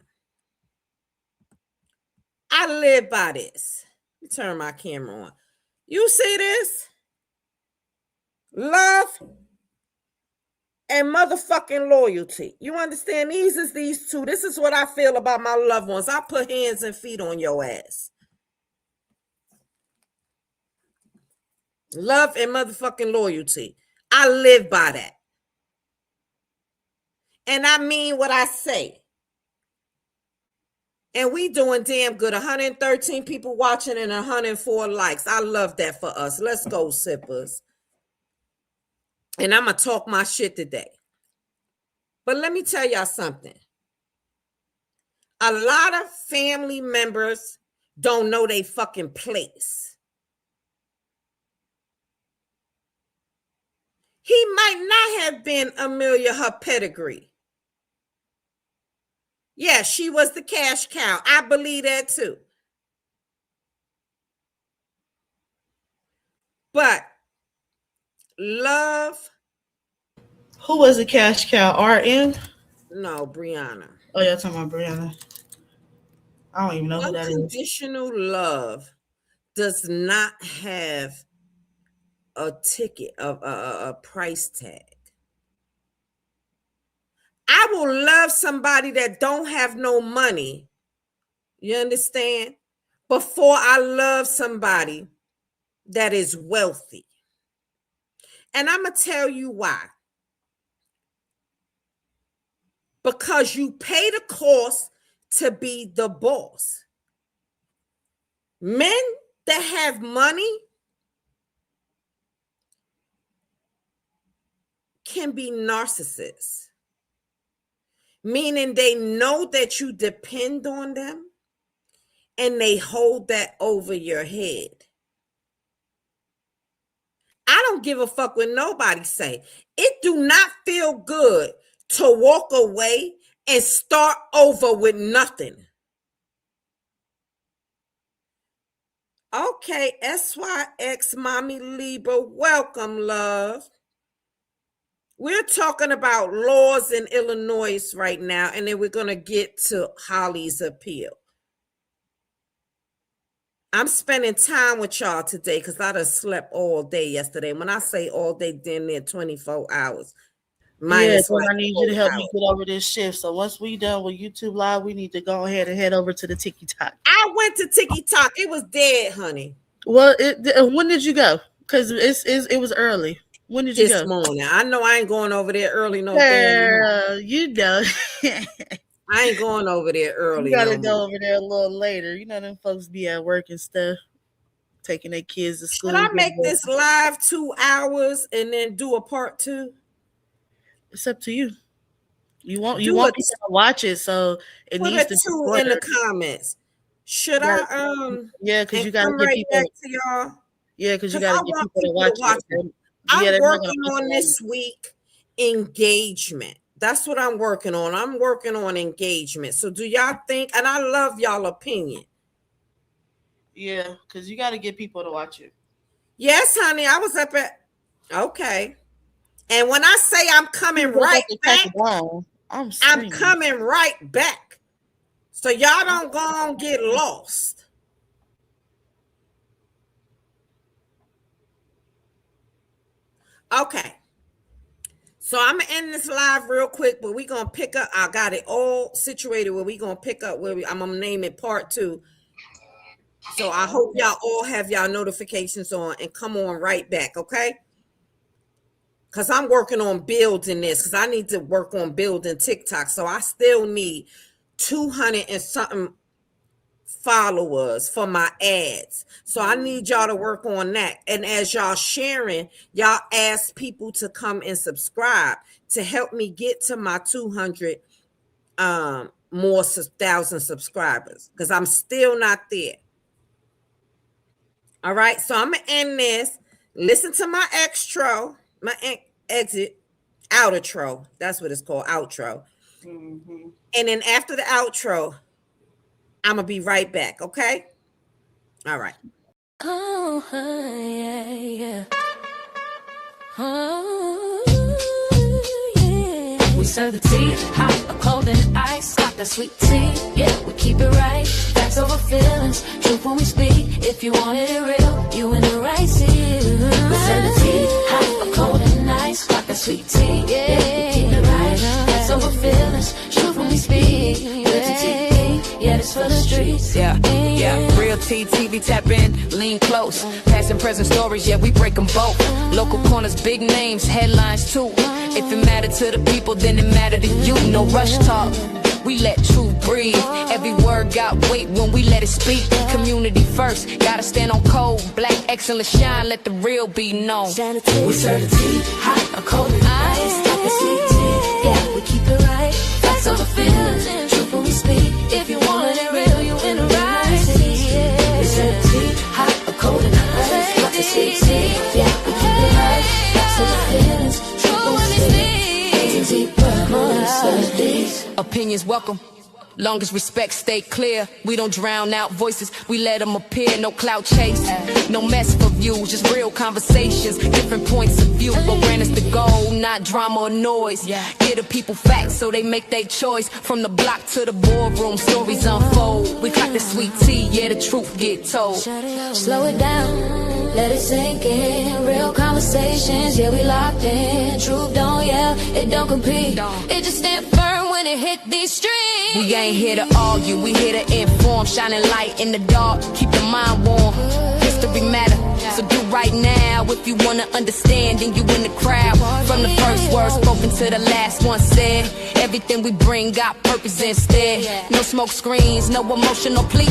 Speaker 2: I live by this. Let me turn my camera on. You see this? Love and motherfucking loyalty. You understand? These two. This is what I feel about my loved ones. I put hands and feet on your ass. Love and motherfucking loyalty. I live by that. And I mean what I say. And we doing damn good. 113 people watching and 104 likes. I love that for us. Let's go, sippers. And I'm going to talk my shit today. But let me tell y'all something. A lot of family members don't know they fucking place. He might not have been Amelia her pedigree. Yeah, she was the cash cow. I believe that too. But love.
Speaker 4: Who was the cash cow? RN?
Speaker 2: No, Brianna.
Speaker 4: Oh, you're talking about Brianna. I don't even know who that is.
Speaker 2: Unconditional love does not have a ticket of a price tag. I will love somebody that don't have no money. You understand? Before I love somebody that is wealthy. And I'm going to tell you why. Because you pay the cost to be the boss. Men that have money can be narcissists. Meaning they know that you depend on them and they hold that over your head. I don't give a fuck what nobody say. It do not feel good to walk away and start over with nothing. Okay, SYX Mommy Libra, welcome, love. We're talking about laws in Illinois right now, and then we're going to get to Holly's appeal. I'm spending time with y'all today because I done slept all day yesterday. When I say all day, then near 24 hours.
Speaker 4: Yes, yeah, I need you to help me get over this shift. So once we done with YouTube Live, we need to go ahead and head over to the TikTok.
Speaker 2: I went to TikTok. It was dead, honey.
Speaker 4: Well, when did you go? Because it was early. When did you go?
Speaker 2: This morning. I know I ain't going over there early no
Speaker 4: damn. You know.
Speaker 2: I ain't going over there early.
Speaker 4: You gotta go over there a little later. You know them folks be at work and stuff, taking their kids to school.
Speaker 2: Should I make this live 2 hours and then do a part 2?
Speaker 4: It's up to you. You want people to watch it, so it needs to
Speaker 2: be in the comments. Should I
Speaker 4: yeah, because you gotta get
Speaker 2: right
Speaker 4: people
Speaker 2: back to y'all.
Speaker 4: Yeah, because you gotta get people to watch it.
Speaker 2: I'm working on this week engagement. That's what I'm working on. I'm working on engagement. So do y'all think, and I love y'all opinion.
Speaker 4: Yeah, because you got to get people to watch it.
Speaker 2: Yes, honey. I was up at, okay. And when I say I'm coming right back, I'm coming right back. So y'all don't go on get lost. Okay. So I'm going to end this live real quick, but we're going to pick up. I got it all situated where we're going to pick up where I'm going to name it part 2. So I hope y'all all have y'all notifications on and come on right back, okay? Because I'm working on building this because I need to work on building TikTok. So I still need 200 and something followers for my ads. So I need y'all to work on that. And as y'all sharing, y'all ask people to come and subscribe to help me get to my 200 more 1,000 subscribers because I'm still not there. All right, so I'm gonna end this. Listen to my extro, my outro. That's what it's called, outro. Mm-hmm. And then after the outro, I'm gonna be right back, okay? All right.
Speaker 1: Oh, yeah, yeah. Oh, yeah. We serve the tea, hot or cold and ice. Got that sweet tea, yeah, we keep it right. Facts over feelings, truth when we speak. If you wanted it real, you in the right seat. We serve the tea, hot or cold and ice. Got that sweet tea, yeah, we keep it right. Facts over feelings, truth when we speak. With the yeah, this for the streets.
Speaker 6: Yeah, real TV tap in, lean close. Past and present stories, yeah, we break them both. Local corners, big names, headlines too. If it mattered to the people, then it mattered to you. No rush talk, we let truth breathe. Every word got weight when we let it speak. Community first, gotta stand on code. Black excellence shine, let the real be known.
Speaker 1: We serve the tea, hot or cold and ice. Got the sweet tea, yeah, we keep it right. Facts over feelings, truth when we speak. If you want it real, you in the right seat. We serve the tea, hot or cold and ice. Got the sweet tea, yeah, we keep it right. Facts over feelings, truth when we speak. Deeper, more serve these.
Speaker 6: Opinions welcome, long as respect stay clear. We don't drown out voices, we let them appear. No clout chase, no mess for views, just real conversations, different points of view. But when it's the goal, not drama or noise. Give the people facts so they make their choice. From the block to the boardroom, stories unfold. We clock the sweet tea, yeah, the truth get told.
Speaker 1: Slow it down, let it sink in. Real conversations, yeah, we locked in. Truth don't yell, it don't compete. It just stand firm when it hit these streets.
Speaker 6: We ain't here to argue, we here to inform. Shining light in the dark, keep the mind warm. History matter, so do right now. If you wanna understand, then you in the crowd. From the first word spoken to the last one said, everything we bring got purpose instead. No smoke screens, no emotional plea.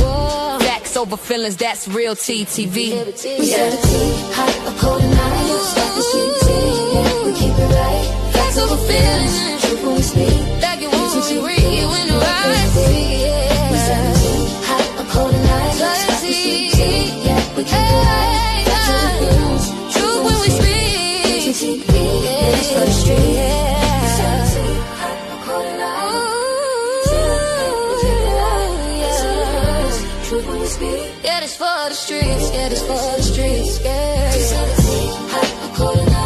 Speaker 6: Facts over feelings, that's real TTV.
Speaker 1: We serve the tea, hot or cold and ice. Got the sweet tea, yeah, we keep it right. Facts over feelings, truth when we speak.
Speaker 6: Like it won't be real, you in the right seat.
Speaker 1: We serve the tea, hot or cold and ice. Got the sweet tea, yeah, we keep it right. Facts over feelings, truth when we speak. Yeah, that's for the street. We serve the tea, hot or cold and ice. We keep it right. Yeah, truth when we speak.
Speaker 6: Yeah, that's for the streets, yeah, that's for the streets, yeah.
Speaker 1: We serve the tea, hot or cold and ice.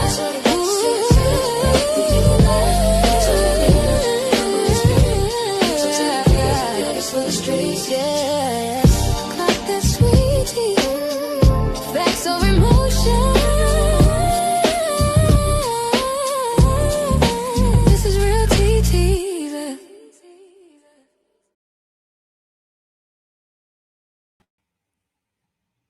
Speaker 6: Yeah.